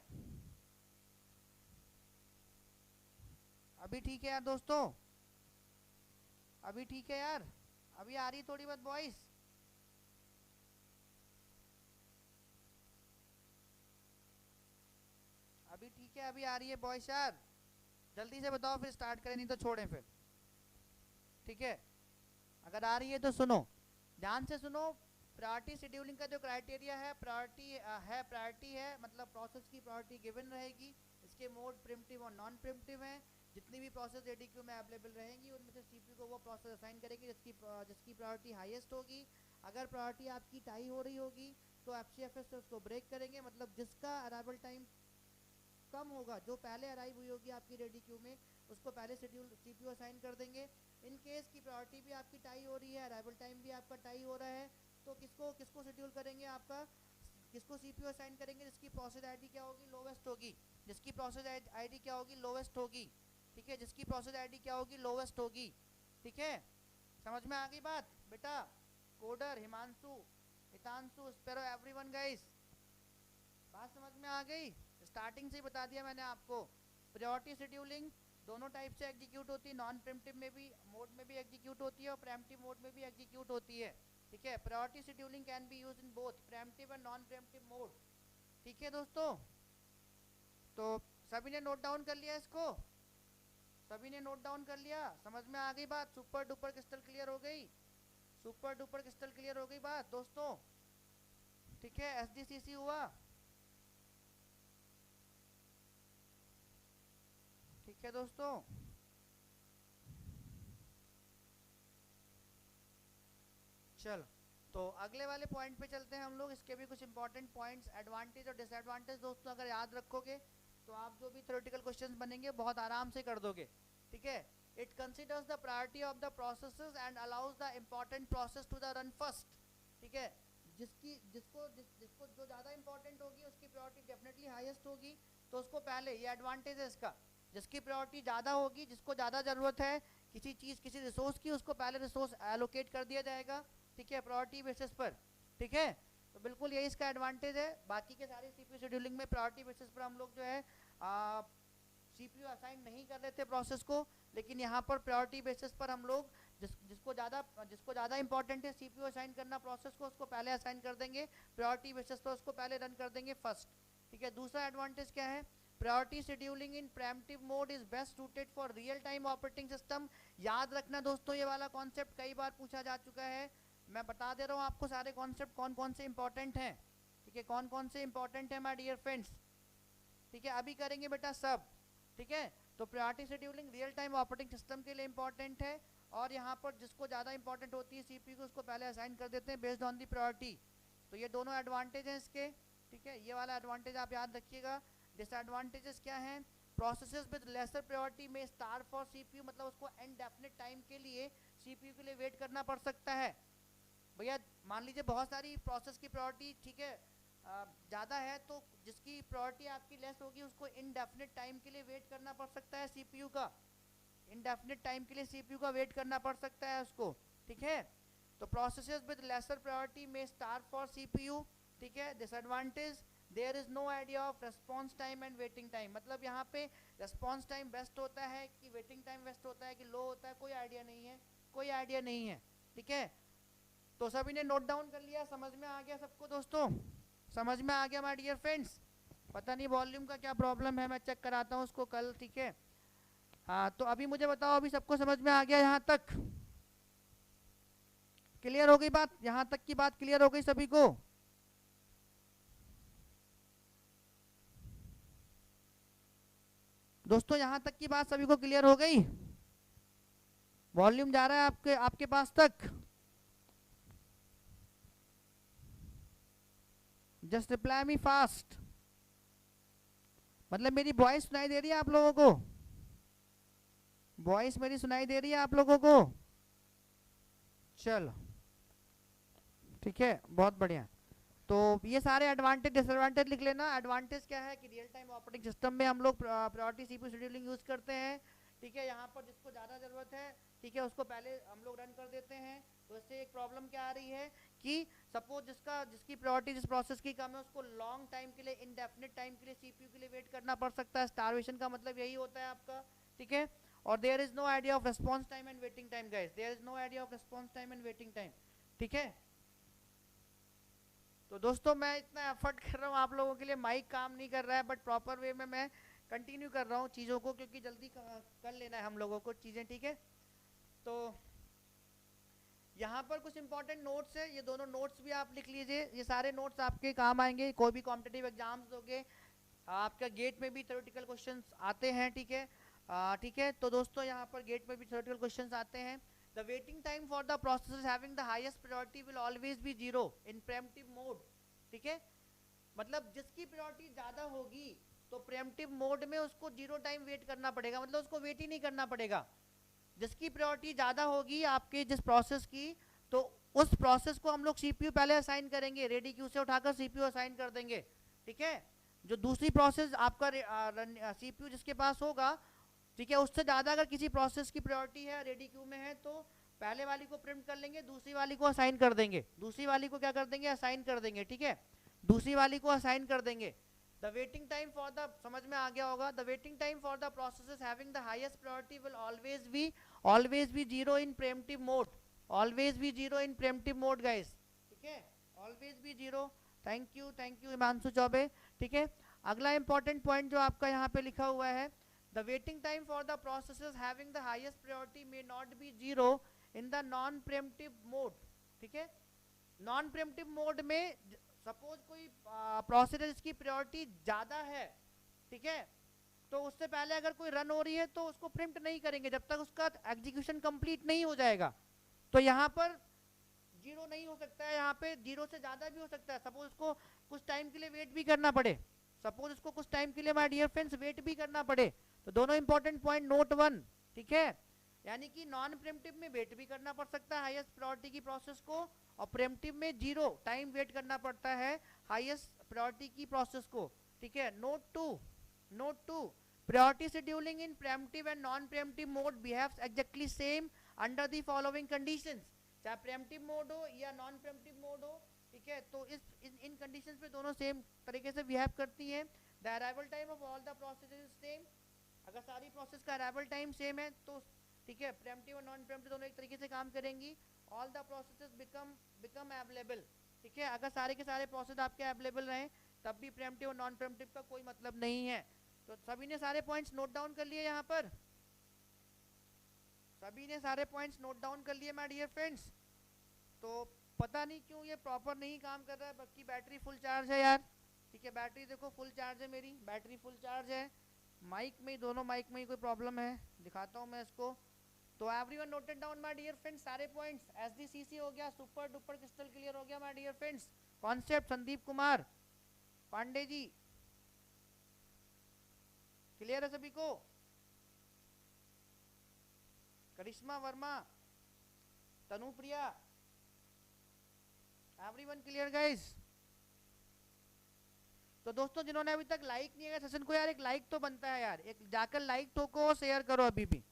अभी ठीक है यार दोस्तों? अभी ठीक है यार? अभी आ रही थोड़ी बहुत वॉइस? अभी ठीक है? अभी आ रही है वॉइस यार? जल्दी से बताओ, फिर स्टार्ट करें, नहीं तो छोड़ें फिर, ठीक है। अगर आ रही है तो सुनो, ध्यान से सुनो। प्रायोरिटी शेड्यूलिंग का जो क्राइटेरिया है, प्रायोरिटी है मतलब प्रोसेस की प्रायोरिटी गिवन रहेगी। इसके मोड प्रिमिटिव और नॉन प्रिमिटिव हैं। जितनी भी प्रोसेस एडीक्यू में अवेलेबल रहेंगी उनमें से सीपीयू को वो प्रोसेस असाइन करेंगे जिसकी प्रायोरिटी हाईएस्ट होगी। अगर प्रायोरिटी आपकी टाई हो रही होगी तो एफसीएफएस से उसको ब्रेक करेंगे, मतलब जिसका अराइवल टाइम कम होगा, जो पहले अराइव हुई होगी आपकी रेडी क्यू में, उसको पहले शेड्यूल सीपीयू असाइन कर देंगे। इन केस की प्रायोरिटी भी आपकी टाई हो रही है, अराइवल टाइम भी आपका टाई हो रहा है, तो किसको किसको शेड्यूल करेंगे? आपका किसको सीपीयू असाइन करेंगे? जिसकी प्रोसेस आईडी क्या होगी? लोवेस्ट होगी। जिसकी प्रोसेस आईडी क्या होगी? लोवेस्ट होगी, ठीक है। जिसकी प्रोसेस आईडी क्या होगी? लोवेस्ट होगी, ठीक है। समझ में आ गई बात बेटा? Coder, Himanshu, Hitanshu, sparrow, everyone guys, बात समझ में आ गई? स्टार्टिंग से ही बता दिया मैंने आपको। प्रायोरिटी शेड्यूलिंग दोनों टाइप से एग्जीक्यूट होती है, नॉन प्रिम्पटिव में भी मोड में भी एग्जीक्यूट होती है और प्रेम्पटिव मोड में भी एग्जीक्यूट होती है, ठीक है। Priority scheduling can be use in both preemptive and non preemptive mode, ठीक है दोस्तों। तो सभी ने नोट डाउन कर लिया इसको? सभी ने नोट डाउन कर लिया? समझ में आ गई बात? सुपर डुपर क्रिस्टल क्लियर हो गई? सुपर डुपर क्रिस्टल क्लियर हो गई बात दोस्तों? ठीक है, एसडीसीसी हुआ, ठीक है दोस्तों। चलो तो अगले वाले पॉइंट पे चलते हैं हम लोग। इसके भी कुछ इंपॉर्टेंट पॉइंट्स, एडवांटेज और डिसएडवांटेज दोस्तों अगर याद रखोगे तो आप जो भी थ्योरेटिकल क्वेश्चंस बनेंगे बहुत आराम से कर दोगे, ठीक है। It considers the priority of the processes and allows the important process to the run first, ठीक है। जिसको जो ज़्यादा इंपॉर्टेंट होगी उसकी प्रायोरिटी डेफिनेटली हाईएस्ट होगी, तो उसको पहले, ये एडवांटेज है इसका, जिसकी प्रायोरिटी ज़्यादा होगी, जिसको ज़्यादा ज़रूरत है किसी चीज़ किसी रिसोर्स की, उसको पहले रिसोर्स एलोकेट कर दिया जाएगा, ठीक है, प्रायोरिटी बेसिस पर, ठीक है। तो बिल्कुल यही इसका एडवांटेज है। बाकी के सारे सीपीयू शेड्यूलिंग में प्रायोरिटी बेसिस पर हम लोग जो है सीपीयू असाइन नहीं कर रहे थे प्रोसेस को, लेकिन यहाँ पर प्रायोरिटी बेसिस पर हम लोग जिसको ज़्यादा इंपॉर्टेंट है सीपीयू असाइन करना प्रोसेस को, उसको पहले असाइन कर देंगे प्रायोरिटी बेसिस पर, उसको पहले रन कर देंगे फर्स्ट, ठीक है। दूसरा एडवांटेज क्या है, priority scheduling in pre-emptive mode is best suited for real time operating system. याद रखना दोस्तों ये वाला कॉन्सेप्ट कई बार पूछा जा चुका है, मैं बता दे रहा हूँ आपको सारे कॉन्सेप्ट कौन कौन से इंपॉर्टेंट हैं, ठीक है, कौन कौन से इंपॉर्टेंट है माय डियर फ्रेंड्स, ठीक है। अभी करेंगे बेटा सब, ठीक है। तो priority scheduling real time operating system के लिए इंपॉर्टेंट है, और यहाँ पर जिसको ज़्यादा इंपॉर्टेंट होती है सीपीयू को उसको पहले असाइन कर देते हैं बेस्ड ऑन दी प्रायोरिटी। तो ये दोनों एडवांटेज हैं इसके, ठीक है, ये वाला एडवांटेज आप याद रखिएगा। डिसएडवांटेजेस क्या हैं, प्रोसेसेस विद लेसर प्रायोरिटी में स्टार फॉर सीपीयू, मतलब उसको इनडेफिनिट टाइम के लिए सीपीयू के लिए वेट करना पड़ सकता है। भैया मान लीजिए बहुत सारी प्रोसेस की प्रायोरिटी, ठीक है, ज़्यादा है, तो जिसकी प्रायोरिटी आपकी लेस होगी उसको इनडेफिनिट टाइम के लिए वेट करना पड़ सकता है सीपीयू का, इनडेफिनिट टाइम के लिए सीपीयू का वेट करना पड़ सकता है उसको, ठीक है। तो प्रोसेसेस विद लेसर प्रायोरिटी में स्टार फॉर सीपीयू, ठीक है। Disadvantage, there is no idea of response time and waiting time, मतलब यहाँ पे रेस्पॉन्स टाइम बेस्ट होता है कि वेटिंग टाइम बेस्ट होता है कि लो होता है, कोई आइडिया नहीं है, कोई आइडिया नहीं है, ठीक है। तो सभी ने नोट डाउन कर लिया, समझ में आ गया सबको दोस्तों, समझ में आ गया माय डियर फ्रेंड्स। पता नहीं वॉल्यूम का क्या प्रॉब्लम है, मैं चेक कराता हूँ उसको कल, ठीक है। हाँ तो अभी मुझे बताओ, अभी सबको समझ में आ गया, यहाँ तक क्लियर हो गई बात, यहाँ तक की बात क्लियर हो गई सभी को। दोस्तों यहाँ तक की बात सभी को क्लियर हो गई, वॉल्यूम जा रहा है आपके पास तक, जस्ट रिप्लाई मी फास्ट। मतलब मेरी वॉइस सुनाई दे रही है आप लोगों को, वॉइस मेरी सुनाई दे रही है आप लोगों को, चलो ठीक है, बहुत बढ़िया। तो ये सारे एडवांटेज डिसएडवांटेज लिख लेना। एडवांटेज क्या है कि रियल टाइम ऑपरेटिंग सिस्टम में हम लोग प्रायोरिटी सीपीयू शेड्यूलिंग यूज करते हैं, ठीक है। यहाँ पर जिसको ज़्यादा ज़रूरत है, ठीक है, उसको पहले हम लोग रन कर देते हैं। तो इससे एक प्रॉब्लम क्या आ रही है कि सपोज जिसकी प्रायोरिटी जिस प्रोसेस की कम है उसको लॉन्ग टाइम के लिए, इनडेफिनिट टाइम के लिए सीपीयू के लिए वेट करना पड़ सकता है। स्टारवेशन का मतलब यही होता है आपका, ठीक है। और there is no idea of response time and waiting time guys, there is no idea of response time and waiting time, ठीक है। तो दोस्तों मैं इतना एफर्ट कर रहा हूँ आप लोगों के लिए, माइक काम नहीं कर रहा है, बट प्रॉपर वे में मैं कंटिन्यू कर रहा हूँ चीज़ों को, क्योंकि जल्दी कर लेना है हम लोगों को चीज़ें, ठीक है। तो यहाँ पर कुछ इंपॉर्टेंट नोट्स है, ये दोनों नोट्स भी आप लिख लीजिए, ये सारे नोट्स आपके काम आएंगे, कोई भी कॉम्पिटिटिव एग्जाम्स दोगे, आपका गेट में भी थ्योरेटिकल क्वेश्चंस आते हैं, ठीक है, ठीक है। तो दोस्तों यहाँ पर गेट में भी थ्योरेटिकल क्वेश्चंस आते हैं। The waiting time for the processes having the highest priority will always be 0 in preemptive mode, ठीक है। मतलब जिसकी प्रायोरिटी ज़्यादा होगी तो प्रीएम्प्टिव मोड में उसको 0 टाइम वेट करना पड़ेगा, मतलब उसको वेट ही नहीं करना पड़ेगा। जिसकी प्रायोरिटी ज़्यादा होगी आपके जिस प्रोसेस की, तो उस प्रोसेस को हम लोग सीपीयू पहले असाइन करेंगे, रेडी क्यू से उठाकर सीपीयू असाइन कर देंगे, ठीक है। जो दूसरी प्रोसेस आपका सीपीयू जिसके पास होगा, ठीक है, उससे ज़्यादा अगर किसी प्रोसेस की प्रायोरिटी है, रेडी क्यू में है, तो पहले वाली को प्रिंट कर लेंगे, दूसरी वाली को असाइन कर देंगे, दूसरी वाली को क्या कर देंगे, असाइन कर देंगे, ठीक है, दूसरी वाली को असाइन कर देंगे। The waiting time for the, समझ में आ गया होगा, the waiting time for the processes having the highest priority will always be 0 in pre-emptive mode, always be 0 in pre-emptive mode guys, ठीक है, always be 0। Thank you Himanshu Choubey, ठीक है। अगला important point जो आपका यहाँ पे लिखा हुआ है, the waiting time for the processes having the highest priority may not be 0 in the non preemptive mode, ठीक है। नॉन प्रीएम्प्टिव मोड में सपोज कोई प्रोसेस जिसकी प्रायोरिटी ज़्यादा है, ठीक है, तो उससे पहले अगर कोई रन हो रही है तो उसको प्रिम्प्ट नहीं करेंगे जब तक उसका एग्जीक्यूशन कंप्लीट नहीं हो जाएगा। तो यहाँ पर जीरो नहीं हो सकता है, यहाँ पे जीरो से ज्यादा भी हो सकता है। सपोज इसको कुछ टाइम के लिए वेट भी करना पड़े, सपोज इसको कुछ टाइम के लिए माय डियर फ्रेंड्स वेट भी करना पड़े, तो दोनों इंपॉर्टेंट पॉइंट नोट वन, ठीक है। यानी कि नॉन प्रेम्पटिव में वेट भी करना पड़ सकता है हाईएस्ट प्रायोरिटी की प्रोसेस को, और प्रेम्पटिव में जीरो टाइम वेट करना पड़ता है हाईएस्ट प्रायोरिटी की प्रोसेस को, ठीक है। Note to priority scheduling in preemptive and non preemptive mode behaves exactly same under the following conditions, चाहे preemptive mode हो या non preemptive mode हो, ठीक है। तो इन conditions पे दोनों सेम तरीके से बिहेव करती हैं। the arrival time of all the processes is same, अगर सारी प्रोसेस का अराइवल टाइम सेम है तो ठीक है, प्रेम्पटिव और नॉन प्रेम्पटिव दोनों एक तरीके से काम करेंगी। All the processes become available, ठीक है। अगर सारे के सारे प्रोसेस आपके अवेलेबल रहें तब भी प्रेम्पटिव और नॉन प्रेम्पटिव का कोई मतलब नहीं है। तो सभी ने सारे पॉइंट्स नोट डाउन कर लिए, यहाँ पर सभी ने सारे पॉइंट्स नोट डाउन कर लिए माय डियर फ्रेंड्स। तो पता नहीं क्यों ये प्रॉपर नहीं काम कर रहा है, बल्कि बैटरी फुल चार्ज है यार, ठीक है। बैटरी देखो फुल चार्ज है, मेरी बैटरी फुल चार्ज है। माइक में ही, दोनों माइक में ही कोई प्रॉब्लम है, दिखाता हूँ मैं इसको। तो everyone noted down my dear friends सारे पॉइंट्स। एसडीसीसी हो गया, सुपर डुपर क्रिस्टल क्लियर हो गया my dear friends. Concept Sandeep Kumar Pandey ji, clear है सभी को? Karishma Verma, Tanupriya, everyone clear guys? तो दोस्तों जिन्होंने अभी तक लाइक नहीं किया सेशन को, यार एक लाइक तो बनता है यार, एक जाकर लाइक ठोको और शेयर करो, अभी भी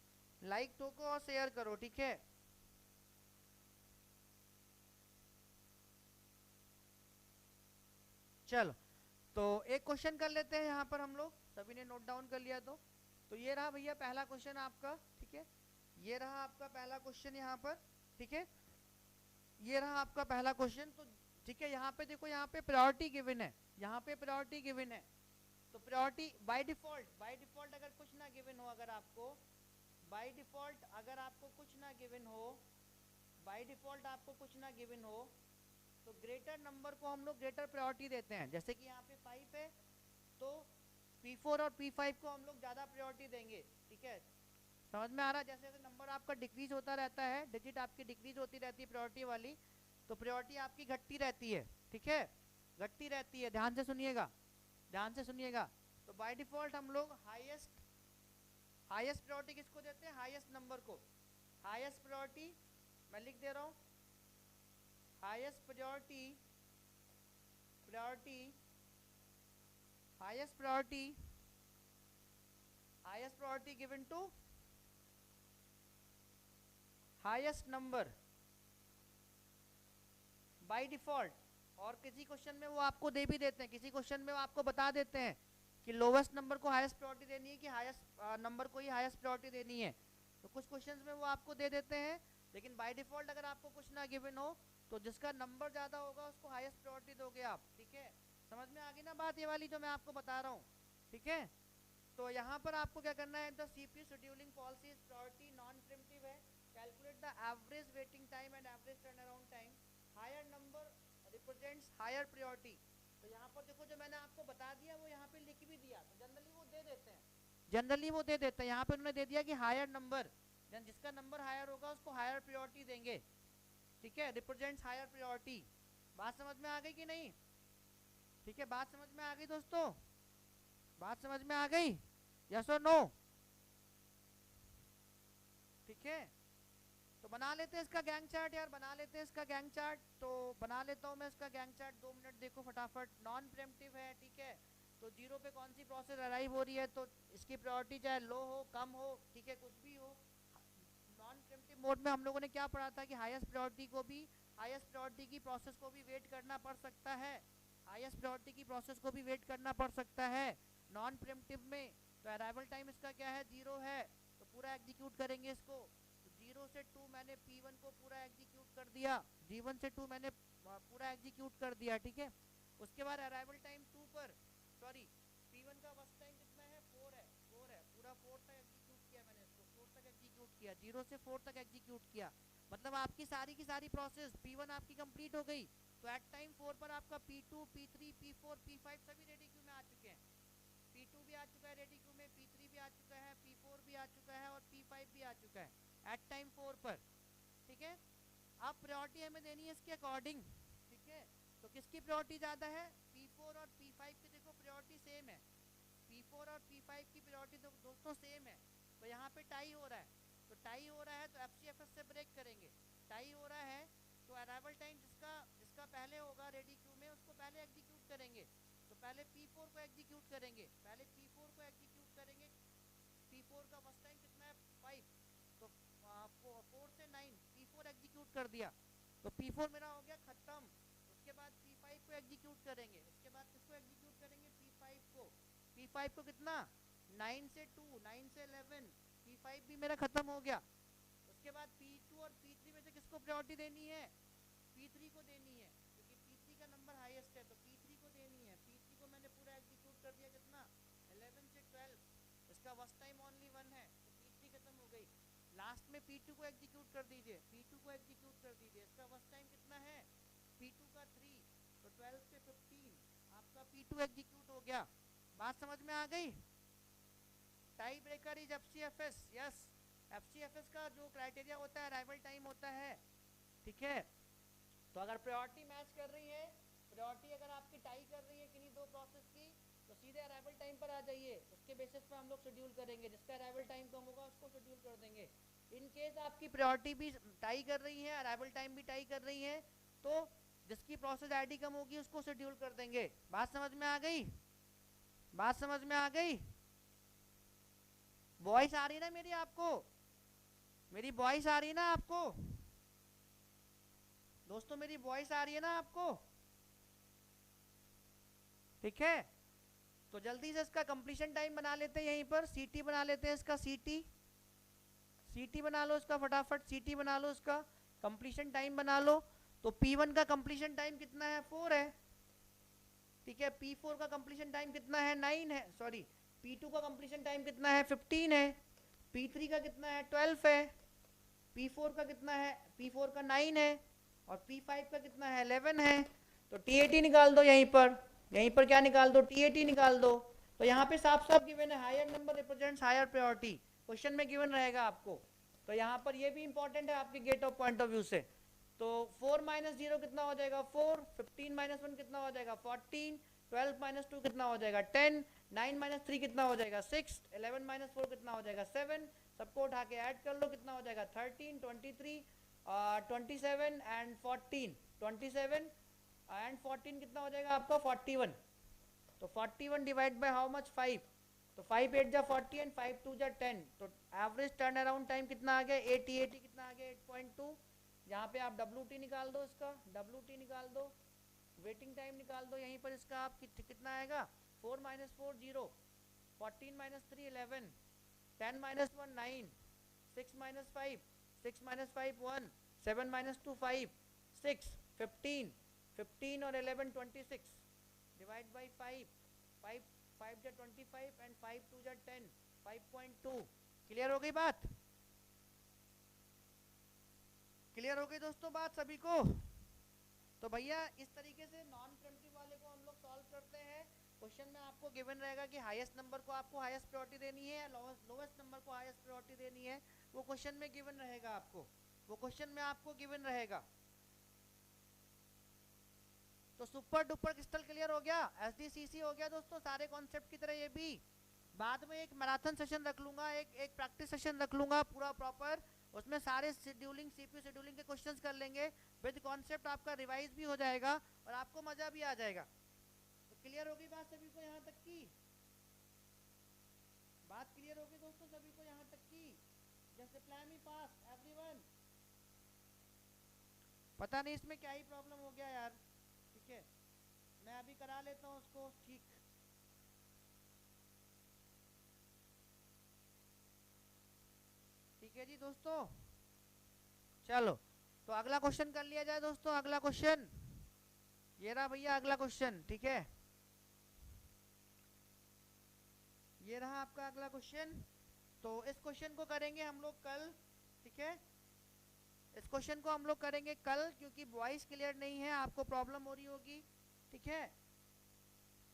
लाइक ठोको और शेयर करो, ठीक है। चलो तो एक क्वेश्चन कर लेते हैं यहाँ पर हम लोग, सभी ने नोट डाउन कर लिया तो ये रहा भैया पहला क्वेश्चन आपका, ठीक है। ये रहा आपका पहला क्वेश्चन यहाँ पर, ठीक है। ये रहा आपका पहला क्वेश्चन, तो ठीक है। यहाँ पे देखो, यहाँ पे प्रायोरिटी गिवन है, यहाँ पे प्रायोरिटी गिवन है। तो प्रायोरिटी बाय डिफॉल्ट अगर कुछ ना गिवन हो, अगर आपको बाय डिफॉल्ट अगर आपको कुछ ना गिवन हो, बाय डिफॉल्ट आपको कुछ ना गिवन हो, तो ग्रेटर नंबर को हम लोग ग्रेटर प्रायोरिटी देते हैं। जैसे कि यहाँ पे 5 है तो P4 और P5 को हम लोग ज़्यादा प्रायोरिटी देंगे, ठीक है। समझ में आ रहा है? जैसे जैसे नंबर आपका डिक्रीज होता रहता है, डिजिट आपकी डिक्रीज होती रहती है प्रायोरिटी वाली, तो प्रायोरिटी आपकी घटती रहती है, ठीक है, घटती रहती है। ध्यान से सुनिएगा, ध्यान से सुनिएगा। तो बाय डिफॉल्ट हम लोग हाईएस्ट प्रायोरिटी किसको देते हैं? हाईएस्ट नंबर को। हाईएस्ट प्रायोरिटी मैं लिख दे रहा हूँ, highest priority given to highest number by default. और किसी क्वेश्चन में वो आपको दे भी देते हैं, किसी क्वेश्चन में वो आपको बता देते हैं कि लोवेस्ट नंबर को हाईएस्ट प्रायोरिटी देनी है कि हाईएस्ट नंबर को ही हाईएस्ट प्रायोरिटी देनी है। तो कुछ क्वेश्चंस में वो आपको दे देते हैं, लेकिन बाय डिफॉल्ट अगर आपको कुछ ना गिवन हो तो जिसका नंबर ज़्यादा होगा उसको हाईएस्ट प्रायोरिटी दोगे आप, ठीक है। समझ में आ गई ना बात ये वाली जो मैं आपको बता रहा हूँ, ठीक है। तो यहाँ पर आपको क्या करना है, the CPU scheduling policy is priority non preemptive है, calculate the average waiting time and average turnaround time, higher number represents higher priority. तो यहाँ पर देखो जो मैंने आपको बता दिया वो यहाँ पे लिख भी दिया, तो जनरली वो दे देते हैं, यहाँ पे उन्होंने दे दिया कि हायर नंबर, जिसका नंबर हायर होगा उसको हायर प्रायोरिटी देंगे, ठीक है, रिप्रेजेंट्स हायर प्रायोरिटी। बात समझ में आ गई कि नहीं? ठीक है, बात समझ में आ गई दोस्तों? बात समझ में आ गई? यस और नो? ठीक है, तो बना लेते हैं इसका गैंग चार्ट यार, बना लेते हैं इसका गैंग चार्ट। तो बना लेता हूँ मैं इसका गैंग चार्ट, 2 मिनट देखो फटाफट। नॉन प्रेम्पटिव है, ठीक है, तो जीरो पे कौन सी प्रोसेस अराइव हो रही है, तो इसकी प्रायोरिटी चाहे लो हो कम हो, ठीक है, कुछ भी हो। नॉन प्रेम्पटिव मोड में हम लोगों ने क्या पढ़ा था कि हाईएस्ट प्रायोरिटी की प्रोसेस को भी वेट करना पड़ सकता है, हाईएस्ट प्रायोरिटी की प्रोसेस को भी वेट करना पड़ सकता है नॉन प्रेम्पटिव में। तो अराइवल टाइम इसका क्या है? 0 है, तो पूरा एग्जीक्यूट करेंगे इसको। 0 से 2 मैंने P1 को पूरा एग्जीक्यूट कर दिया, G1 से 2 मैंने पूरा एग्जीक्यूट कर दिया, ठीक है। उसके बाद अराइवल टाइम 2 पर, सॉरी P1 का फर्स्ट टाइम कितना है? 4 है, पूरा 4 तक एग्जीक्यूट किया मैंने इसको, 4 तक एग्जीक्यूट किया, 0 से 4 तक एग्जीक्यूट किया, मतलब आपकी सारी की सारी प्रोसेस P1 आपकी कंप्लीट हो गई। तो एट टाइम 4 पर आपका P2, P3, P4, P5 सभी रेडी क्यू में आ चुके हैं। P2 भी आ चुका है रेडी क्यू में, P3 भी आ चुका है, P4 भी आ चुका है और P5 भी आ चुका है एट टाइम 4 पर, ठीक है। अब प्रायोरिटी हमें देनी है इसके अकॉर्डिंग, ठीक है। तो किसकी प्रायोरिटी ज़्यादा है, P4 और P5 की देखो प्रायोरिटी सेम है, P4 और P5 की प्रायोरिटी दोस्तों सेम है। तो यहाँ पे टाई हो रहा है, तो टाई हो रहा है तो FCFS से ब्रेक करेंगे। टाई हो रहा है तो अराइवल टाइम जिसका पहले होगा रेडी क्यू में उसको पहले एग्जीक्यूट करेंगे। तो पहले P4 को एग्जीक्यूट करेंगे, पहले P4 को एग्जीक्यूट करेंगे। P4 का फर्स्ट टाइम कितना है 5, तो 4 से 9 P4 एग्जीक्यूट कर दिया, तो P4 मेरा हो गया खत्म। उसके बाद P5 को एग्जीक्यूट करेंगे, उसके बाद किसको एग्जीक्यूट करेंगे P5 को। P5 को कितना 9 से 2 9 से 11, P5 भी मेरा खत्म हो गया। उसके बाद P2 और P3 में से किसको प्रायोरिटी देनी है, P3 को देनी है, क्योंकि P3 का नंबर हाईएस्ट है तो P3 को देनी है। P3 को मैंने पूरा एग्जीक्यूट कर दिया, कितना 11 से 12, इसका फर्स्ट टाइम ओनली 1 है तो P3 खत्म हो गई। लास्ट में P2 को एग्जीक्यूट कर दीजिए, P2 को एग्जीक्यूट कर दीजिए, इसका फर्स्ट टाइम कितना है P2 का 3, तो 12 से 15 आपका P2 एग्जीक्यूट हो गया। बात समझ में आ गई। Tie breaker is FCFS, yes FCFS का जो क्राइटेरिया होता है अराइवल टाइम होता है, ठीक है। तो अगर प्रायोरिटी मैच कर रही है, प्रायोरिटी अगर आपकी टाई कर रही है किन्हीं दो प्रोसेस की, तो सीधे अराइवल टाइम पर आ जाइए, उसके बेसिस पे हम लोग शेड्यूल करेंगे, जिसका अराइवल टाइम कम होगा उसको शेड्यूल कर देंगे। इन केस आपकी प्रायोरिटी भी टाई कर रही है, अराइवल टाइम भी टाई कर रही है, तो जिसकी प्रोसेस आईडी कम होगी उसको शेड्यूल कर देंगे। बात समझ में आ गई, बात समझ में आ गई। वॉइस आ रही ना मेरी आपको, मेरी वॉइस आ रही है ना आपको दोस्तों, मेरी वॉइस आ रही है ना आपको, ठीक है। तो जल्दी से इसका कंप्लीशन टाइम बना लेते हैं, यहीं पर सीटी बना लेते हैं इसका, सीटी बना लो इसका, फटाफट सीटी बना लो इसका, कंप्लीशन टाइम बना लो। तो P1 का कंप्लीशन टाइम कितना है 4 है, ठीक है। P4 का कंप्लीशन टाइम कितना है 9 है, सॉरी P2 का कंप्लीशन टाइम कितना है 15 है, P3 का कितना है 12 है, P4 का कितना है, P4 का 9 है और P5 का कितना है 11 है। तो TAT निकाल दो, यहीं पर क्या निकाल दो TAT निकाल दो। तो यहाँ पे साफ साफ गिवन है higher number represents higher priority, question में गिवन रहेगा आपको। तो यहाँ पर ये भी इंपॉर्टेंट है आपके GATE of point of view से। तो 4 - 0 कितना हो जाएगा 4, 15 - 1 कितना हो जाएगा 14, 12 - 2 कितना हो जाएगा 10, 9 - 3 कितना हो जाएगा 6, 11 - 4 कितना हो जाएगा 7, सबको उठा के ऐड कर लो कितना हो जाएगा 13, 23, 27 एंड 14, 27 एंड 14 कितना हो जाएगा आपका 41। तो 41 डिवाइड बाय हाउ मच 5, तो 5 8 जा 40 एंड 5 2 जा 10, तो एवरेज टर्न अराउंड टाइम कितना आ गया 80 कितना आ गया 8.2। यहाँ पे आप WT निकाल दो, इसका WT निकाल दो, वेटिंग टाइम निकाल दो, यहीं पर इसका आप कितना आएगा 4 - 4 0, 14 - 3 11, 10 - 1 9, 6 - 5 6 - 5 1, 7 - 2 5, 6 15, 15 और 11 26, डिवाइड बाई 5, 5 5 जा 25 एंड 5 2 जा 10, 5.2। क्लियर हो गई बात, क्लियर हो गई दोस्तों बात सभी को। तो भैया इस तरीके से नॉन प्रीएम्प्टिव वाले को हम लोग सॉल्व करते हैं। क्वेश्चन में आपको गिवन रहेगा कि हाईएस्ट नंबर को आपको हाईएस्ट प्रायोरिटी देनी है या लोवेस्ट नंबर को हाईएस्ट प्रायोरिटी देनी है, वो क्वेश्चन में गिवन रहेगा आपको, वो क्वेश्चन में आपको गिवन रहेगा। तो सुपर डुपर क्रिस्टल क्लियर हो गया, SDCC हो गया दोस्तों सारे कॉन्सेप्ट की तरह। ये भी बाद में एक मैराथन सेशन रख लूंगा, एक प्रैक्टिस सेशन रख लूंगा पूरा प्रॉपर, उसमें सारे शेड्यूलिंग CPU शेड्यूलिंग के क्वेश्चंस कर लेंगे, विद कॉन्सेप्ट आपका रिवाइज भी हो जाएगा और आपको मजा भी आ जाएगा। तो क्लियर होगी बात सभी को यहाँ तक की, बात क्लियर होगी दोस्तों सभी को यहाँ तक की। जैसे प्लान मी पास एवरीवन, पता नहीं इसमें क्या ही प्रॉब्लम हो गया यार, ठीक है मैं अभी करा लेता हूँ उसको ठीक। ठीक है जी दोस्तों, चलो तो अगला क्वेश्चन कर लिया जाए दोस्तों। अगला क्वेश्चन ये रहा भैया, अगला क्वेश्चन, ठीक है ये रहा आपका अगला क्वेश्चन। तो इस क्वेश्चन को करेंगे हम लोग कल, ठीक है इस क्वेश्चन को हम लोग करेंगे कल, क्योंकि वॉइस क्लियर नहीं है, आपको प्रॉब्लम हो रही होगी, ठीक है।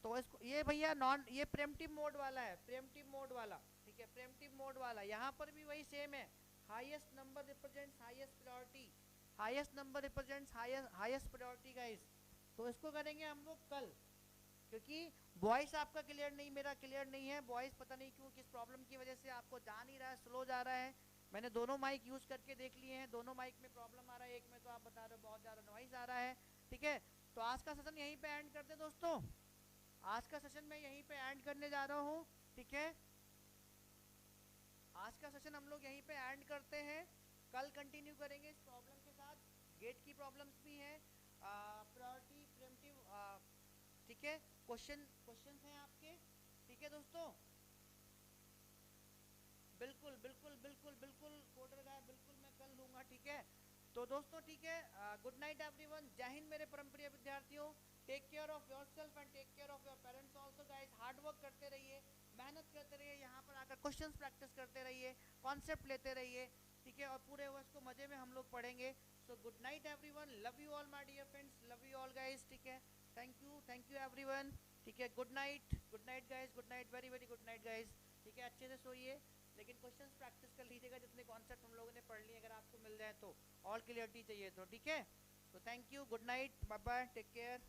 तो इसको ये भैया नॉन ये प्रीएम्प्टिव मोड वाला है, प्रीएम्प्टिव मोड वाला, ठीक है प्रीएम्प्टिव मोड वाला। यहाँ पर भी वही सेम है, highest number represents highest priority. Highest number represents highest priority guys. तो इसको करेंगे हम लोग कल, क्योंकि वॉइस आपका क्लियर नहीं, मेरा क्लियर नहीं है वॉइस, पता नहीं क्यों किस प्रॉब्लम की वजह से आपको जा नहीं रहा है, स्लो जा रहा है। मैंने दोनों माइक यूज करके देख लिए हैं, दोनों माइक में प्रॉब्लम आ रहा है, एक में तो आप बता रहे हो बहुत ज़्यादा नॉइज आ रहा है। ठीक है, तो आज का सेशन यहीं पे एंड करते हैं दोस्तों, आज का सेशन मैं यहीं पे एंड करने जा रहा हूँ। ठीक है, आज का सेशन हम लोग यहीं पे एंड करते हैं, कल कंटिन्यू करेंगे इस प्रॉब्लम के साथ। गेट की प्रॉब्लम्स भी हैं, प्रायोरिटी प्रिमिटिव, ठीक है, क्वेश्चन हैं आपके। ठीक है दोस्तों, बिल्कुल बिल्कुल बिल्कुल बिल्कुल कोडर गाय, बिल्कुल मैं कर लूंगा। ठीक है, तो दोस्तों ठीक है, गुड नाइट एवरीवन, जय हिंद मेरे परम प्रिय विद्यार्थियों। Take care of yourself and take care of your parents also guys. Hard work करते रहिए, मेहनत करते रहिए, यहाँ पर आकर क्वेश्चंस प्रैक्टिस करते रहिए, कॉन्सेप्ट लेते रहिए। ठीक है, और पूरे वर्ष को मजे में हम लोग पढ़ेंगे। So good night everyone, love you all my dear friends, love you all guys. ठीक है, थैंक यू एवरीवन। ठीक है, good night guys, good night, very very good night guys. ठीक है, अच्छे से सोइए, लेकिन क्वेश्चंस प्रैक्टिस कर लीजिएगा, जितने कॉन्सेप्ट हम लोगों ने पढ़ लिए, अगर आपको मिल जाए तो, ऑल क्लियरिटी चाहिए तो। ठीक है, तो thank you, good night, bye bye, take care.